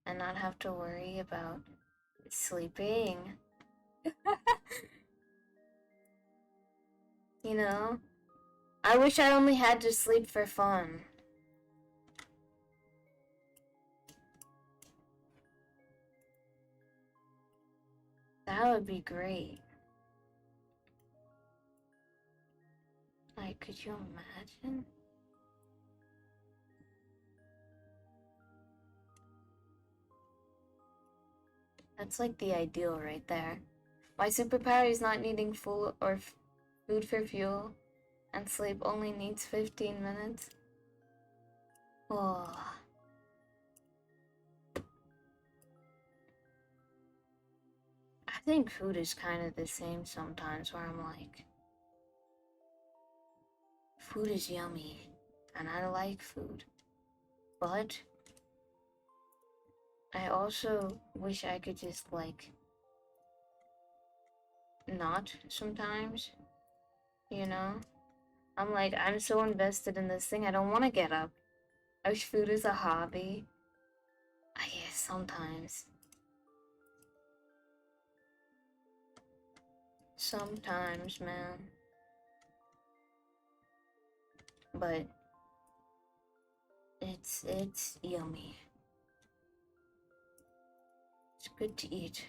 B: and not have to worry about sleeping. You know? I wish I only had to sleep for fun. That would be great. Like, could you imagine? That's like the ideal right there. My superpower is not needing food or food for fuel, and sleep only needs 15 minutes. Oh. I think food is kind of the same sometimes, where I'm like, food is yummy, and I like food, but I also wish I could just, like, not sometimes, you know? I'm like, I'm so invested in this thing, I don't want to get up. I wish food is a hobby. I guess sometimes. Sometimes, man. But it's yummy. It's good to eat.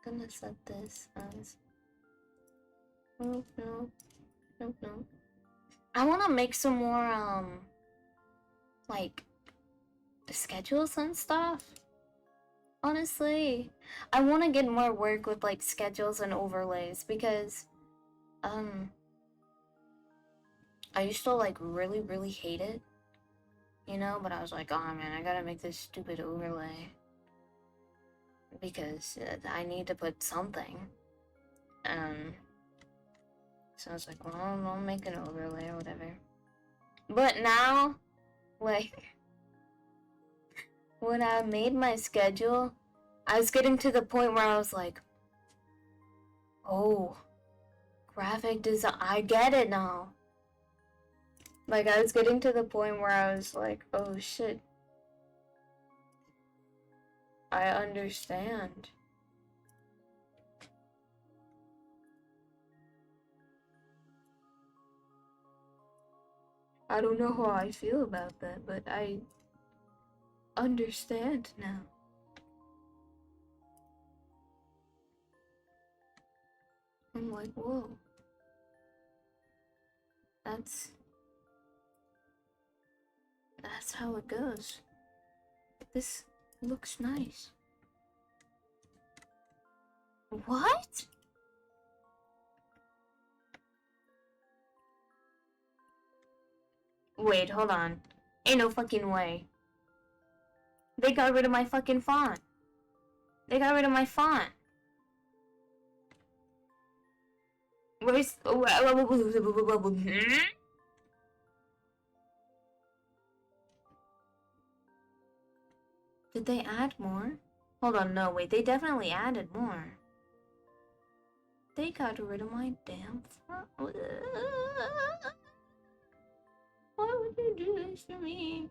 B: Gonna set this as nope. I wanna make some more like schedules and stuff. Honestly, I wanna get more work with like schedules and overlays because I used to like really hate it, you know, but I was like, oh man, I gotta make this stupid overlay because I need to put something. So I was like, well, I'll make an overlay or whatever. But now, like, when I made my schedule, I was getting to the point where I was like, oh, graphic design, I get it now. Like, I was getting to the point where I was like, oh shit, I understand. I don't know how I feel about that, but I understand now. I'm like, whoa. That's how it goes. This looks nice. What? Wait, hold on. Ain't no fucking way. They got rid of my fucking font. They got rid of my font. Where's... Did they add more? Hold on, no, wait, they definitely added more. They got rid of my damn font. Why would you do this to me?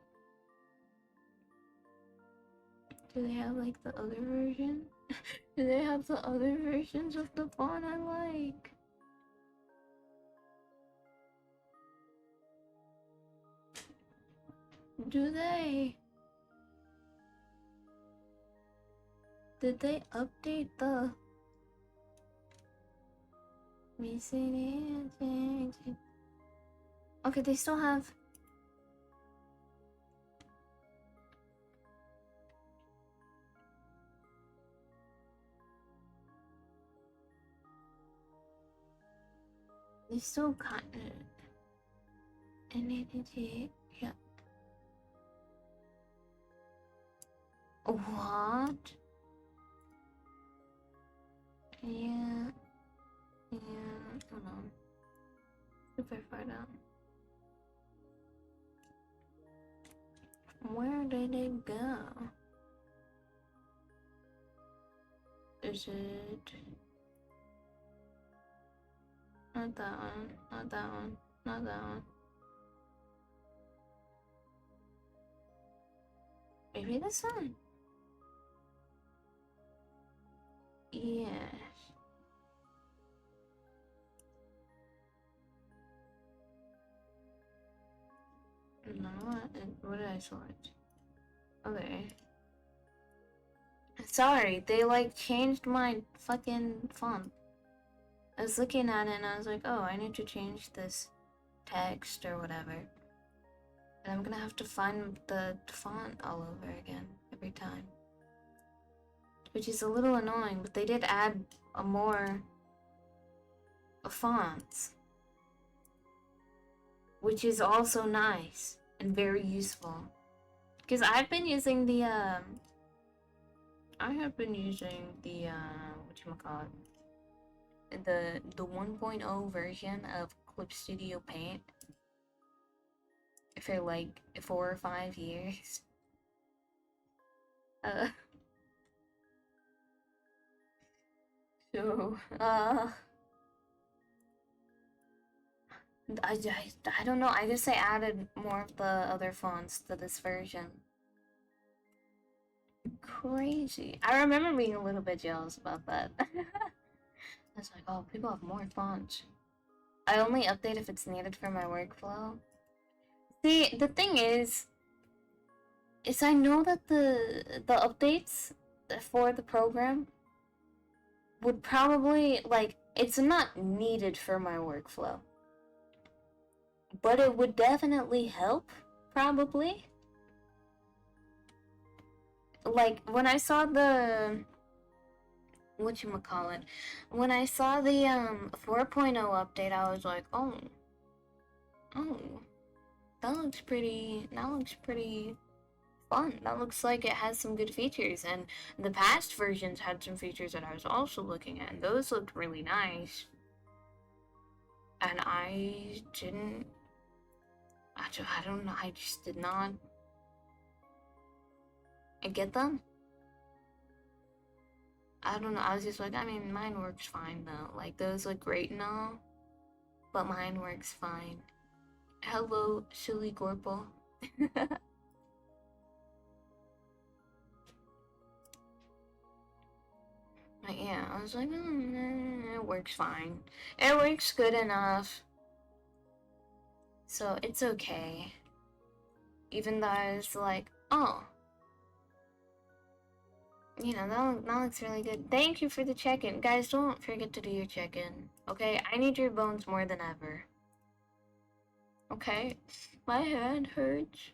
B: Do they have like the other version? Do they have the other versions of the font I like? Do they? Did they update the... Okay, they still have... They still kind of... Yeah. What? Yeah. Hold on. Super far down. Where did it go? Is it... Not that one, not that one, not that one. Maybe this one? Yes. No, what did I select? Okay. Sorry, they like changed my fucking font. I was looking at it and I was like, oh, I need to change this text or whatever. And I'm gonna have to find the font all over again every time. Which is a little annoying, but they did add more fonts. Which is also nice and very useful. Because I've been using the, whatchamacallit, the 1.0 version of Clip Studio Paint for like 4 or 5 years. So, I don't know, I guess I added more of the other fonts to this version. Crazy. I remember being a little bit jealous about that. I was like, oh, people have more fonts. I only update if it's needed for my workflow. See, the thing is I know that the updates for the program would probably, like, it's not needed for my workflow. But it would definitely help, probably. Like, when I saw the... whatchamacallit? When I saw the 4.0 update, I was like, oh, that looks pretty fun. That looks like it has some good features, and the past versions had some features that I was also looking at, and those looked really nice. And I don't know, I just did not get them. I don't know, I was just like, I mean, mine works fine though. Like, those look great and all, but mine works fine. Hello, Silly Gorple. But yeah, I was like, it works fine. It works good enough. So it's okay. Even though I was like, oh. You know, that looks really good. Thank you for the check-in. Guys, don't forget to do your check-in. Okay? I need your bones more than ever. Okay? My hand hurts.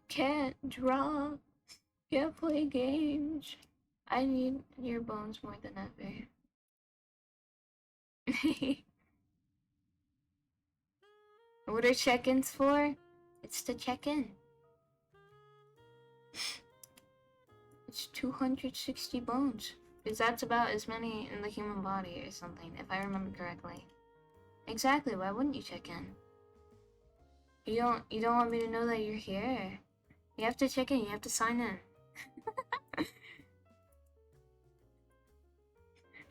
B: Can't draw. Can't play games. I need your bones more than ever. What are check-ins for? It's to check in. It's 260 bones. Because that's about as many in the human body or something, if I remember correctly. Exactly, why wouldn't you check in? You don't want me to know that you're here. You have to check in, you have to sign in.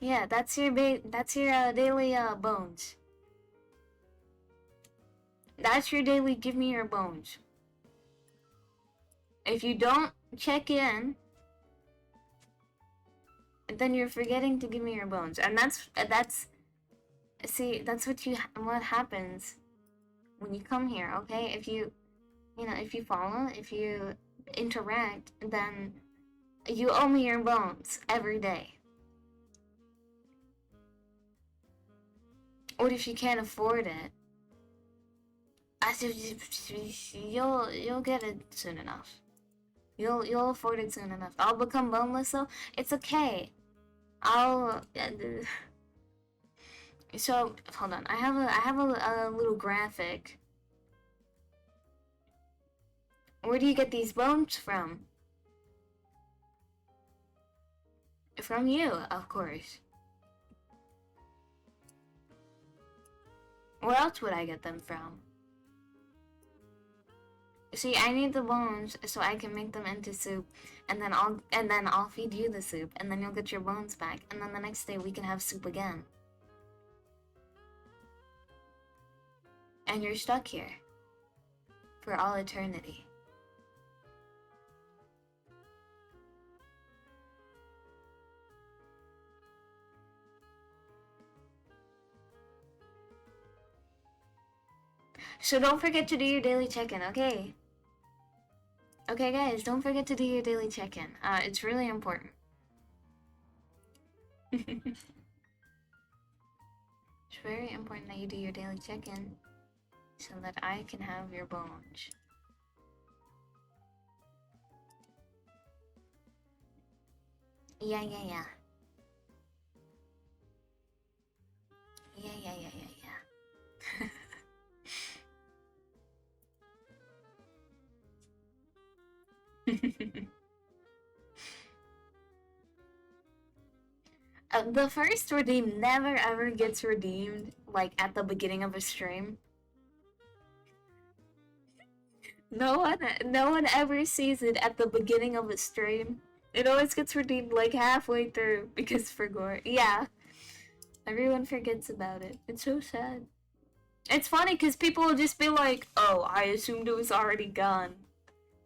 B: Yeah, that's your daily bones. That's your daily give me your bones. If you don't check in, then you're forgetting to give me your bones. And that's see, that's what happens when you come here, okay? If you follow, if you interact, then you owe me your bones every day. Or if you can't afford it, you'll get it soon enough. You'll afford it soon enough. I'll become boneless though. It's okay. So hold on. I have a little graphic. Where do you get these bones from? From you, of course. Where else would I get them from? See, I need the bones so I can make them into soup, and then I'll feed you the soup, and then you'll get your bones back, and then the next day we can have soup again. And you're stuck here for all eternity. So don't forget to do your daily check-in, okay? Okay, guys, don't forget to do your daily check-in. It's really important. It's very important that you do your daily check-in so that I can have your bones. Yeah. Yeah. The first redeem never ever gets redeemed, like, at the beginning of a stream. No one ever sees it at the beginning of a stream. It always gets redeemed, like, halfway through, because for gore. Yeah. Everyone forgets about it. It's so sad. It's funny, because people will just be like, oh, I assumed it was already gone.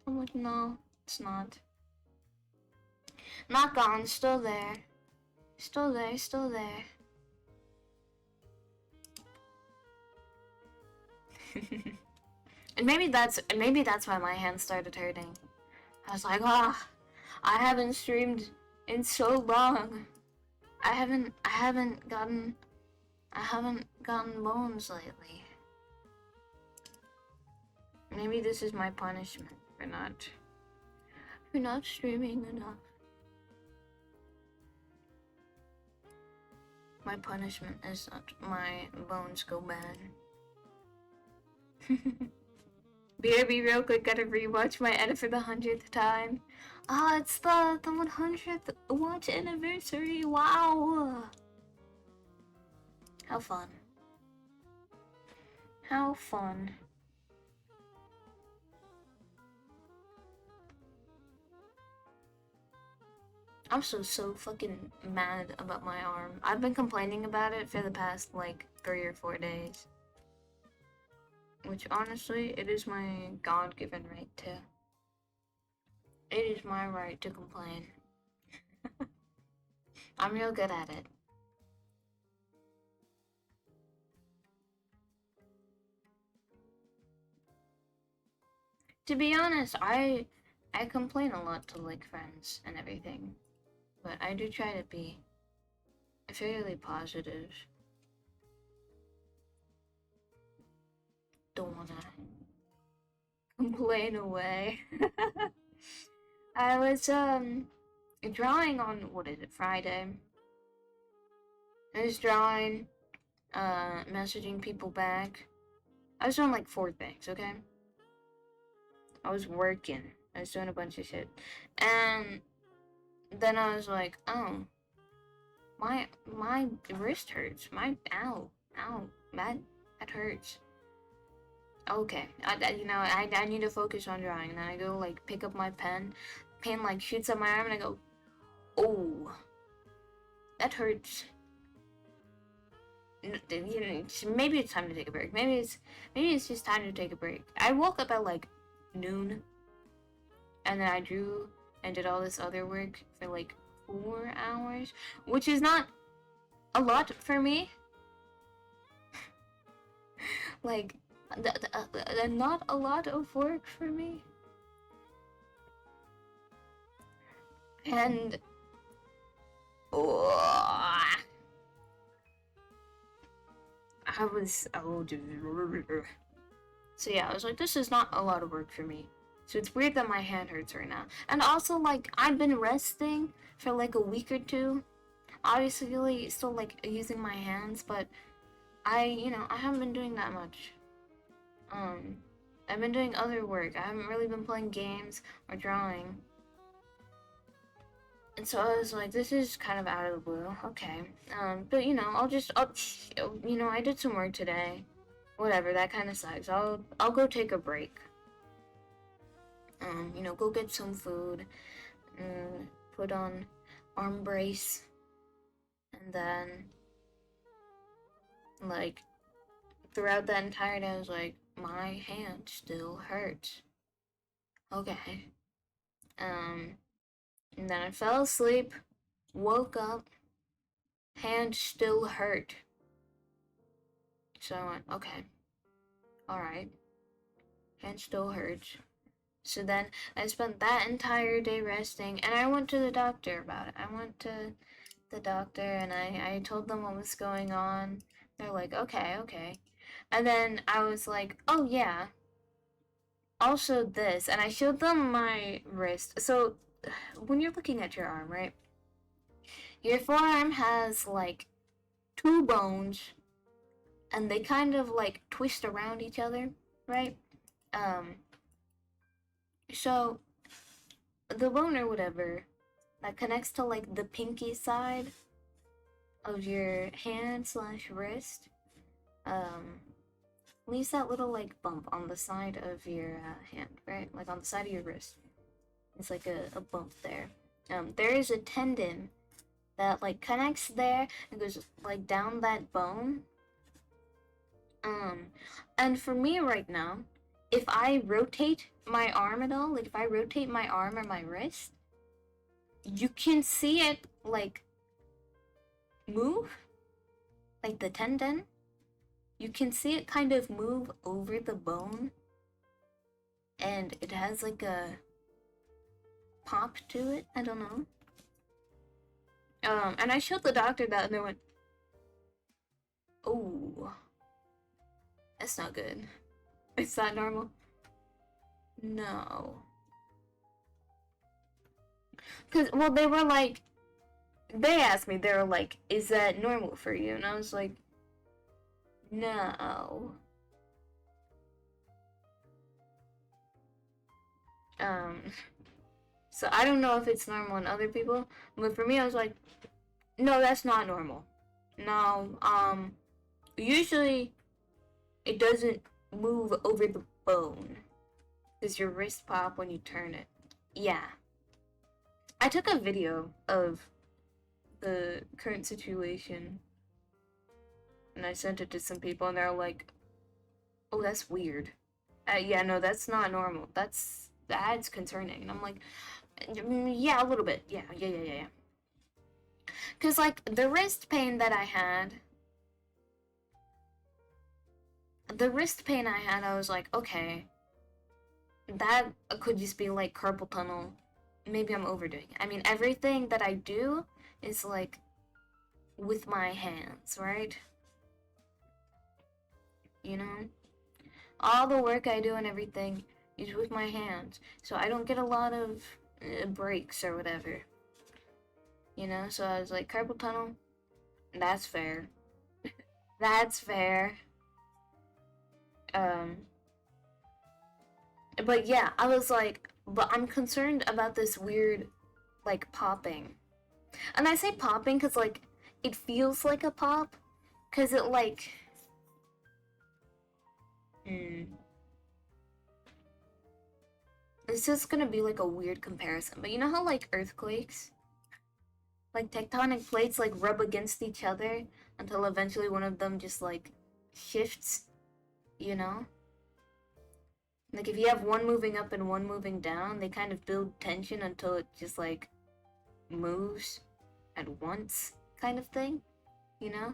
B: I'm like, no, it's not. Not gone, still there. Still there, still there. And maybe that's why my hand started hurting. I was like, ah, I haven't streamed in so long. I haven't gotten bones lately. Maybe this is my punishment for not streaming enough. My punishment is that my bones go bad. BRB, real quick, gotta rewatch my edit for the 100th time. Ah, it's the 100th watch anniversary. Wow. How fun. How fun. I'm so fucking mad about my arm. I've been complaining about it for the past, like, 3 or 4 days. Which, honestly, it is my God-given right to. It is my right to complain. I'm real good at it. To be honest, I complain a lot to, like, friends and everything. But I do try to be fairly positive. Don't wanna complain away. I was drawing on, what is it, Friday. I was drawing, messaging people back. I was doing like 4 things, okay? I was working. I was doing a bunch of shit. And then I was like, oh, my wrist hurts. Ow, that hurts. Okay, I need to focus on drawing. And then I go, like, pick up my pen. Pen, like, shoots up my arm, and I go, oh, that hurts. Maybe it's time to take a break. Maybe it's just time to take a break. I woke up at, like, noon. And then I drew and did all this other work for, like, 4 hours. Which is not a lot for me. Like, not a lot of work for me. And so yeah, I was like, this is not a lot of work for me. So it's weird that my hand hurts right now. And also, like, I've been resting for like a week or 2. Obviously, still, like, using my hands, but I haven't been doing that much. I've been doing other work. I haven't really been playing games or drawing. And so I was like, this is kind of out of the blue. Okay. But I did some work today. Whatever, that kind of sucks. I'll go take a break. Go get some food. Put on arm brace. And then, like, throughout that entire day, I was like, my hand still hurts. Okay. And then I fell asleep, woke up, hand still hurt. So I went, okay. Alright. Hand still hurts. So then I spent that entire day resting, and I went to the doctor about it. I went to the doctor and I told them what was going on. They're like, okay, okay. And then I was like, oh yeah, also this. And I showed them my wrist. So when you're looking at your arm, right? Your forearm has like two bones and they kind of like twist around each other, right? So the bone or whatever that connects to like the pinky side of your hand slash wrist, leaves that little like bump on the side of your hand, right? Like on the side of your wrist. It's like a bump there. There is a tendon that like connects there and goes like down that bone. And for me right now, if I rotate my arm at all, like if I rotate my arm or my wrist, you can see it like move, like the tendon. You can see it kind of move over the bone, and it has like a pop to it. I don't know. And I showed the doctor that, and they went, "Oh, that's not good. Is that normal?" No. Cause well, they were like, they asked me, they were like, "Is that normal for you?" And I was like, no. So I don't know if it's normal in other people, but for me, I was like, no, that's not normal. No, usually it doesn't move over the bone. Does your wrist pop when you turn it? Yeah. I took a video of the current situation and I sent it to some people and they're like, oh, that's weird. Yeah, no, that's not normal. That's concerning. And I'm like, yeah, a little bit. Yeah. Cause like the wrist pain that I had, I was like, okay, that could just be like carpal tunnel. Maybe I'm overdoing it. I mean, everything that I do is like with my hands, right? You know? All the work I do and everything is with my hands. So I don't get a lot of breaks or whatever. You know? So I was like, carpal tunnel? That's fair. That's fair. But yeah, I was like, but I'm concerned about this weird, like, popping. And I say popping because, like, it feels like a pop. Because it, like... This is gonna be, like, a weird comparison. But you know how, like, earthquakes? Like, tectonic plates, like, rub against each other until eventually one of them just, like, shifts? You know? Like, if you have one moving up and one moving down, they kind of build tension until it just, like, moves at once, kind of thing, you know?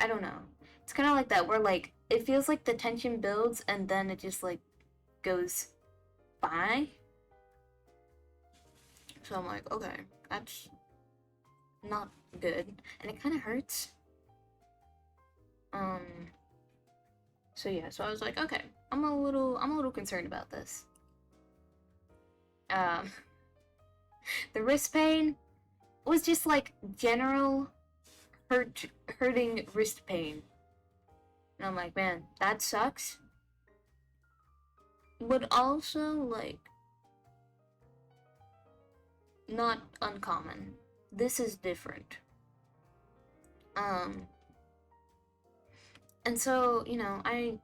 B: I don't know. It's kind of like that, where, like, it feels like the tension builds and then it just, like, goes by. So I'm like, okay, that's not good. And it kind of hurts. So yeah, so I was like, okay, I'm a little concerned about this. The wrist pain was just like general hurting wrist pain. And I'm like, man, that sucks. But also, like, not uncommon. This is different. And so, you know, I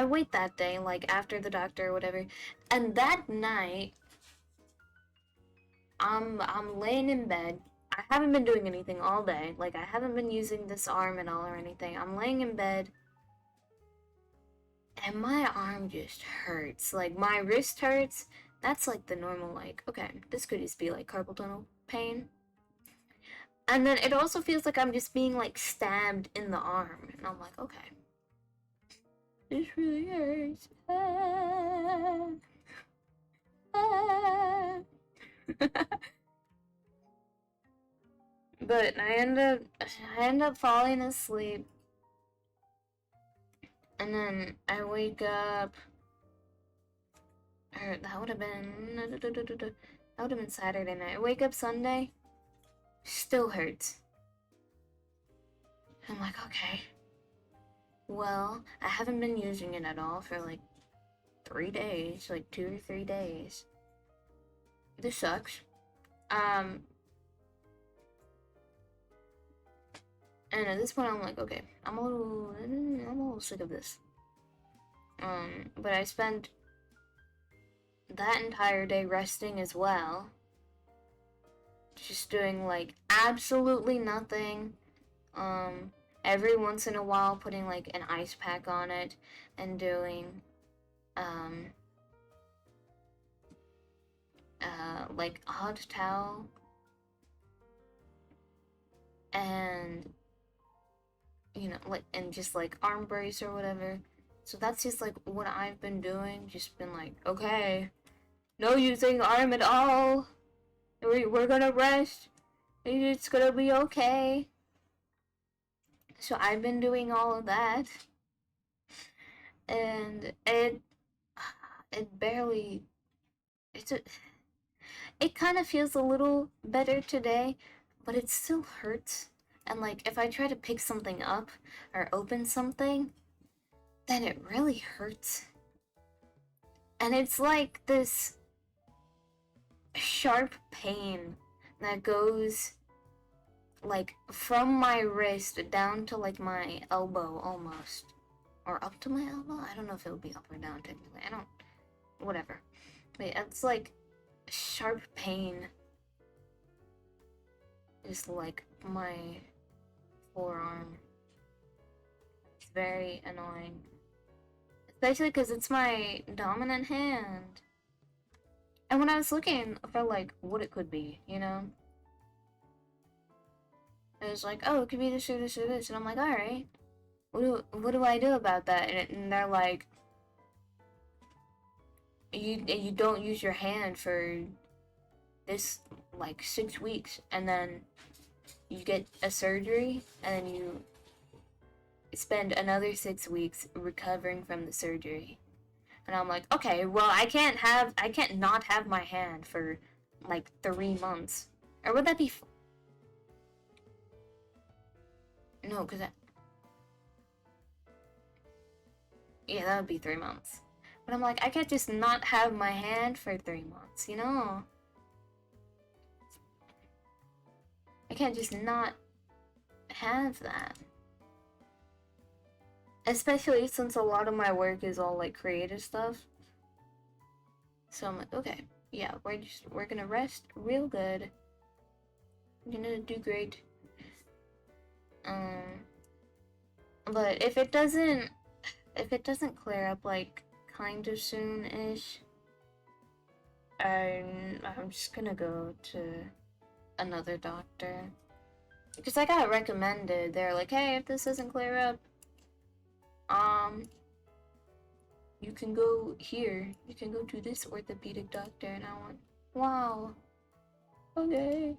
B: wait that day, like, after the doctor or whatever, and that night, I'm laying in bed. I haven't been doing anything all day. Like, I haven't been using this arm at all or anything. I'm laying in bed, and my arm just hurts. Like, my wrist hurts. That's, like, the normal, like, okay, this could just be, like, carpal tunnel pain. And then it also feels like I'm just being, like, stabbed in the arm. And I'm like, okay. This really hurts. But I end up falling asleep, and then I wake up. Or that would have been Saturday night. I wake up Sunday, still hurts. I'm like, okay. Well, I haven't been using it at all for like 3 days, like 2 or 3 days. This sucks. And at this point, I'm like, okay, I'm a little sick of this. But I spent that entire day resting as well. Just doing like absolutely nothing. Every once in a while putting like an ice pack on it and doing like a hot towel and like, and just like arm brace or whatever. So that's just like what I've been doing. Just been like, okay, no using arm at all. We're gonna rest. It's gonna be okay. So I've been doing all of that, and it barely. It kind of feels a little better today, but it still hurts. And like if I try to pick something up or open something, then it really hurts. And it's like this sharp pain that goes like from my wrist down to like my elbow almost. Or up to my elbow? I don't know if it would be up or down technically. Whatever. But it's like sharp pain. Just like my forearm. It's very annoying. Especially because it's my dominant hand. And when I was looking for like what it could be, it was like, oh, it could be this or this or this, and I'm like, all right, what do I do about that? And they're like, you don't use your hand for this like 6 weeks, and then you get a surgery, and then you spend another 6 weeks recovering from the surgery. And I'm like, okay, well, I can't not have my hand for like 3 months, or would that be? No, because yeah, that would be 3 months. But I'm like, I can't just not have my hand for 3 months, I can't just not have that. Especially since a lot of my work is all like creative stuff. So I'm like, okay, yeah, we're gonna rest real good. We're gonna do great. But if it doesn't clear up like kind of soon-ish, I'm just gonna go to another doctor. Because I got recommended. They're like, hey, if this doesn't clear up, you can go here. You can go to this orthopedic doctor. And I went, wow. Okay.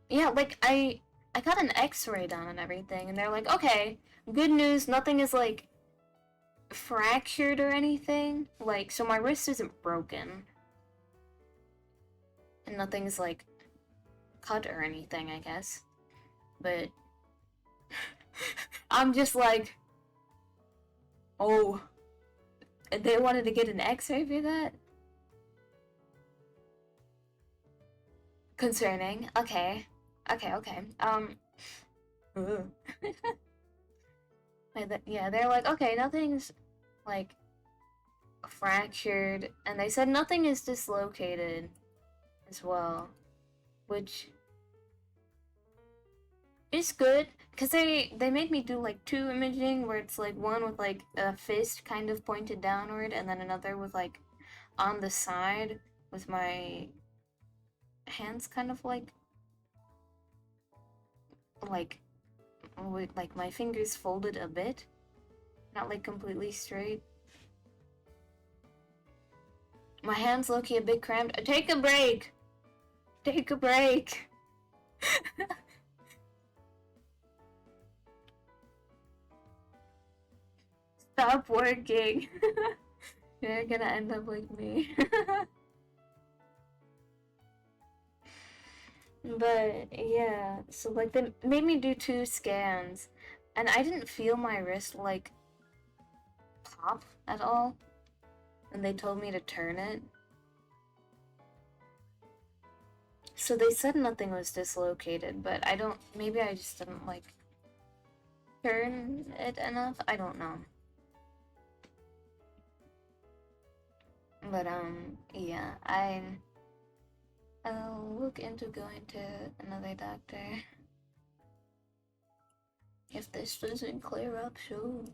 B: Yeah, like I got an x-ray done and everything, and they're like, okay, good news, nothing is like fractured or anything. Like, so my wrist isn't broken. And nothing's like cut or anything, I guess. But I'm just like, oh, they wanted to get an x-ray for that? Concerning. Okay. Yeah, they're like, okay, nothing's like fractured, and they said nothing is dislocated as well, which is good, because they made me do like 2 imaging where it's like one with like a fist kind of pointed downward, and then another with like on the side with my hands kind of like with like my fingers folded a bit, not like completely straight. My hand's low-key a bit cramped. Take a break! Take a break! Stop working! You're gonna end up like me. But yeah, so like they made me do 2 scans, and I didn't feel my wrist like pop at all. And they told me to turn it. So they said nothing was dislocated, but I don't, maybe I just didn't like turn it enough. I don't know. But yeah, I'll look into going to another doctor if this doesn't clear up soon.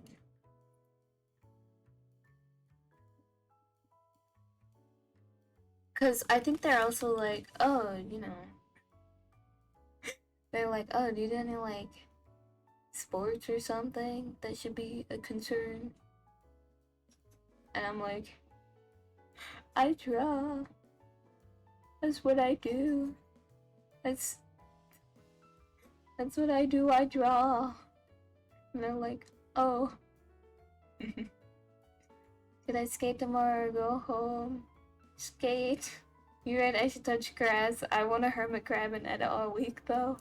B: Cause I think they're also like, oh, you know, they're like, oh, do you do any like sports or something that should be a concern? And I'm like, I draw. That's what I do. That's what I do. I draw. And they're like, oh. Should I skate tomorrow or go home? Skate. You read I should touch grass. I want a hermit crab and edit all week though.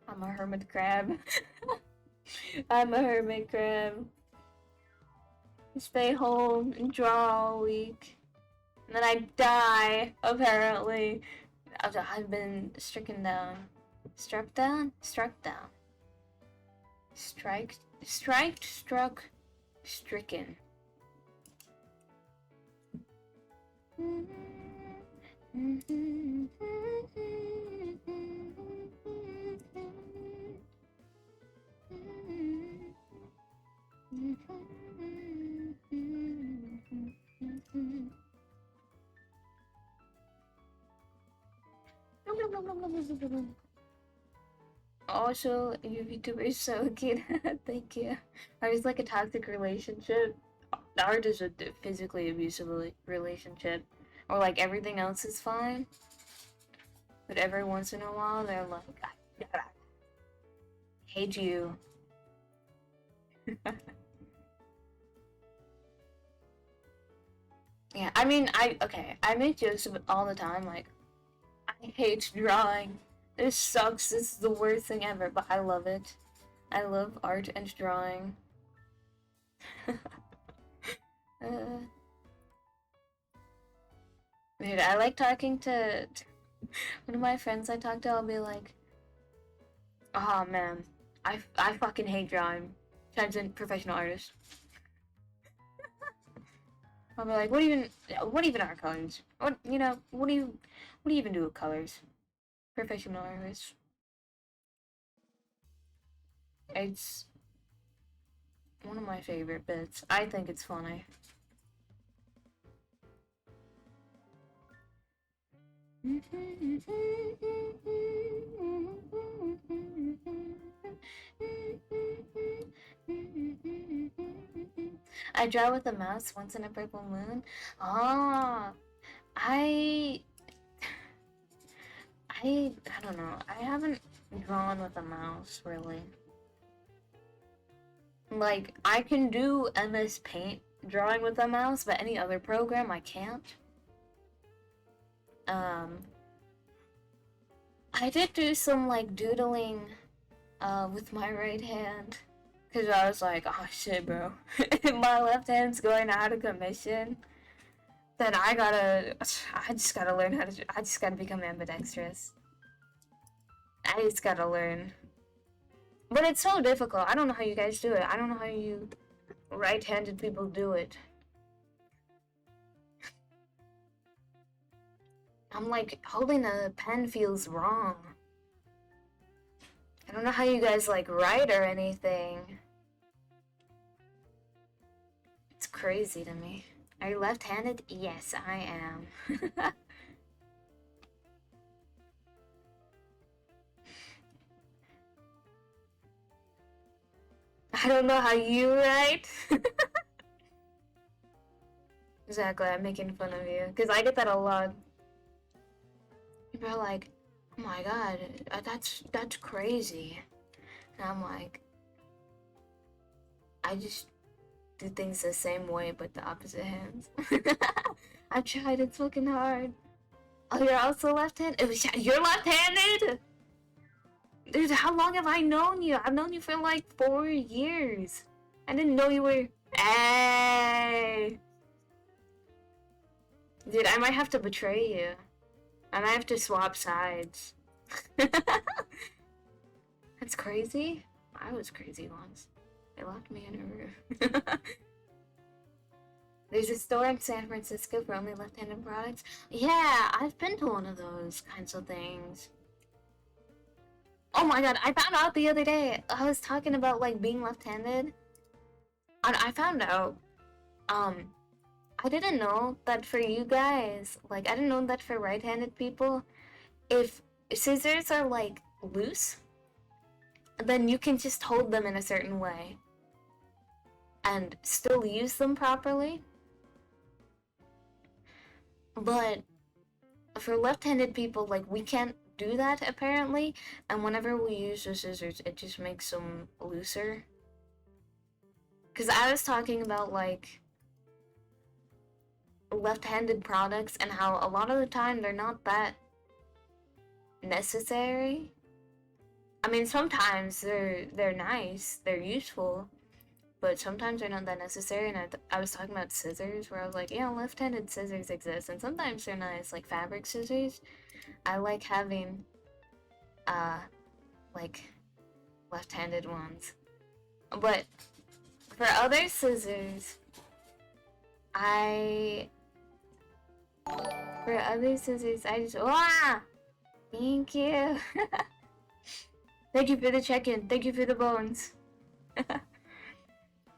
B: I'm a hermit crab. I'm a hermit crab. Stay home and draw all week. And then I die, apparently. I've been stricken down. Struck down? Struck down. Struck, stricken. Also, your VTuber is so cute. Thank you. Art is like a toxic relationship. Art is a physically abusive relationship. Or like everything else is fine. But every once in a while, they're like, I hate you. Yeah, I mean, I make jokes all the time, like, I hate drawing. This sucks, this is the worst thing ever, but I love it. I love art and drawing. Dude, I like talking to one of my friends I talk to, I'll be like, oh man, I fucking hate drawing. Turns in professional artist. I'll be like, what even are colors? What do you even do with colors? Professional artist. It's one of my favorite bits. I think it's funny. I draw with a mouse once in a purple moon. Ah, I don't know. I haven't drawn with a mouse really. Like I can do MS Paint drawing with a mouse, but any other program I can't. I did do some like doodling with my right hand. Cause I was like, oh shit, bro. If my left hand's going out of commission, then I just gotta learn how to, I just gotta become ambidextrous. I just gotta learn. But it's so difficult. I don't know how you guys do it. I don't know how you right-handed people do it. I'm like, holding a pen feels wrong. I don't know how you guys like write or anything. It's crazy to me. Are you left-handed? Yes, I am. I don't know how you write. Exactly, I'm making fun of you. Because I get that a lot. People are like, oh my god, that's crazy. And I'm like, I just do things the same way but the opposite hands. I've tried, it's fucking hard. Oh, you're also left-handed? You're left-handed? Dude, how long have I known you? I've known you for like 4 years. I didn't know you were... Hey! Dude, I might have to betray you. I might have to swap sides. That's crazy? I was crazy once. They locked me in a room. There's a store in San Francisco for only left-handed products. Yeah, I've been to one of those kinds of things. Oh my god, I found out the other day. I was talking about like being left-handed. And I found out, I didn't know that for you guys, like I didn't know that for right-handed people, if scissors are like loose, then you can just hold them in a certain way and still use them properly. But for left-handed people, like, we can't do that apparently, and whenever we use the scissors, it just makes them looser. Because I was talking about, like, left-handed products and how a lot of the time they're not that necessary. I mean, sometimes they're nice, they're useful, but sometimes they're not that necessary. And I was talking about scissors, where I was like, yeah, left-handed scissors exist, and sometimes they're nice, like fabric scissors. I like having, like, left-handed ones. But for other scissors, I just, ah! Thank you! Thank you for the check-in, thank you for the bones.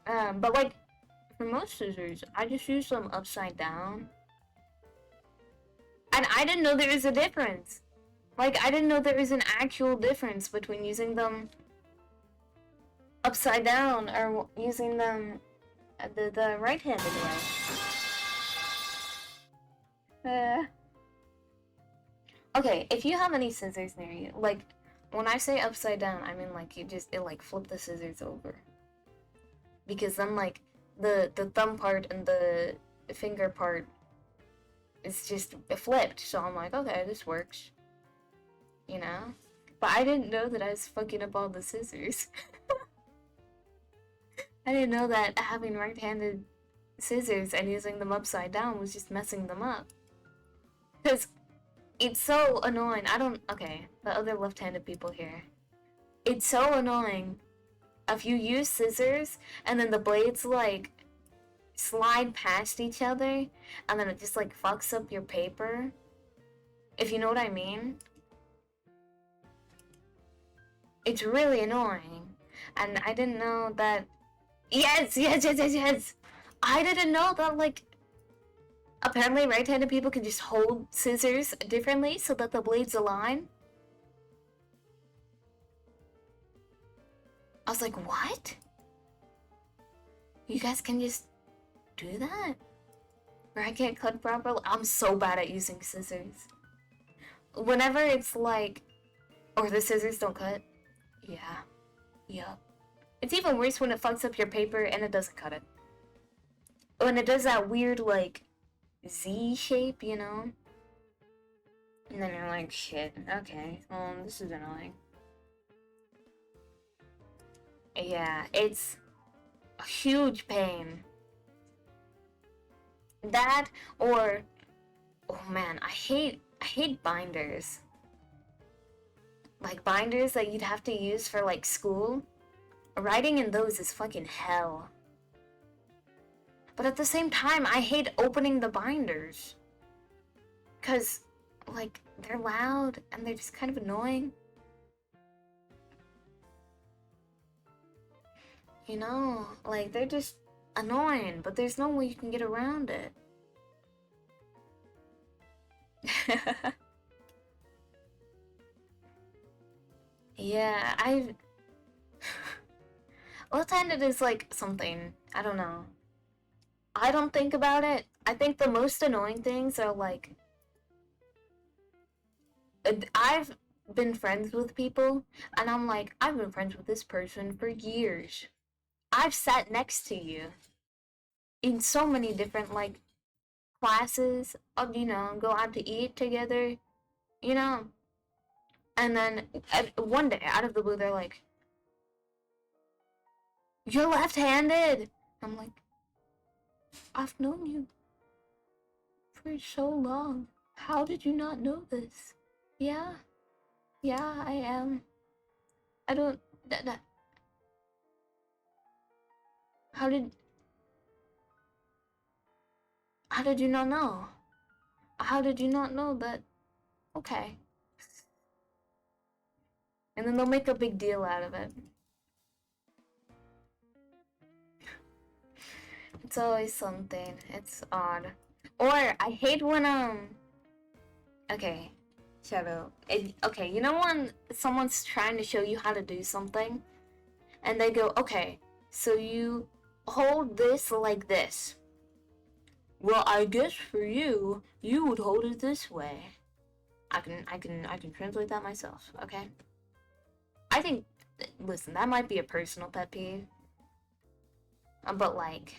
B: But like, for most scissors, I just use them upside down. And I didn't know there was a difference. Like, I didn't know there was an actual difference between using them upside down or using them the right-handed way. Okay, if you have any scissors near you, like, when I say upside down, I mean like it like flip the scissors over. Because then like the thumb part and the finger part is just flipped, so I'm like, okay, this works. You know? But I didn't know that I was fucking up all the scissors. I didn't know that having right-handed scissors and using them upside down was just messing them up. Because it's so annoying. Okay, the other left-handed people here. It's so annoying if you use scissors and then the blades like slide past each other and then it just like fucks up your paper. If you know what I mean. It's really annoying. And I didn't know that. Yes! I didn't know that, like, apparently right-handed people can just hold scissors differently so that the blades align. I was like, what? You guys can just do that? Where I can't cut properly? I'm so bad at using scissors. Whenever it's like, or the scissors don't cut. Yeah. Yup. It's even worse when it fucks up your paper and it doesn't cut it. When it does that weird, like, Z shape, you know? And then you're like, shit, okay, this is annoying. Yeah, it's a huge pain. That, or, oh man, I hate binders. Like, binders that you'd have to use for, like, school. Writing in those is fucking hell. But at the same time, I hate opening the binders. Because, like, they're loud and they're just kind of annoying. You know, like, they're just annoying, but there's no way you can get around it. Yeah, left-handed is like something. I don't know. I don't think about it. I think the most annoying things are like, I've been friends with people, and I'm like, I've been friends with this person for years. I've sat next to you in so many different, like, classes, go out to eat together, you know? And then one day, out of the blue, they're like, "You're left-handed!" I'm like, I've known you for so long. How did you not know this? Yeah, I am. I don't. How did. How did you not know? How did you not know that? Okay. And then they'll make a big deal out of it. It's always something. It's odd. Or I hate when okay, Shadow. Okay, you know when someone's trying to show you how to do something, and they go, "Okay, so you hold this like this." Well, I guess for you, you would hold it this way. I can translate that myself. Okay. I think, listen, that might be a personal pet peeve, but like,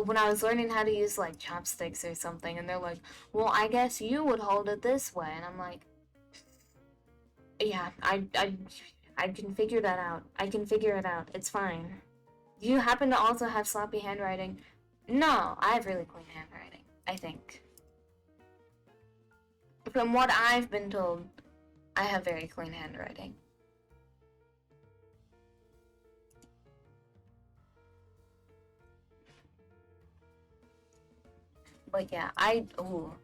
B: when I was learning how to use like chopsticks or something, and they're like, "Well, I guess you would hold it this way," and I'm like, "Yeah, I can figure that out. I can figure it out. It's fine." Do you happen to also have sloppy handwriting? No, I have really clean handwriting, I think. From what I've been told, I have very clean handwriting. But yeah, ooh.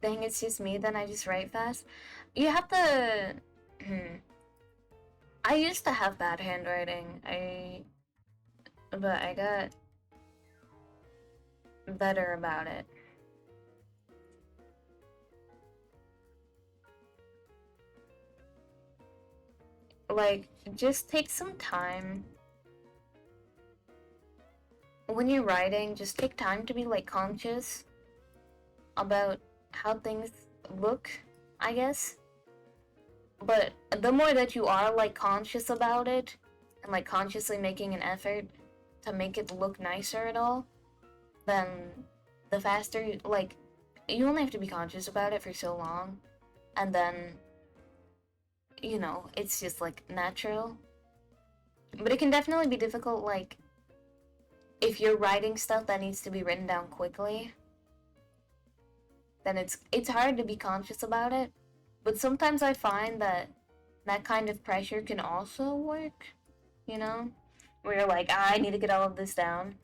B: Dang, it's just me, then I just write fast. You have to... I used to have bad handwriting. But I got better about it. Like, just take some time. When you're writing, just take time to be, like, conscious about how things look, I guess. But the more that you are, like, conscious about it, and, like, consciously making an effort to make it look nicer at all, then the faster, like, you only have to be conscious about it for so long, and then, you know, it's just, like, natural. But it can definitely be difficult, like, if you're writing stuff that needs to be written down quickly, then it's hard to be conscious about it. But sometimes I find that that kind of pressure can also work, you know? Where you're like, I need to get all of this down.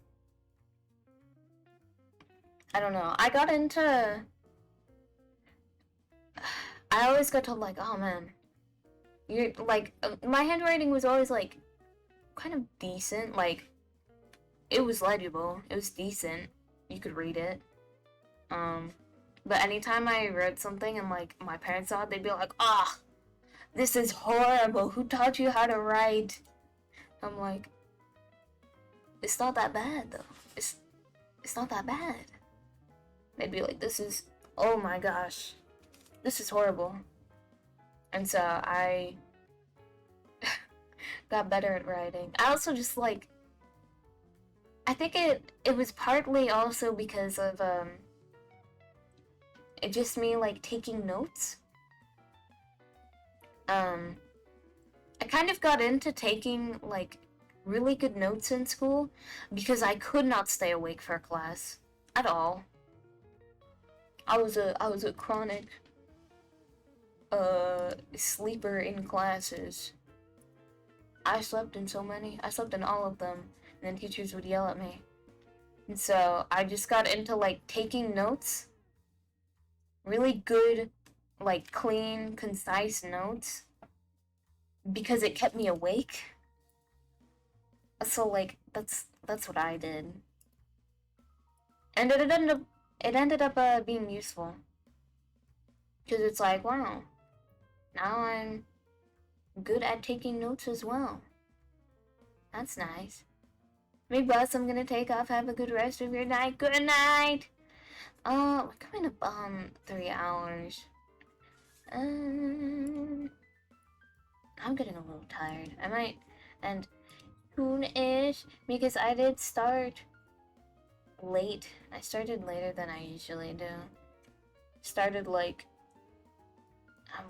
B: I don't know. I always got told, like, oh man, you're, like, my handwriting was always, like, kind of decent. Like, it was legible. It was decent. You could read it. But anytime I read something and, like, my parents saw it, they'd be like, ah, this is horrible. Who taught you how to write? I'm like, it's not that bad, though. It's not that bad. They'd be like, oh my gosh, this is horrible. And so I got better at writing. I also just, like, I think it was partly also because of, it just me, like, taking notes. I kind of got into taking, like, really good notes in school because I could not stay awake for class at all. I was a chronic sleeper in classes. I slept in so many. I slept in all of them, and then teachers would yell at me. And so I just got into, like, taking notes. Really good, like, clean, concise notes. Because it kept me awake. So, like, that's what I did. And it ended up being useful. Because it's like, wow, now I'm good at taking notes as well. That's nice. Me bus, I'm gonna take off. Have a good rest of your night. Good night! We're coming up on 3 hours. I'm getting a little tired. I might end soon-ish because I did start late. I started later than I usually do. Started like...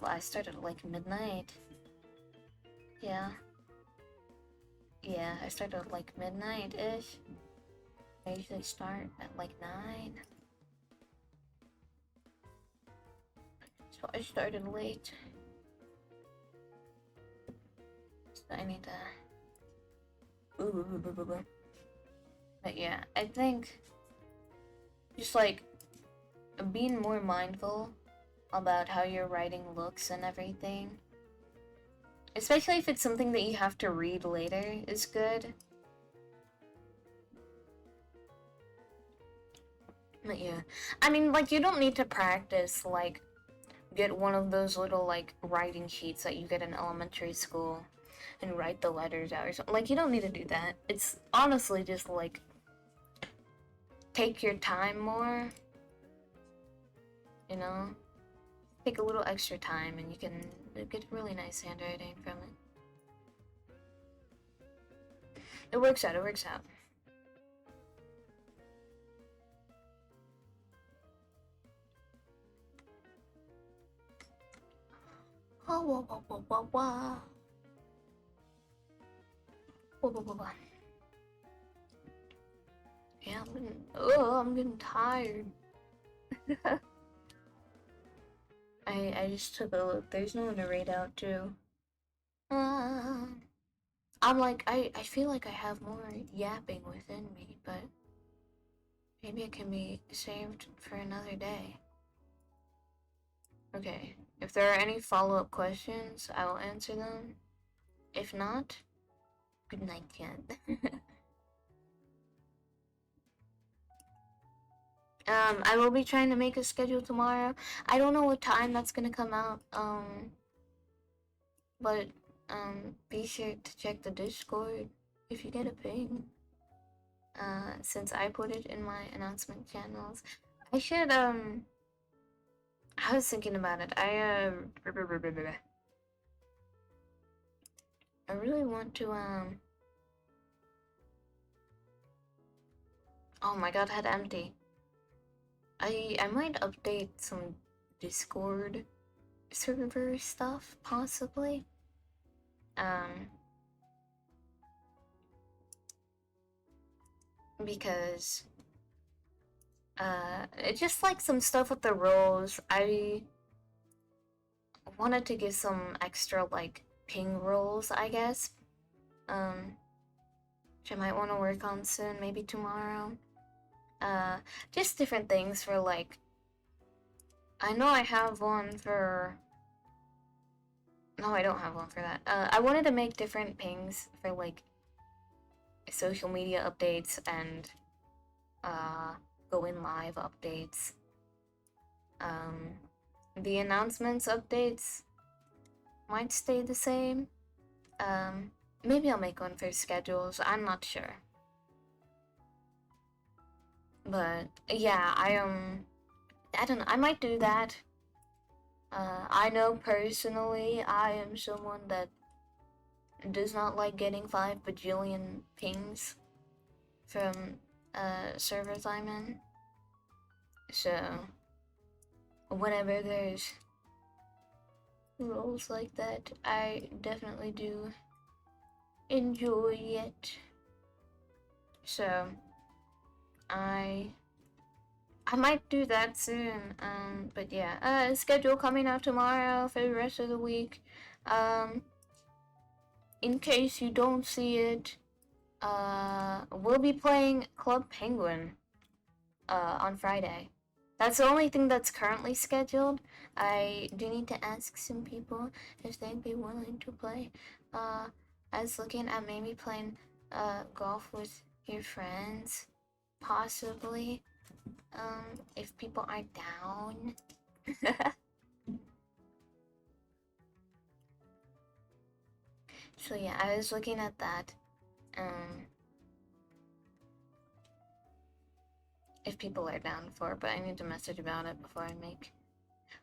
B: I started like midnight. Yeah. Yeah, I started like midnight-ish. I usually start at like 9. So I started late. So I need to... But yeah, I think just like being more mindful about how your writing looks and everything, especially if it's something that you have to read later, is good. But yeah, I mean, like, you don't need to practice, like, get one of those little, like, writing sheets that you get in elementary school and write the letters out or something. Like, you don't need to do that. It's honestly just, like, take your time more, you know? Take a little extra time and you can get really nice handwriting from it. It works out, it works out. Oh, wah, wah, wah, wah, wah. Wah, wah, wah, wah. Yeah, I'm getting tired. I just took a look. There's no one to raid out to. I'm like, I feel like I have more yapping within me, but maybe it can be saved for another day. Okay, if there are any follow-up questions, I will answer them. If not, good night, Ken. I will be trying to make a schedule tomorrow. I don't know what time that's gonna come out, but, be sure to check the Discord if you get a ping. Since I put it in my announcement channels. I should, I was thinking about it. I really want to, oh my god, head empty. I might update some Discord server stuff, possibly. Because, it's just like some stuff with the roles. I wanted to give some extra, like, ping roles, I guess. Which I might want to work on soon, maybe tomorrow. Just different things for, like, I know I have one for... No, I don't have one for that. I wanted to make different pings for, like, social media updates and, going live updates. The announcements updates might stay the same. Maybe I'll make one for schedules, I'm not sure. But, yeah, I don't know, I might do that. I know personally I am someone that does not like getting 5 bajillion pings from, servers I'm in. So, whenever there's roles like that, I definitely do enjoy it. So, I might do that soon, but yeah, schedule coming out tomorrow for the rest of the week. In case you don't see it, we'll be playing Club Penguin, on Friday. That's the only thing that's currently scheduled. I do need to ask some people if they'd be willing to play. I was looking at maybe playing, golf with your friends, possibly. If people are down. So yeah, I was looking at that, If people are down for it, but I need to message about it before I make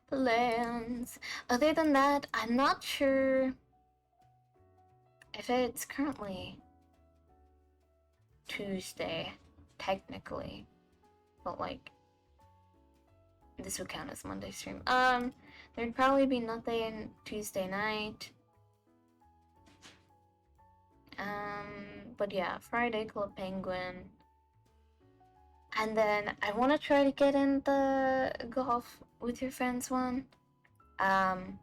B: plans. Other than that, I'm not sure if it's currently Tuesday, technically, but like this would count as Monday stream. There'd probably be nothing Tuesday night. But yeah, Friday Club Penguin. And then I want to try to get in the golf with your friends one. I'm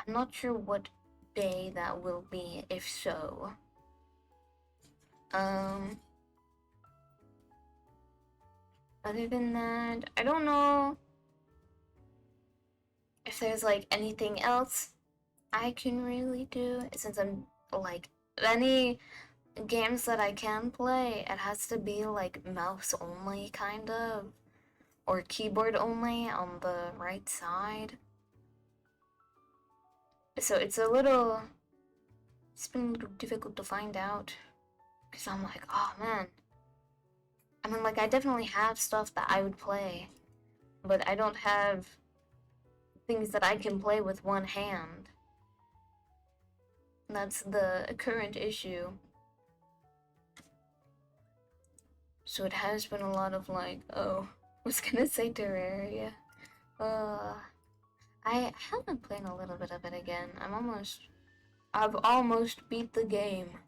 B: not sure what day that will be, if so. Other than that, I don't know if there's like anything else I can really do, since I'm like any games that I can play, it has to be like mouse only kind of, or keyboard only on the right side. So it's been a little difficult to find out, because I'm like, oh man. I mean, like, I definitely have stuff that I would play, but I don't have things that I can play with one hand. That's the current issue. So it has been a lot of like, oh, I was gonna say Terraria. I have been playing a little bit of it again. I've almost beat the game.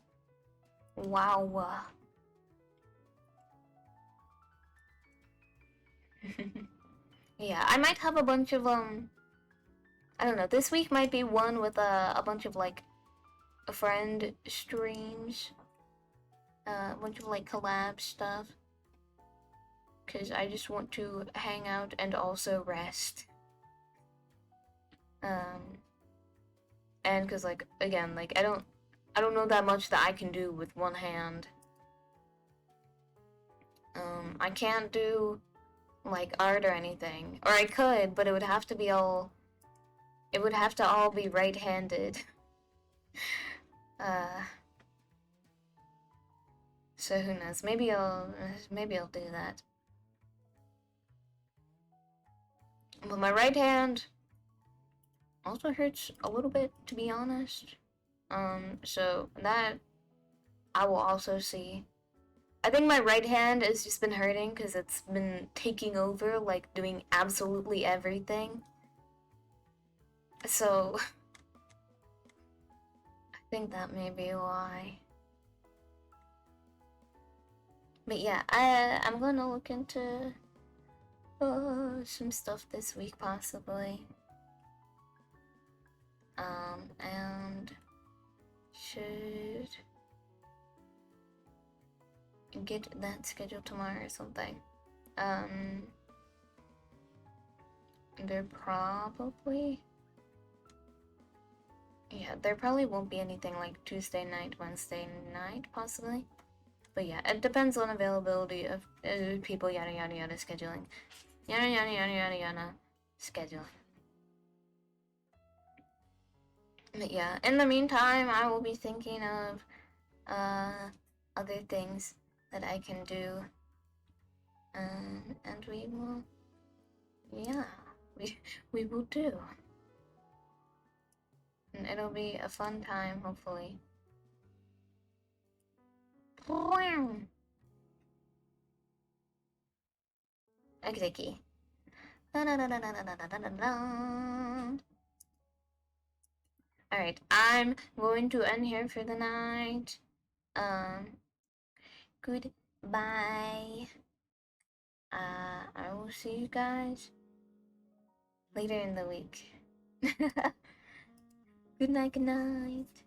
B: Wow. Yeah, I might have a bunch of, I don't know, this week might be one with a bunch of, like, friend streams. A bunch of, like, collab stuff. Because I just want to hang out and also rest. And because, like, again, like, I don't know that much that I can do with one hand. I can't do, like, art or anything. Or I could, but it would have to all be right-handed. So who knows? Maybe I'll do that. But my right hand also hurts a little bit, to be honest. So that I will also see. I think my right hand has just been hurting because it's been taking over, like doing absolutely everything. So I think that may be why. But yeah, I'm gonna look into some stuff this week possibly. And should get that scheduled tomorrow or something. There probably won't be anything like Tuesday night, Wednesday night, possibly. But yeah, it depends on availability of people, yada yada yada, scheduling. Yada yada yada yada yada, scheduling. But yeah, in the meantime, I will be thinking of other things that I can do. And we will, yeah, we will do. And it'll be a fun time, hopefully. Okay. Alright, I'm going to end here for the night. Goodbye. I will see you guys later in the week. Good night, good night.